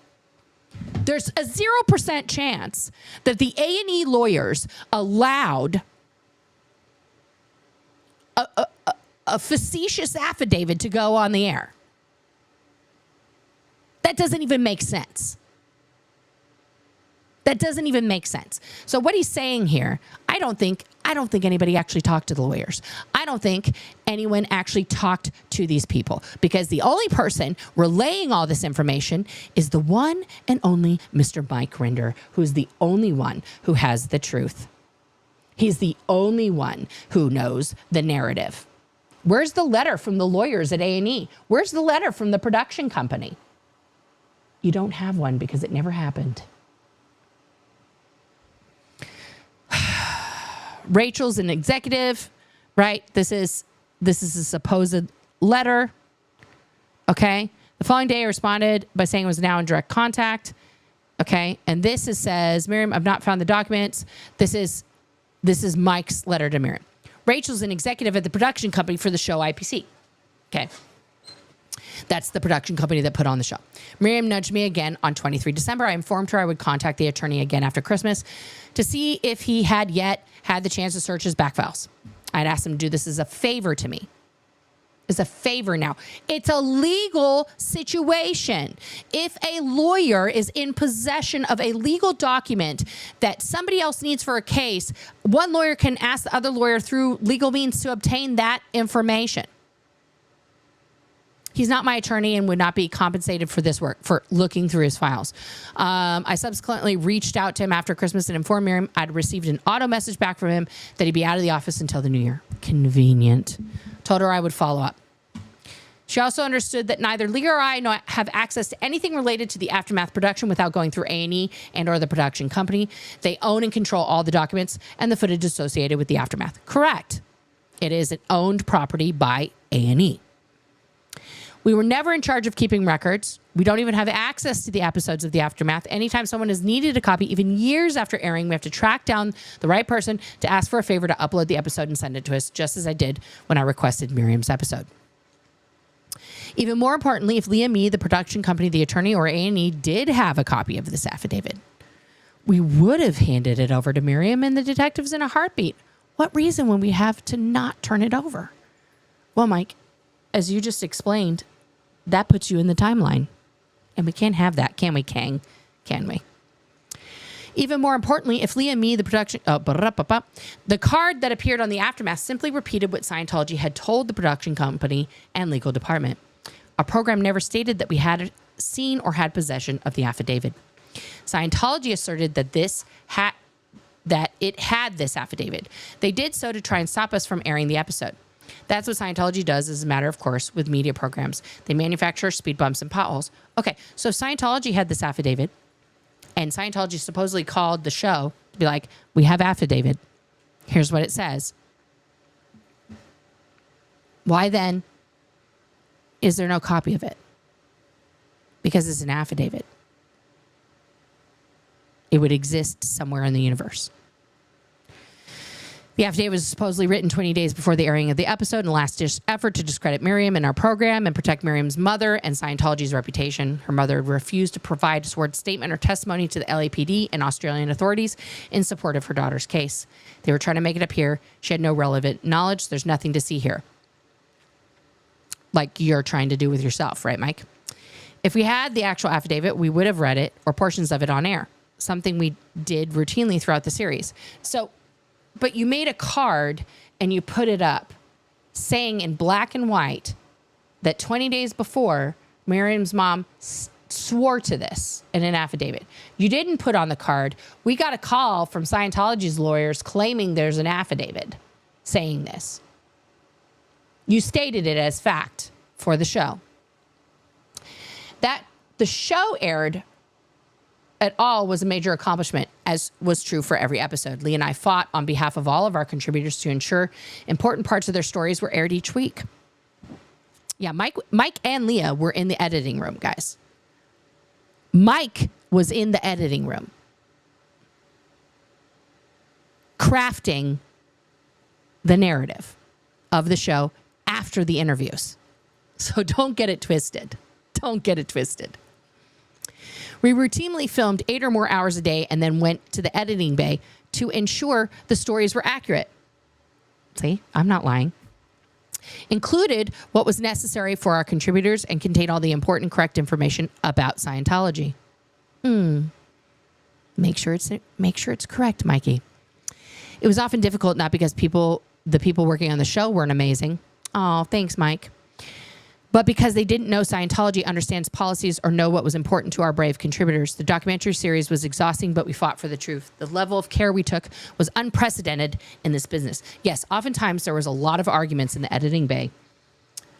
There's a 0% chance that the A&E lawyers allowed a facetious affidavit to go on the air. That doesn't even make sense. That doesn't even make sense. So what he's saying here, I don't think anybody actually talked to the lawyers. I don't think anyone actually talked to these people, because the only person relaying all this information is the one and only Mr. Mike Rinder, who's the only one who has the truth. He's the only one who knows the narrative. Where's the letter from the lawyers at A&E? Where's the letter from the production company? You don't have one because it never happened. Rachel's an executive, right? This is a supposed letter. Okay. The following day I responded by saying I was now in direct contact. Okay. And this says, Miriam, I've not found the documents. This is Mike's letter to Miriam. Rachel's an executive at the production company for the show IPC. Okay. That's the production company that put on the show. Miriam nudged me again on 23 December. I informed her I would contact the attorney again after Christmas to see if he had yet had the chance to search his back files. I'd asked him to do this as a favor to me. As a favor now. It's a legal situation. If a lawyer is in possession of a legal document that somebody else needs for a case, one lawyer can ask the other lawyer through legal means to obtain that information. He's not my attorney and would not be compensated for this work, for looking through his files. I subsequently reached out to him after Christmas and informed Miriam I'd received an auto message back from him that he'd be out of the office until the new year. Convenient. Told her I would follow up. She also understood that neither Leah or I have access to anything related to the Aftermath production without going through A&E and or the production company. They own and control all the documents and the footage associated with the Aftermath. Correct. It is an owned property by A&E. We were never in charge of keeping records. We don't even have access to the episodes of the Aftermath. Anytime someone has needed a copy, even years after airing, we have to track down the right person to ask for a favor to upload the episode and send it to us, just as I did when I requested Miriam's episode. Even more importantly, if Leah, me, the production company, the attorney, or A&E did have a copy of this affidavit, we would have handed it over to Miriam and the detectives in a heartbeat. What reason would we have to not turn it over? Well, Mike, as you just explained, that puts you in the timeline. And we can't have that, can we, Kang? Can we? Even more importantly, if Leah and me, the production... the card that appeared on the Aftermath simply repeated what Scientology had told the production company and legal department. Our program never stated that we had seen or had possession of the affidavit. Scientology asserted that it had this affidavit. They did so to try and stop us from airing the episode. That's what Scientology does as a matter of course with media programs. They manufacture speed bumps and potholes. Okay, so Scientology had this affidavit, and Scientology supposedly called the show to be like, we have affidavit. Here's what it says. Why then is there no copy of it? Because it's an affidavit. It would exist somewhere in the universe. The affidavit was supposedly written 20 days before the airing of the episode in a last-ditch effort to discredit Miriam and our program and protect Miriam's mother and Scientology's reputation. Her mother refused to provide a sworn statement or testimony to the LAPD and Australian authorities in support of her daughter's case. They were trying to make it appear she had no relevant knowledge. There's nothing to see here. Like you're trying to do with yourself, right, Mike? If we had the actual affidavit, we would have read it or portions of it on air, something we did routinely throughout the series. But you made a card and you put it up saying in black and white that 20 days before, Miriam's mom swore to this in an affidavit. You didn't put on the card. We got a call from Scientology's lawyers claiming there's an affidavit saying this. You stated it as fact for the show. That the show aired at all was a major accomplishment, as was true for every episode. Lee and I fought on behalf of all of our contributors to ensure important parts of their stories were aired each week. Yeah, Mike and Leah were in the editing room, guys. Mike was in the editing room crafting the narrative of the show after the interviews. So don't get it twisted. Don't get it twisted. We routinely filmed 8 or more hours a day and then went to the editing bay to ensure the stories were accurate. See, I'm not lying. Included what was necessary for our contributors and contained all the important correct information about Scientology. Make sure it's correct, Mikey. It was often difficult, not because the people working on the show weren't amazing. Oh, thanks, Mike. But because they didn't know Scientology understands policies or know what was important to our brave contributors. The documentary series was exhausting, but we fought for the truth. The level of care we took was unprecedented in this business. Yes, oftentimes there was a lot of arguments in the editing bay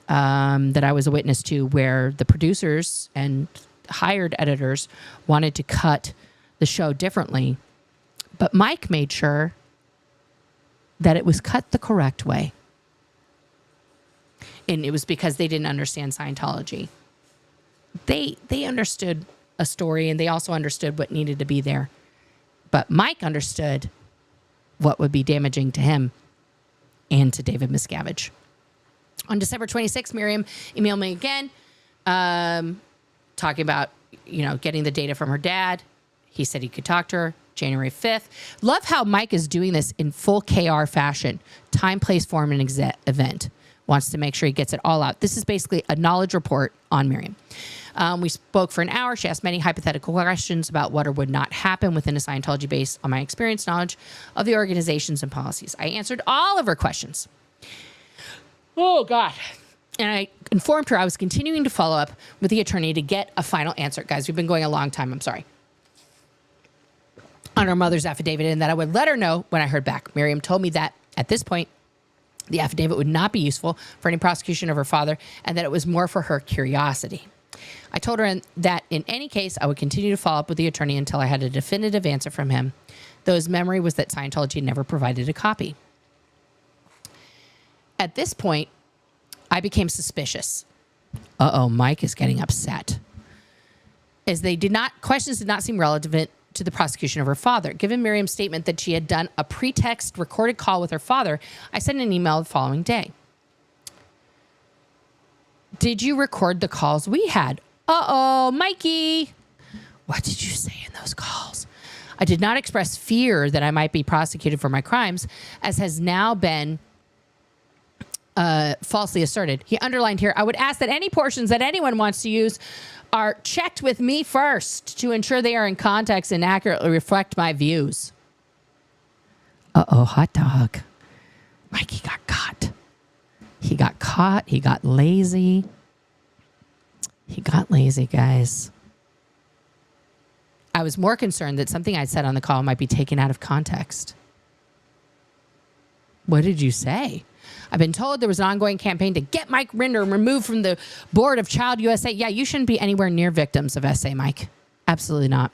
that I was a witness to where the producers and hired editors wanted to cut the show differently. But Mike made sure that it was cut the correct way. And it was because they didn't understand Scientology. They understood a story, and they also understood what needed to be there. But Mike understood what would be damaging to him and to David Miscavige. On December 26th, Miriam emailed me again, talking about, getting the data from her dad. He said he could talk to her. January 5th. Love how Mike is doing this in full KR fashion. Time, place, form, and event. Wants to make sure he gets it all out. This is basically a knowledge report on Miriam. We spoke for an hour. She asked many hypothetical questions about what or would not happen within a Scientology based on my experience, knowledge of the organizations and policies. I answered all of her questions. Oh, God. And I informed her I was continuing to follow up with the attorney to get a final answer. Guys, we've been going a long time. I'm sorry. On her mother's affidavit, and that I would let her know when I heard back. Miriam told me that at this point, the affidavit would not be useful for any prosecution of her father, and that it was more for her curiosity. I told her that in any case, I would continue to follow up with the attorney until I had a definitive answer from him, though his memory was that Scientology never provided a copy. At this point, I became suspicious. Mike is getting upset. As questions did not seem relevant to the prosecution of her father. Given Miriam's statement that she had done a pretext recorded call with her father, I sent an email the following day. Did you record the calls we had? Mikey. What did you say in those calls? I did not express fear that I might be prosecuted for my crimes, as has now been falsely asserted. He underlined here, I would ask that any portions that anyone wants to use are checked with me first to ensure they are in context and accurately reflect my views. Hot dog. Mikey got caught. He got caught. He got lazy. He got lazy, guys. I was more concerned that something I'd said on the call might be taken out of context. What did you say? I've been told there was an ongoing campaign to get Mike Rinder removed from the board of Child USA. Yeah, you shouldn't be anywhere near victims of SA, Mike. Absolutely not.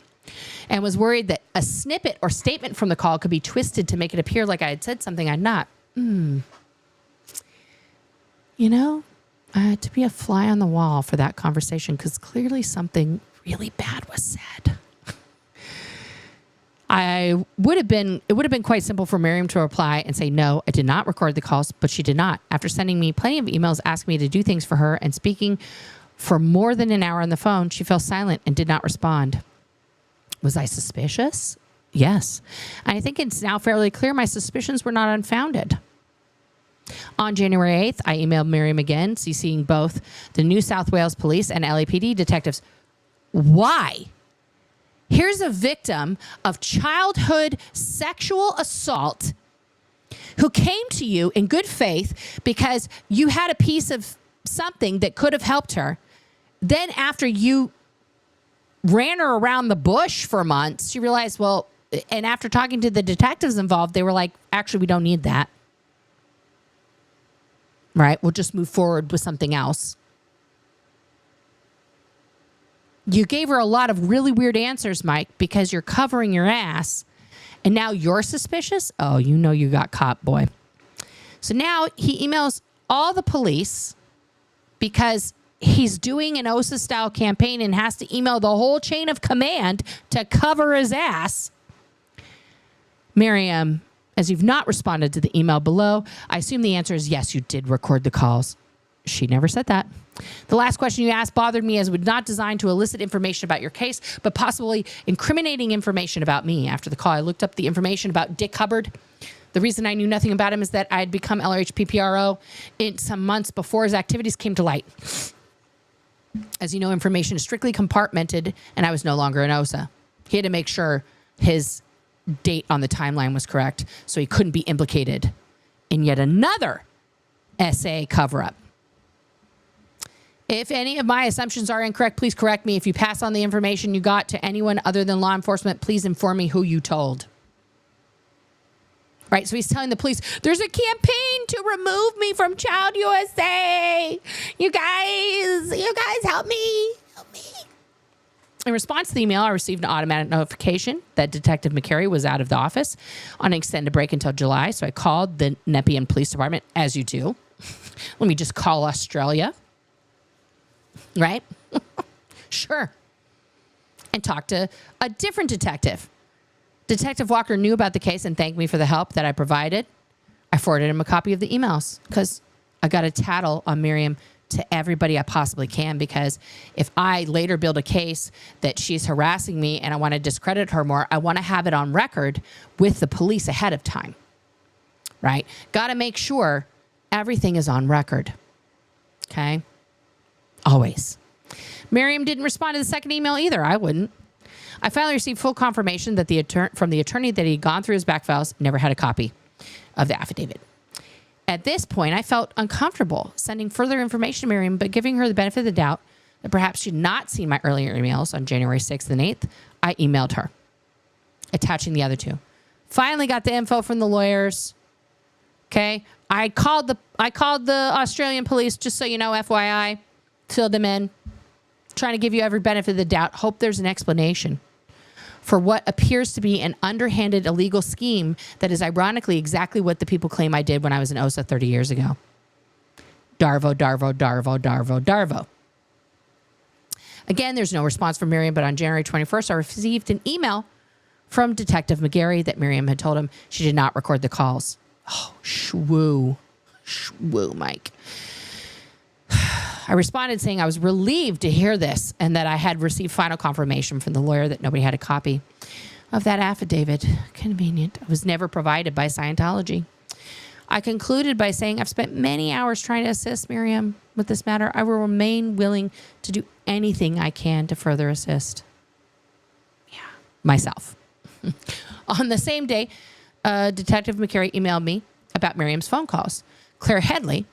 And was worried that a snippet or statement from the call could be twisted to make it appear like I had said something I'd not. To be a fly on the wall for that conversation, because clearly something really bad was said. It would have been quite simple for Miriam to reply and say, no, I did not record the calls, but she did not. After sending me plenty of emails asking me to do things for her and speaking for more than an hour on the phone, she fell silent and did not respond. Was I suspicious? Yes. And I think it's now fairly clear my suspicions were not unfounded. On January 8th, I emailed Miriam again, CCing both the New South Wales Police and LAPD detectives. Why? Here's a victim of childhood sexual assault who came to you in good faith because you had a piece of something that could have helped her. Then after you ran her around the bush for months, she realized, and after talking to the detectives involved, they were like, actually, we don't need that. Right? We'll just move forward with something else. You gave her a lot of really weird answers, Mike, because you're covering your ass. And now you're suspicious? Oh, you got caught, boy. So now he emails all the police because he's doing an OSA-style campaign and has to email the whole chain of command to cover his ass. Miriam, as you've not responded to the email below, I assume the answer is yes, you did record the calls. She never said that. The last question you asked bothered me as it was not designed to elicit information about your case, but possibly incriminating information about me. After the call, I looked up the information about Dick Hubbard. The reason I knew nothing about him is that I had become LRHPPRO in some months before his activities came to light. As you know, information is strictly compartmented, and I was no longer an OSA. He had to make sure his date on the timeline was correct, so he couldn't be implicated in yet another SA cover-up. If any of my assumptions are incorrect, please correct me. If you pass on the information you got to anyone other than law enforcement, please inform me who you told. Right, so he's telling the police, there's a campaign to remove me from Child USA. You guys help me. Help me. In response to the email, I received an automatic notification that Detective McCary was out of the office on an extended break until July. So I called the Nepean Police Department, as you do. Let me just call Australia. Right? Sure. And talked to a different detective. Detective Walker knew about the case and thanked me for the help that I provided. I forwarded him a copy of the emails because I got to tattle on Miriam to everybody I possibly can, because if I later build a case that she's harassing me and I want to discredit her more, I want to have it on record with the police ahead of time. Right? Got to make sure everything is on record. Okay? Always. Miriam didn't respond to the second email either. I wouldn't. I finally received full confirmation that from the attorney that he'd gone through his back files, never had a copy of the affidavit. At this point, I felt uncomfortable sending further information to Miriam, but giving her the benefit of the doubt that perhaps she'd not seen my earlier emails on January 6th and 8th, I emailed her, attaching the other two. Finally got the info from the lawyers. Okay. I called the Australian police, just so you know, FYI, filled them in, trying to give you every benefit of the doubt. Hope there's an explanation for what appears to be an underhanded illegal scheme that is ironically exactly what the people claim I did when I was in OSA 30 years ago. Darvo, Darvo, Darvo, Darvo, Darvo. Again, there's no response from Miriam, but on January 21st, I received an email from Detective McGarry that Miriam had told him she did not record the calls. Oh, shwoo. Shwoo, Mike. I responded saying I was relieved to hear this and that I had received final confirmation from the lawyer that nobody had a copy of that affidavit. Convenient. It was never provided by Scientology. I concluded by saying I've spent many hours trying to assist Miriam with this matter. I will remain willing to do anything I can to further assist. Yeah, myself. On the same day, Detective McCary emailed me about Miriam's phone calls. Claire Headley,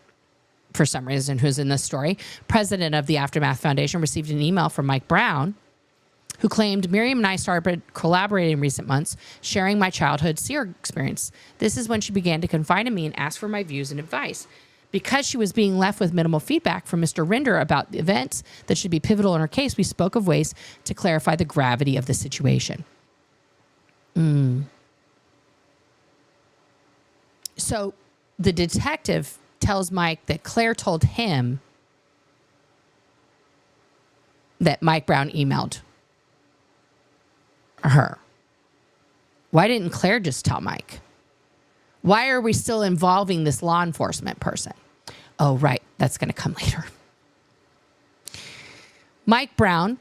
for some reason, who's in this story, president of the Aftermath Foundation, received an email from Mike Brown, who claimed Miriam and I started collaborating in recent months, sharing my childhood SEER experience. This is when she began to confide in me and ask for my views and advice. Because she was being left with minimal feedback from Mr. Rinder about the events that should be pivotal in her case, we spoke of ways to clarify the gravity of the situation. So the detective tells Mike that Claire told him that Mike Brown emailed her. Why didn't Claire just tell Mike? Why are we still involving this law enforcement person? Oh, right. That's going to come later. Mike Brown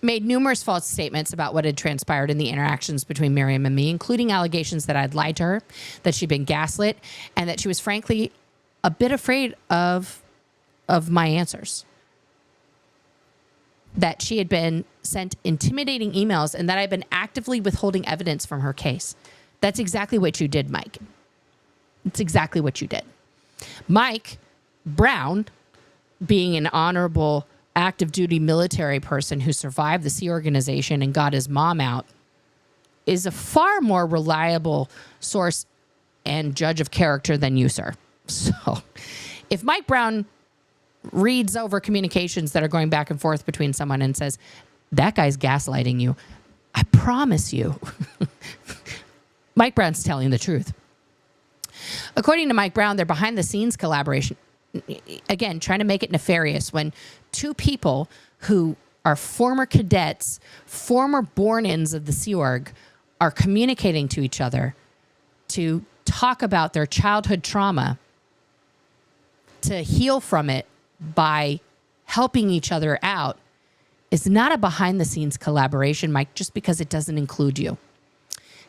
made numerous false statements about what had transpired in the interactions between Miriam and me, including allegations that I'd lied to her, that she'd been gaslit, and that she was frankly a bit afraid of my answers. That she had been sent intimidating emails and that I'd been actively withholding evidence from her case. That's exactly what you did, Mike. It's exactly what you did. Mike Brown, being an honorable active duty military person who survived the Sea Organization and got his mom out, is a far more reliable source and judge of character than you, sir. So if Mike Brown reads over communications that are going back and forth between someone and says, that guy's gaslighting you, I promise you, Mike Brown's telling the truth. According to Mike Brown, their behind-the-scenes collaboration again, trying to make it nefarious when two people who are former cadets, former born-ins of the Sea Org, are communicating to each other to talk about their childhood trauma, to heal from it by helping each other out, is not a behind-the-scenes collaboration, Mike, just because it doesn't include you.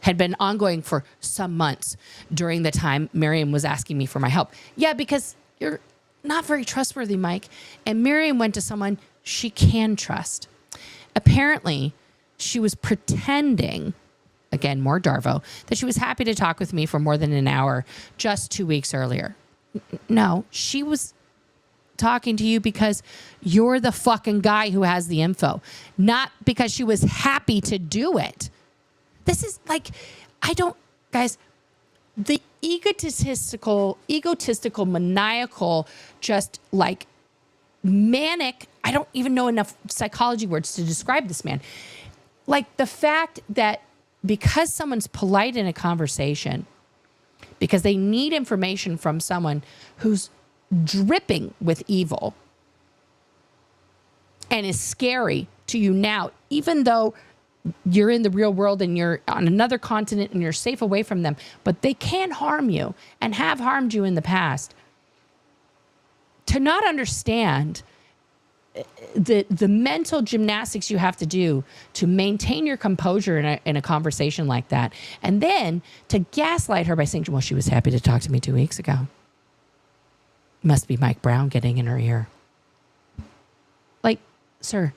Had been ongoing for some months during the time Miriam was asking me for my help. Yeah, because you're not very trustworthy, Mike. And Miriam went to someone she can trust. Apparently, she was pretending, again, more Darvo, that she was happy to talk with me for more than an hour just 2 weeks earlier. No, she was talking to you because you're the fucking guy who has the info, not because she was happy to do it. This is like, guys, the egotistical, maniacal, just like manic, I don't even know enough psychology words to describe this man. Like the fact that because someone's polite in a conversation, because they need information from someone who's dripping with evil and is scary to you now, even though you're in the real world and you're on another continent and you're safe away from them, but they can harm you and have harmed you in the past. To not understand the mental gymnastics you have to do to maintain your composure in a conversation like that, and then to gaslight her by saying, well, she was happy to talk to me 2 weeks ago. Must be Mike Brown getting in her ear. Like, sir,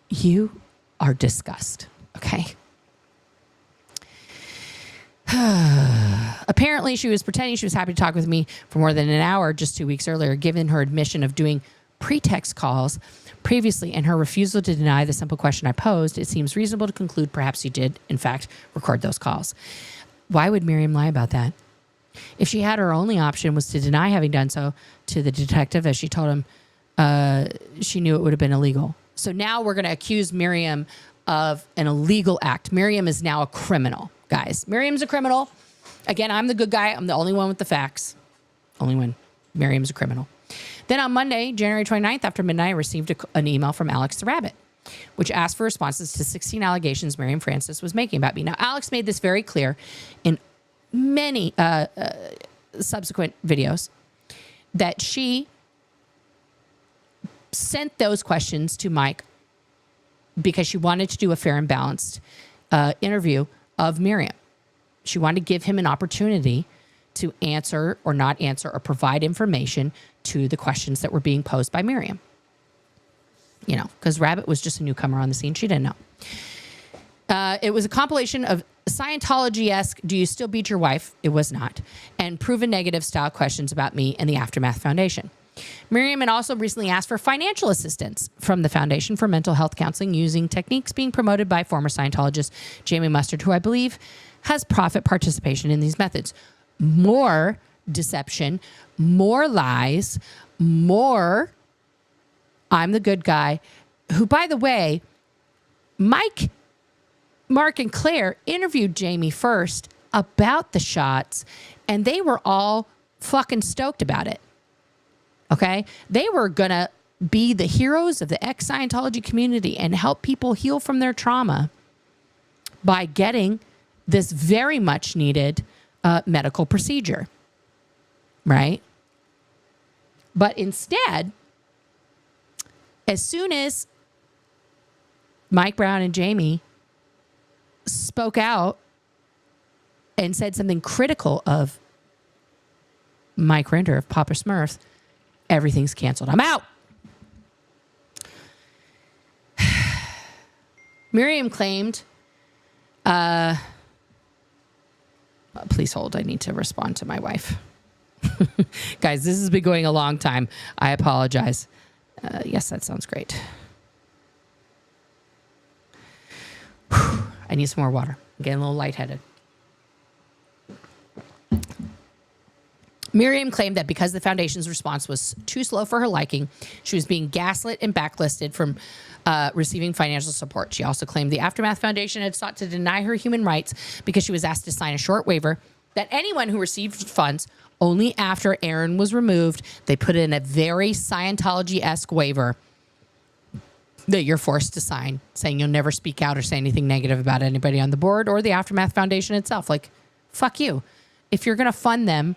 you are disgust, okay? Apparently, she was pretending she was happy to talk with me for more than an hour just 2 weeks earlier, given her admission of doing pretext calls previously and her refusal to deny the simple question I posed. It seems reasonable to conclude perhaps you did, in fact, record those calls. Why would Miriam lie about that? If she had her only option was to deny having done so to the detective, as she told him, she knew it would have been illegal. So now we're going to accuse Miriam of an illegal act. Miriam is now a criminal, guys. Miriam's a criminal. Again, I'm the good guy. I'm the only one with the facts. Only one. Miriam's a criminal. Then on Monday, January 29th, after midnight, I received an email from Alex the Rabbit, which asked for responses to 16 allegations Miriam Francis was making about me. Now, Alex made this very clear in many subsequent videos that she sent those questions to Mike because she wanted to do a fair and balanced interview of Miriam. She wanted to give him an opportunity to answer or not answer or provide information to the questions that were being posed by Miriam. You know, because Rabbit was just a newcomer on the scene. She didn't know. It was a compilation of Scientology-esque, do you still beat your wife? It was not. And proven negative style questions about me and the Aftermath Foundation. Miriam had also recently asked for financial assistance from the Foundation for Mental Health Counseling using techniques being promoted by former Scientologist Jamie Mustard, who I believe has profit participation in these methods. More deception, more lies, more I'm the good guy, who, by the way, Mike, Mark, and Claire interviewed Jamie first about the shots, and they were all fucking stoked about it. Okay? They were going to be the heroes of the ex-Scientology community and help people heal from their trauma by getting this very much needed medical procedure. Right? But instead, as soon as Mike Brown and Jamie spoke out and said something critical of Mike Rinder of Papa Smurf, everything's canceled. I'm out. Miriam claimed, please hold, I need to respond to my wife. Guys, this has been going a long time. I apologize. Yes, that sounds great. Whew, I need some more water. I'm getting a little lightheaded. Miriam claimed that because the foundation's response was too slow for her liking, she was being gaslit and backlisted from receiving financial support. She also claimed the Aftermath Foundation had sought to deny her human rights because she was asked to sign a short waiver that anyone who received funds only after Aaron was removed, they put in a very Scientology-esque waiver that you're forced to sign, saying you'll never speak out or say anything negative about anybody on the board or the Aftermath Foundation itself. Like, fuck you. If you're going to fund them,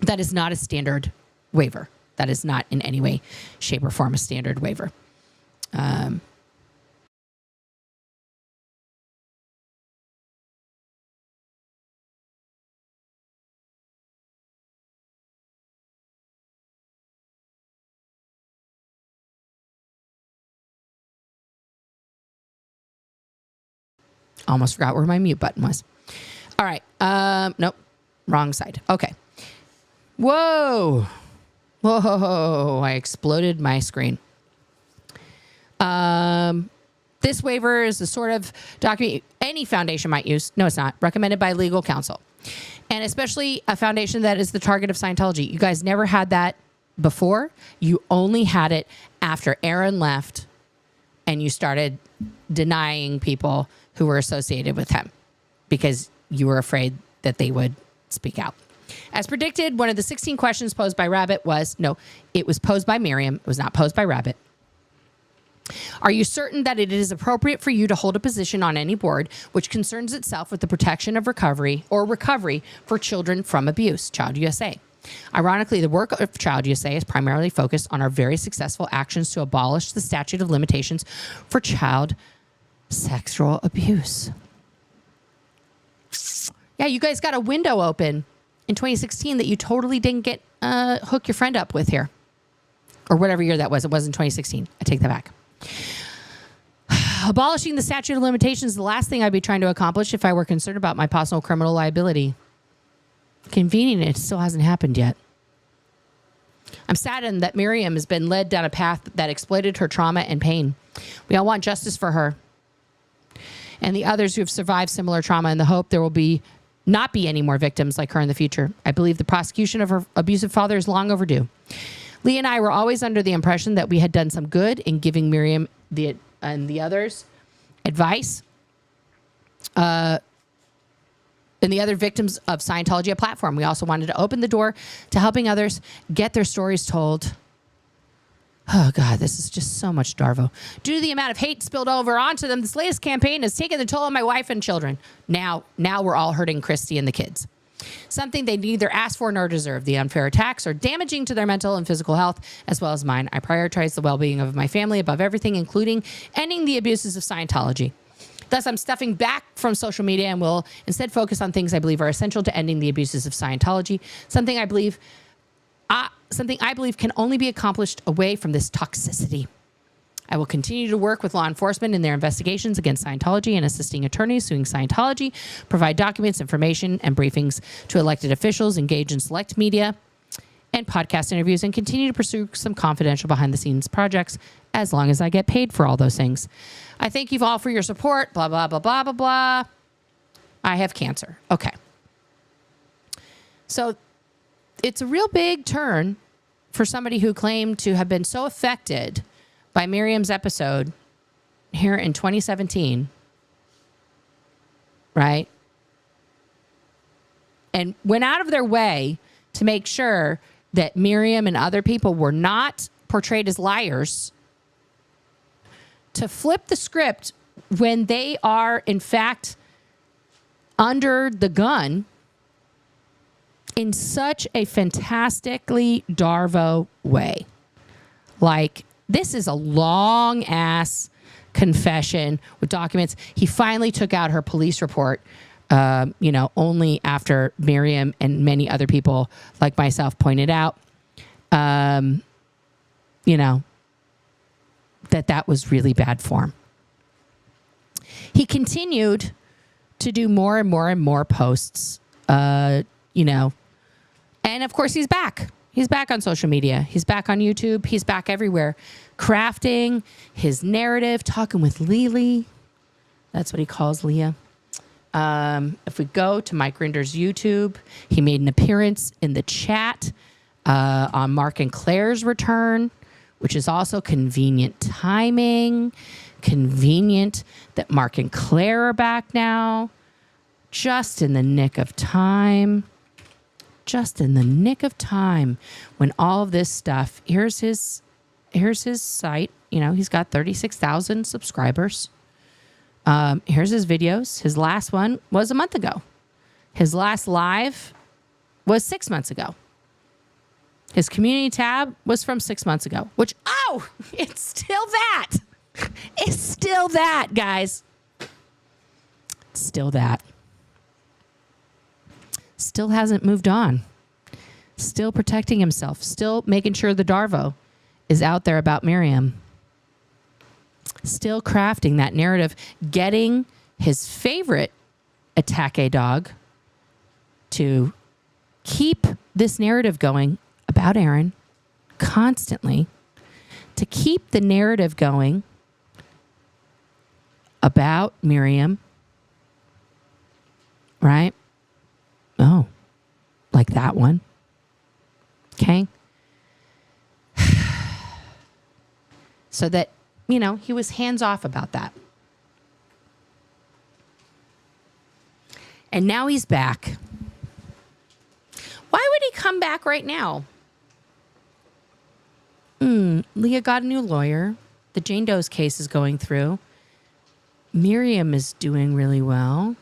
that is not a standard waiver. That is not in any way, shape, or form a standard waiver. Almost forgot where my mute button was. All right. Nope. Wrong side. Okay. Whoa. I exploded my screen. This waiver is the sort of document any foundation might use. No, it's not. Recommended by legal counsel. And especially a foundation that is the target of Scientology. You guys never had that before. You only had it after Aaron left and you started denying people who were associated with him because you were afraid that they would speak out. As predicted, one of the 16 questions posed by Rabbit was, no, it was posed by Miriam. It was not posed by Rabbit. Are you certain that it is appropriate for you to hold a position on any board which concerns itself with the protection of recovery for children from abuse? Child USA. Ironically, the work of Child USA is primarily focused on our very successful actions to abolish the statute of limitations for child sexual abuse. Yeah, you guys got a window open in 2016 that you totally didn't get hook your friend up with here. Or whatever year that was. It wasn't 2016. I take that back. Abolishing the statute of limitations is the last thing I'd be trying to accomplish if I were concerned about my possible criminal liability. Convenient, it still hasn't happened yet. I'm saddened that Miriam has been led down a path that exploited her trauma and pain. We all want justice for her and the others who have survived similar trauma in the hope there will not be any more victims like her in the future. I believe the prosecution of her abusive father is long overdue. Lee and I were always under the impression that we had done some good in giving Miriam and the others advice, and the other victims of Scientology a platform. We also wanted to open the door to helping others get their stories told. Oh, God, this is just so much Darvo. Due to the amount of hate spilled over onto them, this latest campaign has taken the toll on my wife and children. Now we're all hurting Christy and the kids. Something they neither asked for nor deserve. The unfair attacks are damaging to their mental and physical health, as well as mine. I prioritize the well-being of my family above everything, including ending the abuses of Scientology. Thus, I'm stepping back from social media and will instead focus on things I believe are essential to ending the abuses of Scientology. Something I believe can only be accomplished away from this toxicity. I will continue to work with law enforcement in their investigations against Scientology and assisting attorneys suing Scientology, provide documents, information, and briefings to elected officials, engage in select media and podcast interviews, and continue to pursue some confidential behind-the-scenes projects as long as I get paid for all those things. I thank you all for your support, blah, blah, blah, blah, blah, blah. I have cancer. Okay. So it's a real big turn for somebody who claimed to have been so affected by Miriam's episode here in 2017, right? And went out of their way to make sure that Miriam and other people were not portrayed as liars, to flip the script when they are, in fact, under the gun in such a fantastically Darvo way. Like, this is a long ass confession with documents. He finally took out her police report, only after Miriam and many other people like myself pointed out, that was really bad form. He continued to do more and more and more posts, and of course he's back. He's back on social media. He's back on YouTube. He's back everywhere, crafting his narrative, talking with Lily. That's what he calls Leah. If we go to Mike Rinder's YouTube, he made an appearance in the chat on Mark and Claire's return, which is also convenient timing. Convenient that Mark and Claire are back now. just in the nick of time. Just in the nick of time when all of this stuff, here's his site. You know, he's got 36,000 subscribers. Here's his videos. His last one was a month ago. His last live was 6 months ago. His community tab was from 6 months ago, which, oh, it's still that. It's still that, guys. Still that. Still hasn't moved on. Still protecting himself. Still making sure the Darvo is out there about Miriam. Still crafting that narrative. Getting his favorite attack dog to keep this narrative going about Aaron constantly. To keep the narrative going about Miriam. Right? Oh, like that one. Okay. So that, you know, he was hands off about that. And now he's back. Why would he come back right now? Leah got a new lawyer. The Jane Doe's case is going through. Miriam is doing really well.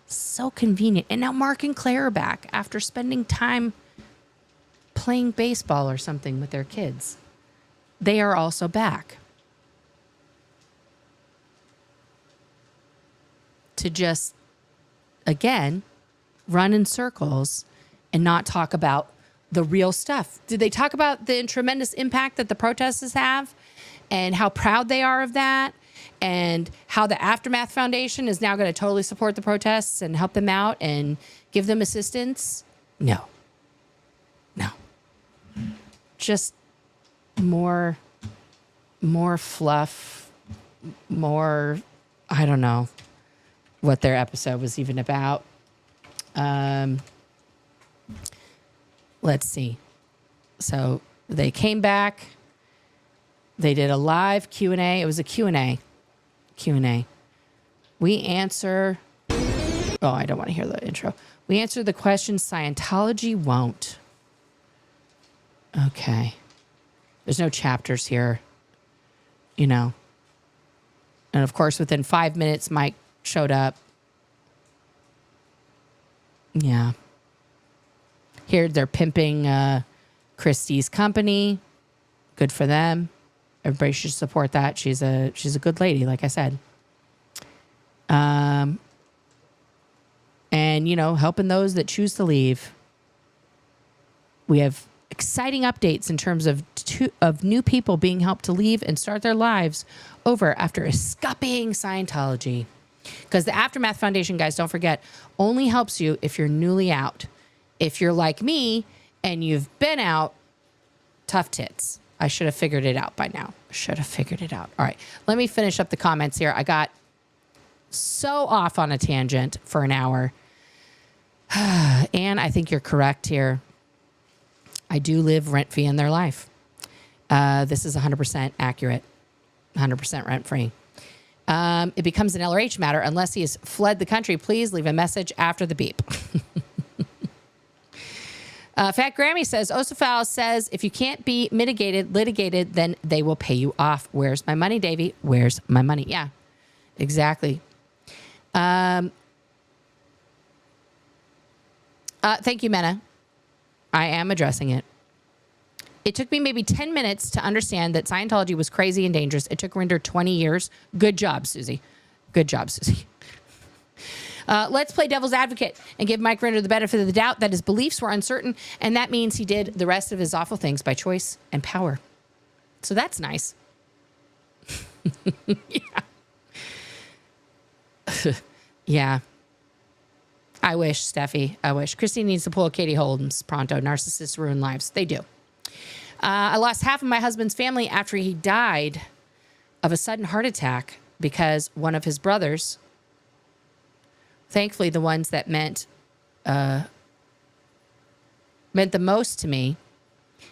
So convenient. And now Mark and Claire are back after spending time playing baseball or something with their kids. They are also back. To just, again, run in circles and not talk about the real stuff. Did they talk about the tremendous impact that the protests have and how proud they are of that? And how the Aftermath Foundation is now going to totally support the protests and help them out and give them assistance? No. Just more fluff, more, I don't know what their episode was even about. Let's see. So they came back. They did a live Q&A. It was a Q&A. We answer... Oh, I don't want to hear the intro. We answer the question Scientology won't. Okay. There's no chapters here. You know. And of course, within 5 minutes, Mike showed up. Yeah. Here, they're pimping Christie's company. Good for them. Everybody should support that. She's a good lady, like I said. And, you know, helping those that choose to leave. We have exciting updates in terms of new people being helped to leave and start their lives over after escaping Scientology. Because the Aftermath Foundation, guys, don't forget, only helps you if you're newly out. If you're like me and you've been out, tough tits. I should have figured it out by now. All right. Let me finish up the comments here. I got so off on a tangent for an hour. And I think you're correct here. I do live rent-free in their life. This is 100% accurate. 100% rent-free. It becomes an LRH matter unless he has fled the country. Please leave a message after the beep. Fat Grammy says, Osafal says, if you can't be litigated, then they will pay you off. Where's my money, Davey? Where's my money? Yeah, exactly. Thank you, Mena. I am addressing it. It took me maybe 10 minutes to understand that Scientology was crazy and dangerous. It took Rinder 20 years. Good job, Susie. Let's play devil's advocate and give Mike Rinder the benefit of the doubt that his beliefs were uncertain, and that means he did the rest of his awful things by choice and power. So that's nice. Yeah. I wish, Steffi. I wish. Christine needs to pull a Katie Holmes pronto. Narcissists ruin lives. They do. I lost half of my husband's family after he died of a sudden heart attack because one of his brothers, thankfully the ones that meant the most to me,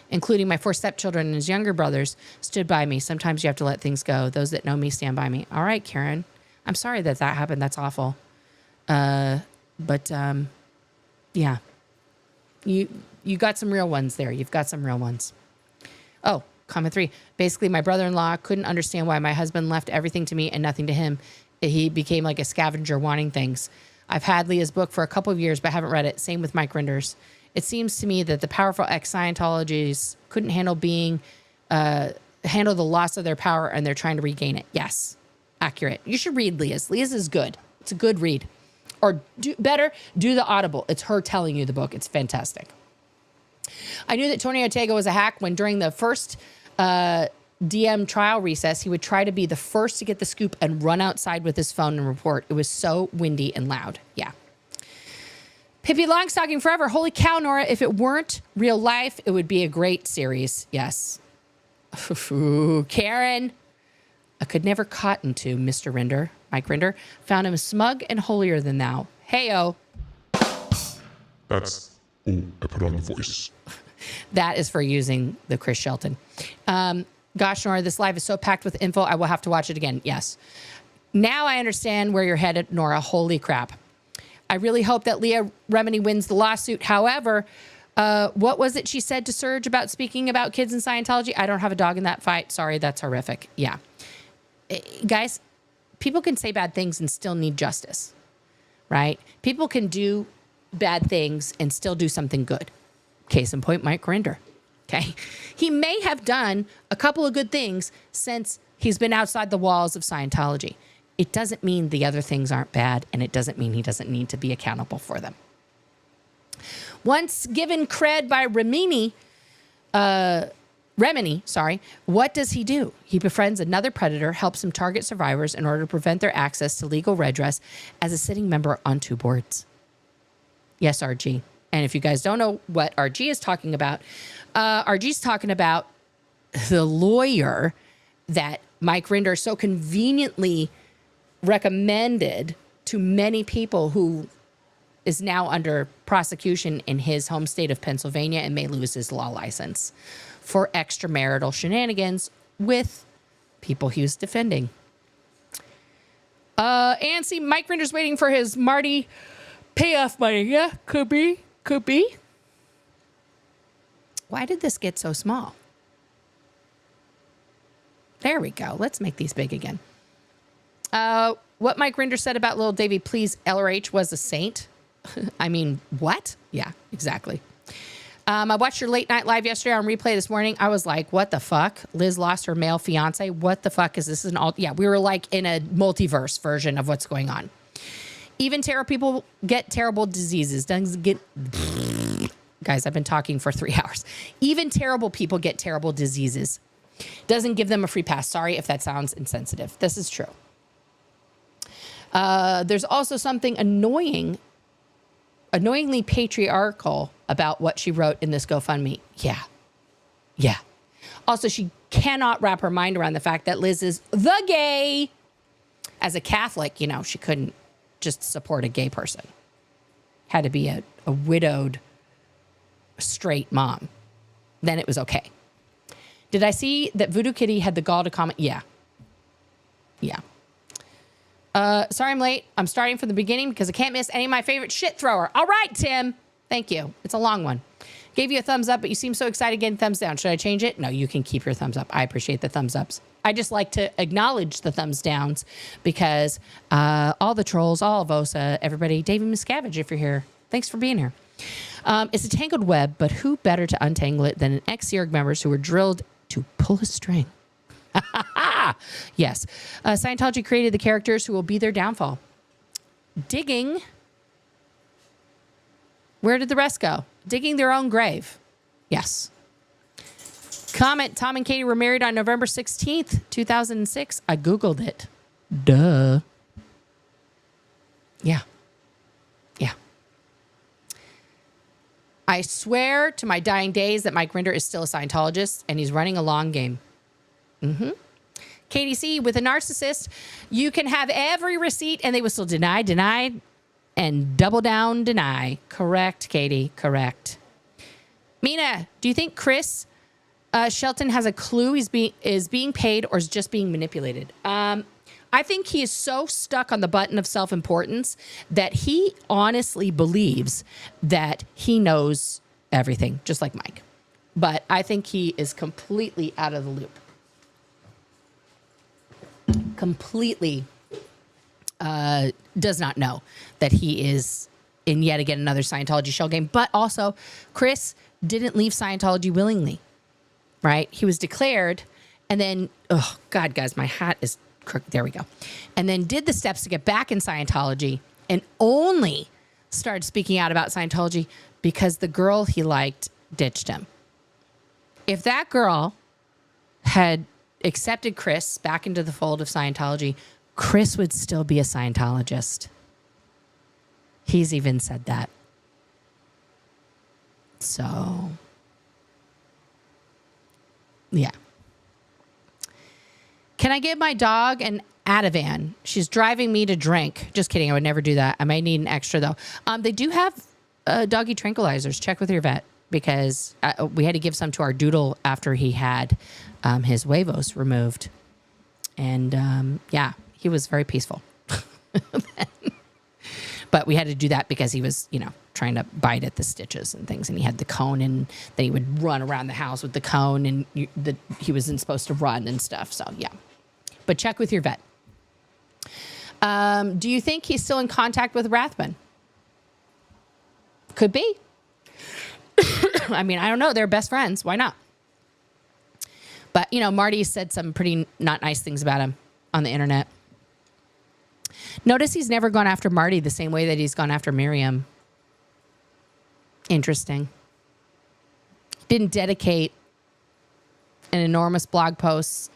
including my 4 stepchildren and his younger brothers, stood by me. Sometimes you have to let things go. Those that know me stand by me. All right, Karen. I'm sorry that happened. That's awful. But yeah, you got some real ones there. You've got some real ones. Oh, comment 3. Basically, my brother-in-law couldn't understand why my husband left everything to me and nothing to him. He became like a scavenger wanting things. I've had Leah's book for a couple of years, but haven't read it. Same with Mike Rinder's. It seems to me that the powerful ex-Scientologies couldn't handle handle the loss of their power, and they're trying to regain it. Yes, accurate. You should read Leah's. Leah's is good. It's a good read. Or do the Audible. It's her telling you the book. It's fantastic. I knew that Tony Ortega was a hack when during the first DM trial recess, he would try to be the first to get the scoop and run outside with his phone and report. It was so windy and loud. Yeah. Pippi Longstocking forever. Holy cow, Nora. If it weren't real life, it would be a great series. Yes. Ooh, Karen. I could never cotton to Mr. Rinder. Mike Rinder. Found him smug and holier than thou. Hey-o. That's... Oh, I put on the voice. That is for using the Chris Shelton. Gosh, Nora, this live is so packed with info, I will have to watch it again. Yes. Now I understand where you're headed, Nora. Holy crap. I really hope that Leah Remini wins the lawsuit. However, what was it she said to Serge about speaking about kids in Scientology? I don't have a dog in that fight. Sorry, that's horrific. Yeah. Guys, people can say bad things and still need justice, right? People can do bad things and still do something good. Case in point, Mike Rinder. Okay. He may have done a couple of good things since he's been outside the walls of Scientology. It doesn't mean the other things aren't bad, and it doesn't mean he doesn't need to be accountable for them. Once given cred by Remini, what does he do? He befriends another predator, helps him target survivors in order to prevent their access to legal redress as a sitting member on 2 boards. Yes, RG. And if you guys don't know what RG is talking about, RG's talking about the lawyer that Mike Rinder so conveniently recommended to many people who is now under prosecution in his home state of Pennsylvania and may lose his law license for extramarital shenanigans with people he was defending. And see, Mike Rinder's waiting for his Marty payoff money. Yeah, could be. Could be. Why did this get so small? There we go. Let's make these big again. What Mike Rinder said about little Davy, please, LRH was a saint. I mean, what? Yeah, exactly. I watched your late night live yesterday on replay this morning. I was like, what the fuck? Liz lost her male fiance. What the fuck is this? Yeah, we were like in a multiverse version of what's going on. Even terrible people get terrible diseases. Guys, I've been talking for 3 hours. Even terrible people get terrible diseases. Doesn't give them a free pass. Sorry if that sounds insensitive. This is true. There's also something annoyingly patriarchal about what she wrote in this GoFundMe. Yeah. Yeah. Also, she cannot wrap her mind around the fact that Liz is the gay. As a Catholic, she couldn't just support a gay person. Had to be a widowed straight mom. Then it was okay. Did I see that Voodoo Kitty had the gall to comment? Yeah. Yeah. Sorry I'm late. I'm starting from the beginning because I can't miss any of my favorite shit thrower. All right, Tim. Thank you. It's a long one. Gave you a thumbs up, but you seem so excited getting thumbs down. Should I change it? No, you can keep your thumbs up. I appreciate the thumbs ups. I just like to acknowledge the thumbs downs because all the trolls, all of OSA, everybody, David Miscavige, if you're here, thanks for being here. It's a tangled web, but who better to untangle it than an ex-Seerg members who were drilled to pull a string? Yes. Scientology created the characters who will be their downfall. Digging. Where did the rest go? Digging their own grave. Yes. Comment, Tom and Katie were married on November 16th, 2006. I Googled it. Duh. Yeah. Yeah. I swear to my dying days that Mike Rinder is still a Scientologist and he's running a long game. Mm-hmm. Katie C, with a narcissist, you can have every receipt and they will still deny, and double down deny. Correct, Katie. Correct. Mina, do you think Chris Shelton has a clue is being paid or is just being manipulated? I I think he is so stuck on the button of self-importance that he honestly believes that he knows everything, just like Mike. But I think he is completely out of the loop. Completely does not know that he is in yet again another Scientology shell game. But also, Chris didn't leave Scientology willingly, right? He was declared, and then, oh, God, guys, my hat is crooked. There we go. And then did the steps to get back in Scientology and only started speaking out about Scientology because the girl he liked ditched him. If that girl had accepted Chris back into the fold of Scientology, Chris would still be a Scientologist. He's even said that. So, yeah. Can I give my dog an Ativan? She's driving me to drink. Just kidding. I would never do that. I might need an extra, though. They do have doggy tranquilizers. Check with your vet, because we had to give some to our doodle after he had his huevos removed. And, yeah, he was very peaceful. But we had to do that because he was, trying to bite at the stitches and things. And he had the cone, and then he would run around the house with the cone, and he wasn't supposed to run and stuff. So, yeah. But check with your vet. Do you think he's still in contact with Rathbun? Could be. I mean, I don't know. They're best friends. Why not? But, Marty said some pretty not nice things about him on the internet. Notice he's never gone after Marty the same way that he's gone after Miriam. Interesting. Didn't dedicate an enormous blog posts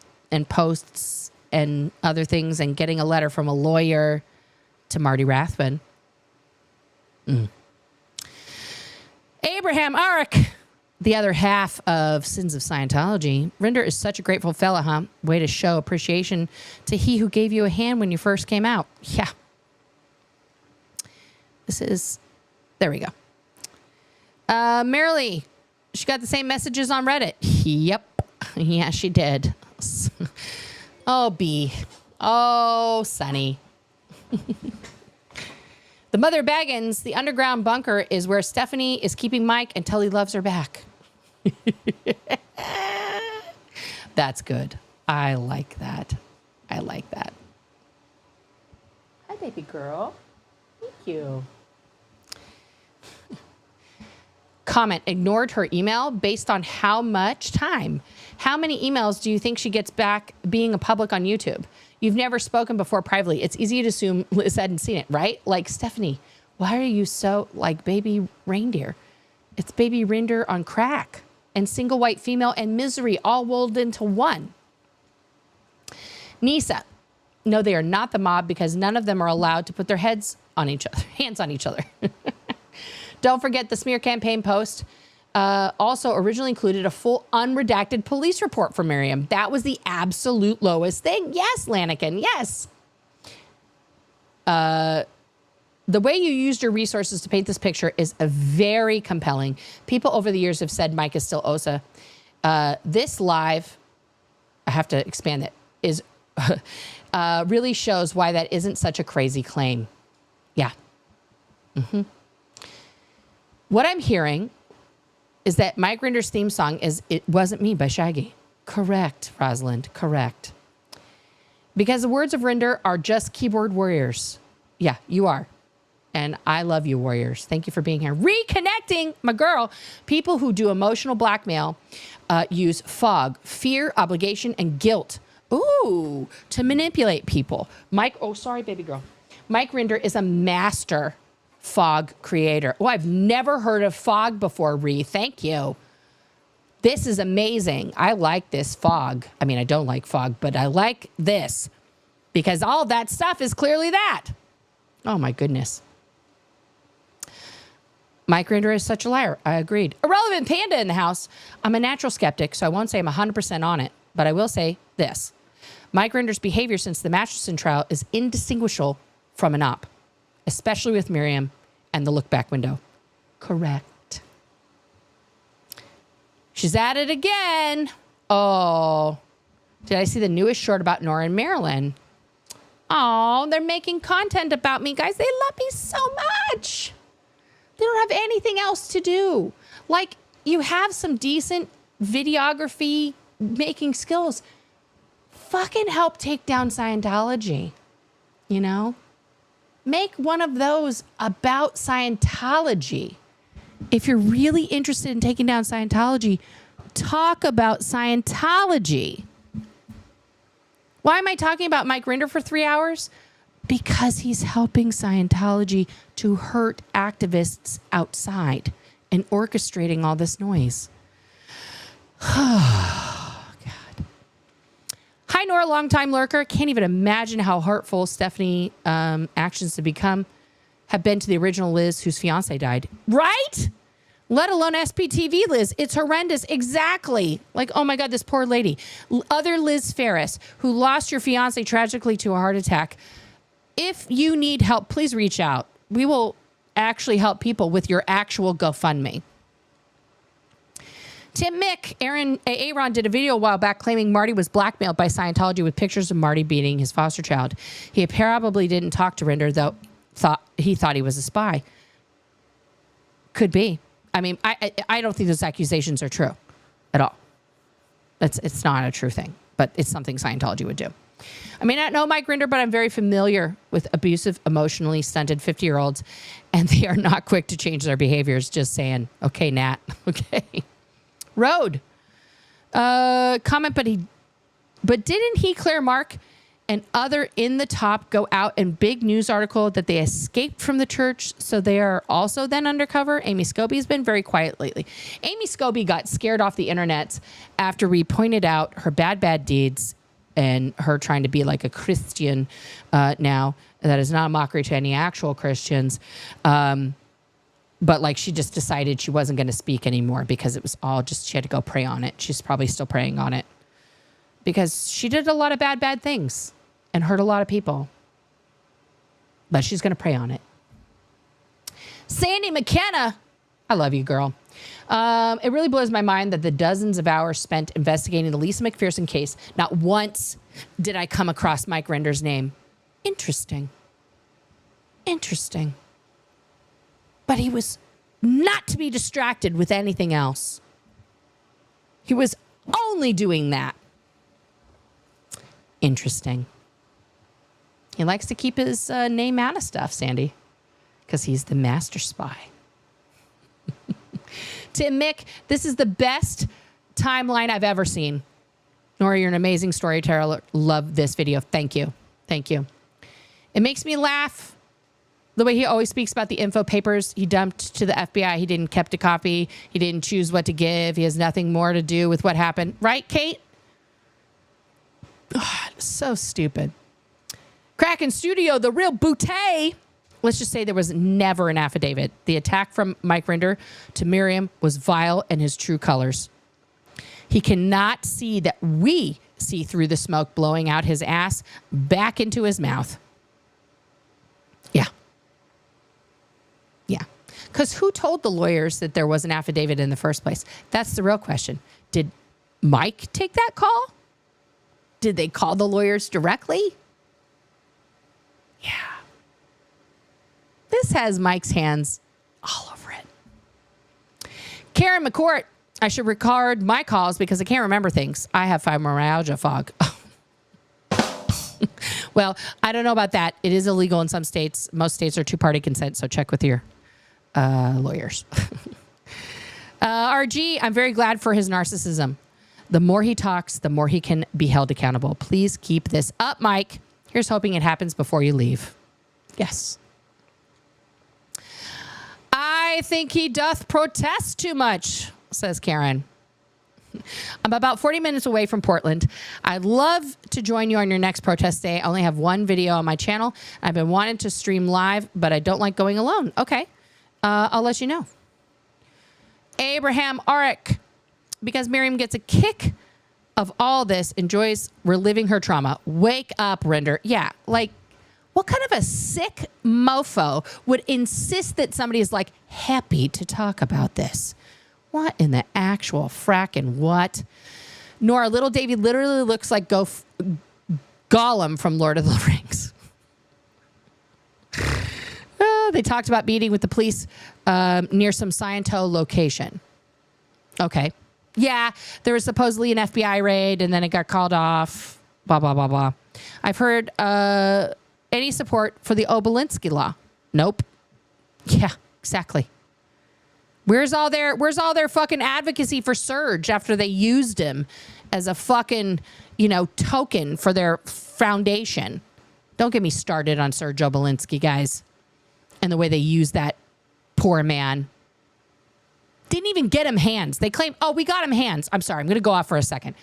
and other things and getting a letter from a lawyer to Marty Rathbun. Abraham Arik, the other half of Sins of Scientology. Rinder is such a grateful fella, huh? Way to show appreciation to he who gave you a hand when you first came out. Yeah. There we go. Marilee, she got the same messages on Reddit. Yep. Yeah, she did. Oh, B. Oh, Sonny. The Mother Baggins, the underground bunker is where Stephanie is keeping Mike until he loves her back. That's good. I like that. Hi, baby girl. Thank you. Comment, ignored her email based on how much time? How many emails do you think she gets back being a public on YouTube? You've never spoken before privately. It's easy to assume Liz hadn't seen it, right? Like, Stephanie, why are you so like baby reindeer? It's baby reindeer on crack and single white female and misery all rolled into one. Nisa, no, they are not the mob because none of them are allowed to put their hands on each other. Don't forget the smear campaign post also originally included a full unredacted police report for Miriam. That was the absolute lowest thing. Yes, Lanigan, yes. The way you used your resources to paint this picture is very compelling. People over the years have said Mike is still Osa. This live, I have to expand it, is really shows why that isn't such a crazy claim. Yeah. What I'm hearing is that Mike Rinder's theme song is It Wasn't Me by Shaggy. Correct, Rosalind, correct. Because the words of Rinder are just keyboard warriors. Yeah, you are. And I love you, warriors. Thank you for being here. Reconnecting, my girl. People who do emotional blackmail use fog, fear, obligation, and guilt. Ooh, to manipulate people. Sorry, baby girl. Mike Rinder is a master fog creator. Oh, I've never heard of fog before, Ree. Thank you. This is amazing. I like this fog. I mean, I don't like fog, but I like this because all that stuff is clearly that. Oh, my goodness. Mike Rinder is such a liar. I agreed. Irrelevant Panda in the house. I'm a natural skeptic, so I won't say I'm 100% on it, but I will say this. Mike Rinder's behavior since the Masterson trial is indistinguishable from an op, especially with Miriam and the look back window. Correct. She's at it again. Oh, did I see the newest short about Nora and Marilyn? Oh, they're making content about me, guys. They love me so much. They don't have anything else to do. Like, you have some decent videography making skills. Fucking help take down Scientology, you know? Make one of those about Scientology. If you're really interested in taking down Scientology, talk about Scientology. Why am I talking about Mike Rinder for 3 hours? Because he's helping Scientology to hurt activists outside and orchestrating all this noise. Oh, God. Hi, Nora, longtime lurker. Can't even imagine how hurtful Stephanie actions have been to the original Liz whose fiance died. Right? Let alone SPTV Liz. It's horrendous. Exactly. Like, oh my God, this poor lady. Other Liz Ferris, who lost your fiance tragically to a heart attack. If you need help, please reach out. We will actually help people with your actual GoFundMe. Tim Mick, Aaron did a video a while back claiming Marty was blackmailed by Scientology with pictures of Marty beating his foster child. He probably didn't talk to Rinder, though he thought he was a spy. Could be. I mean, I don't think those accusations are true at all. It's not a true thing, but it's something Scientology would do. I mean, I don't know Mike Rinder, but I'm very familiar with abusive, emotionally stunted 50-year-olds, and they are not quick to change their behaviors. Just saying, okay, Nat, okay. Road. Comment, but didn't he, Claire Mark, and other in the top go out in big news article that they escaped from the church, so they are also then undercover? Amy Scobie's been very quiet lately. Amy Scobie got scared off the internet after we pointed out her bad deeds and her trying to be like a Christian now. That is not a mockery to any actual Christians. But like she just decided she wasn't going to speak anymore because it was all just, she had to go pray on it. She's probably still praying on it because she did a lot of bad things and hurt a lot of people. But she's going to pray on it. Sandy McKenna, I love you, girl. It really blows my mind that the dozens of hours spent investigating the Lisa McPherson case, not once did I come across Mike Rinder's name. Interesting. But he was not to be distracted with anything else. He was only doing that. Interesting. He likes to keep his name out of stuff, Sandy, because he's the master spy. Tim Mick, this is the best timeline I've ever seen. Nora, you're an amazing storyteller. Love this video. Thank you. It makes me laugh the way he always speaks about the info papers he dumped to the FBI. He didn't kept a copy. He didn't choose what to give. He has nothing more to do with what happened. Right, Kate? God, so stupid. Kraken Studio, the real bootay. Let's just say there was never an affidavit. The attack from Mike Rinder to Miriam was vile in his true colors. He cannot see that we see through the smoke blowing out his ass back into his mouth. Yeah. Because who told the lawyers that there was an affidavit in the first place? That's the real question. Did Mike take that call? Did they call the lawyers directly? Yeah. This has Mike's hands all over it. Karen McCourt, I should record my calls because I can't remember things. I have fibromyalgia fog. Well, I don't know about that. It is illegal in some states. Most states are two-party consent, so check with your lawyers. RG, I'm very glad for his narcissism. The more he talks, the more he can be held accountable. Please keep this up, Mike. Here's hoping it happens before you leave. Yes. I think he doth protest too much, says Karen. I'm about 40 minutes away from Portland. I'd love to join you on your next protest day. I only have one video on my channel. I've been wanting to stream live, but I don't like going alone. Okay. I'll let you know. Abraham Arik, because Miriam gets a kick of all this, enjoys reliving her trauma. Wake up, Rinder. Yeah, like, what kind of a sick mofo would insist that somebody is, like, happy to talk about this? What in the actual frackin' what? Nora, little Davy literally looks like Gollum from Lord of the Rings. They talked about meeting with the police near some Scientology location. Okay. Yeah, there was supposedly an FBI raid, and then it got called off. Blah, blah, blah, blah. I've heard any support for the Obolinski law. Nope. Yeah, exactly. Where's all their fucking advocacy for Serge after they used him as a fucking, token for their foundation? Don't get me started on Serge Obolinski, guys, and the way they used that poor man. Didn't even get him hands. They claim, oh, we got him hands. I'm sorry. I'm going to go off for a second.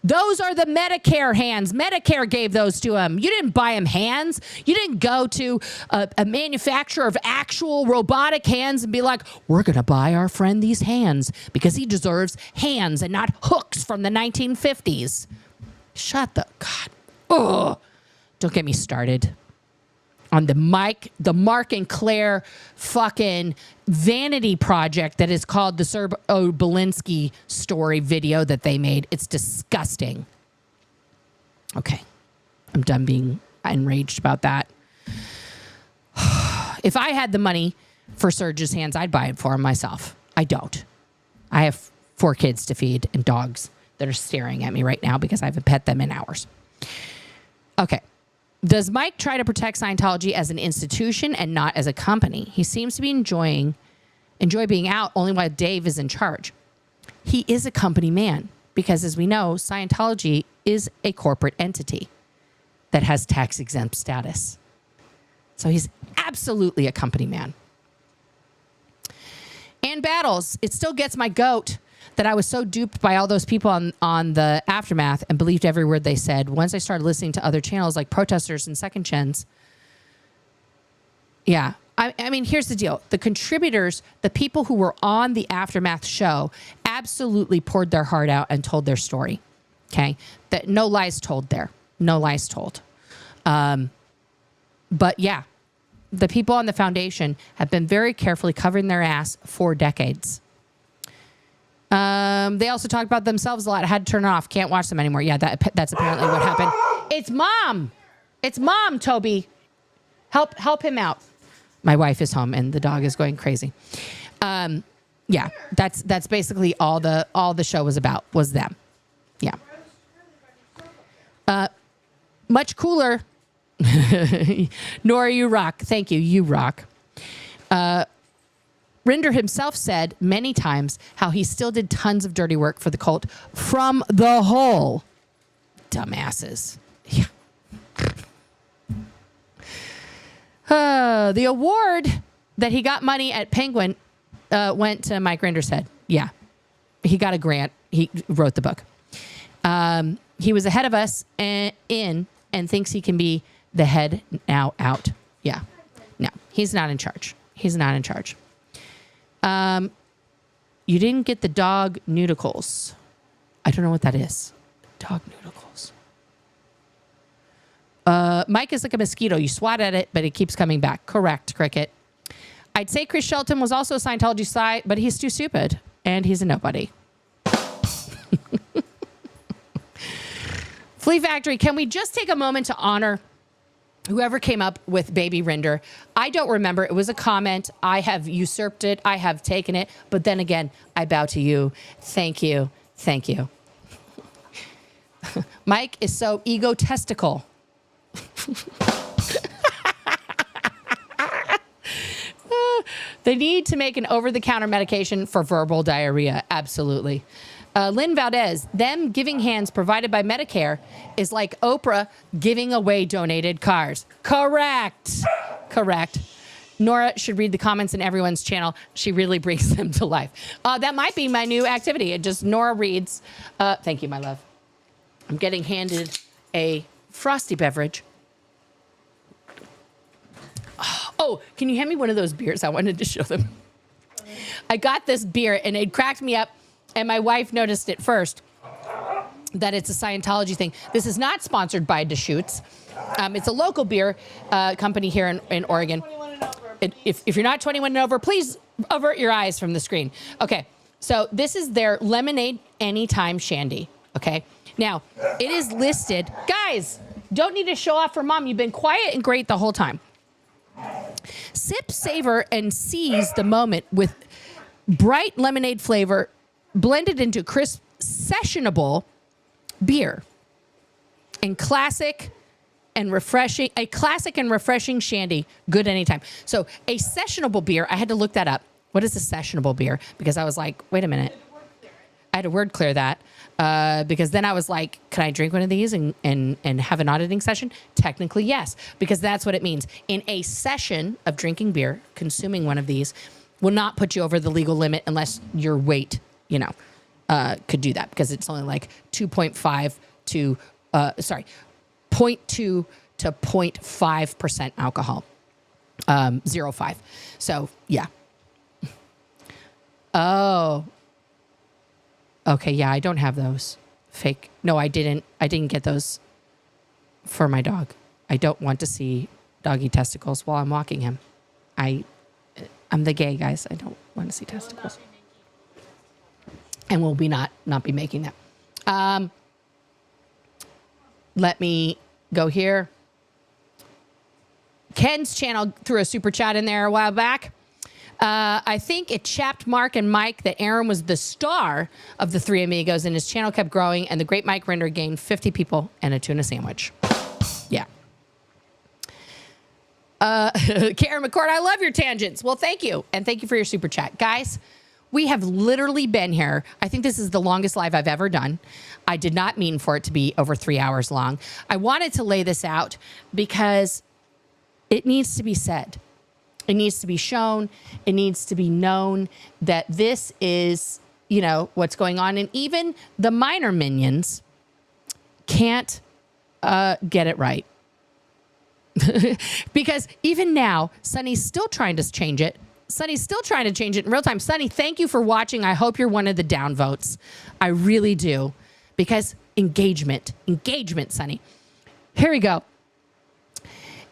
Those are the Medicare hands. Medicare gave those to him. You didn't buy him hands. You didn't go to a manufacturer of actual robotic hands and be like, we're going to buy our friend these hands because he deserves hands and not hooks from the 1950s. Shut the God. Ugh. Don't get me started on the Mark and Claire fucking vanity project that is called the Serge Obolinski story video that they made. It's disgusting. Okay. I'm done being enraged about that. If I had the money for Serge's hands, I'd buy it for him myself. I don't. I have 4 kids to feed and dogs that are staring at me right now because I haven't pet them in hours. Okay. Does Mike try to protect Scientology as an institution and not as a company? He seems to be enjoy being out only while Dave is in charge. He is a company man because, as we know, Scientology is a corporate entity that has tax-exempt status. So he's absolutely a company man. And Battles, it still gets my goat that I was so duped by all those people on the Aftermath and believed every word they said. Once I started listening to other channels like Protesters and Second Gens, yeah. I mean, here's the deal. The contributors, the people who were on the Aftermath show, absolutely poured their heart out and told their story. Okay? That no lies told there. No lies told. But yeah, the people on the foundation have been very carefully covering their ass for decades. They also talked about themselves a lot. I had to turn it off. Can't watch them anymore. Yeah, that's apparently what happened. It's Mom. It's Mom, Toby. Help him out. My wife is home and the dog is going crazy. Yeah, that's basically all the show was about, was them. Yeah. Much cooler. Nora, you rock. Thank you. You rock. Rinder himself said many times how he still did tons of dirty work for the cult from the hole. Dumbasses. Yeah. The award that he got money at Penguin went to Mike Rinder's head. Yeah. He got a grant. He wrote the book. He was ahead of us in and thinks he can be the head now out. Yeah. No, he's not in charge. He's not in charge. You didn't get the dog nudicles. I don't know what that is. Dog nudicles. Mike is like a mosquito. You swat at it, but it keeps coming back. Correct, Cricket. I'd say Chris Shelton was also a Scientology side, but he's too stupid. And he's a nobody. Flea Factory, can we just take a moment to honor whoever came up with Baby Rinder? I don't remember. It was a comment. I have usurped it. I have taken it. But then again, I bow to you. Thank you. Thank you. Mike is so egotistical. They need to make an over-the-counter medication for verbal diarrhea. Absolutely. Lynn Valdez, them giving hands provided by Medicare is like Oprah giving away donated cars. Correct. Correct. Nora should read the comments in everyone's channel. She really brings them to life. That might be my new activity. It just Nora reads. Thank you, my love. I'm getting handed a frosty beverage. Oh, can you hand me one of those beers? I wanted to show them. I got this beer and it cracked me up. And my wife noticed it first, that it's a Scientology thing. This is not sponsored by Deschutes. It's a local beer company here in Oregon. If you're not 21 and over, please avert your eyes from the screen. Okay, so this is their Lemonade Anytime Shandy, okay? Now, it is listed. Guys, don't need to show off for Mom. You've been quiet and great the whole time. Sip, savor, and seize the moment with bright lemonade flavor blended into crisp, sessionable beer. And classic and refreshing shandy, good anytime. So a sessionable beer, I had to look that up. What is a sessionable beer? Because I was like, wait a minute. I had to word clear that because then I was like, can I drink one of these and have an auditing session? Technically, yes, because that's what it means. In a session of drinking beer, consuming one of these will not put you over the legal limit unless your weight, could do that, because it's only like 0.2 to 0.5% alcohol, 0.5. So yeah. Oh, okay. Yeah, I don't have those fake. No, I didn't get those for my dog. I don't want to see doggy testicles while I'm walking him. I'm the gay, guys. I don't want to see testicles. And we'll be not be making that. Let me go here. Ken's channel threw a super chat in there a while back. I think it chapped Mark and Mike that Aaron was the star of the Three Amigos, and his channel kept growing, and the great Mike Render gained 50 people and a tuna sandwich. Yeah. Karen McCord, I love your tangents. Well, thank you. And thank you for your super chat. Guys, we have literally been here. I think this is the longest live I've ever done. I did not mean for it to be over 3 hours long. I wanted to lay this out because it needs to be said. It needs to be shown. It needs to be known that this is, what's going on. And even the minor minions can't get it right. Because even now, Sunny's still trying to change it. Sunny's still trying to change it in real time. Sunny, thank you for watching. I hope you're one of the downvotes. I really do. Because engagement, Sunny. Here we go.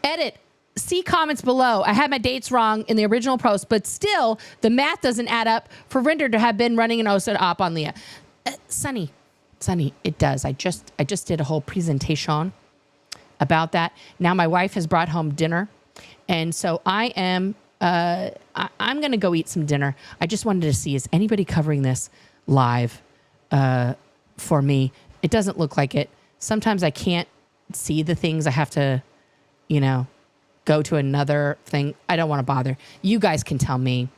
Edit. See comments below. I had my dates wrong in the original post, but still, the math doesn't add up for Render to have been running an OSA op on Leah. Sunny, it does. I just did a whole presentation about that. Now my wife has brought home dinner, and so I am. I'm going to go eat some dinner. I just wanted to see, is anybody covering this live for me? It doesn't look like it. Sometimes I can't see the things. I have to, go to another thing. I don't want to bother. You guys can tell me,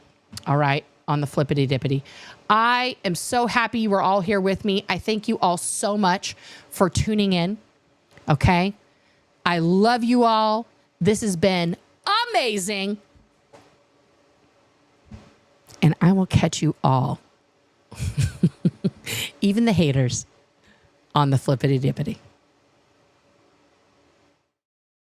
all right, on the flippity dippity. I am so happy you were all here with me. I thank you all so much for tuning in, okay? I love you all. This has been amazing. And I will catch you all, even the haters, on the flippity dippity.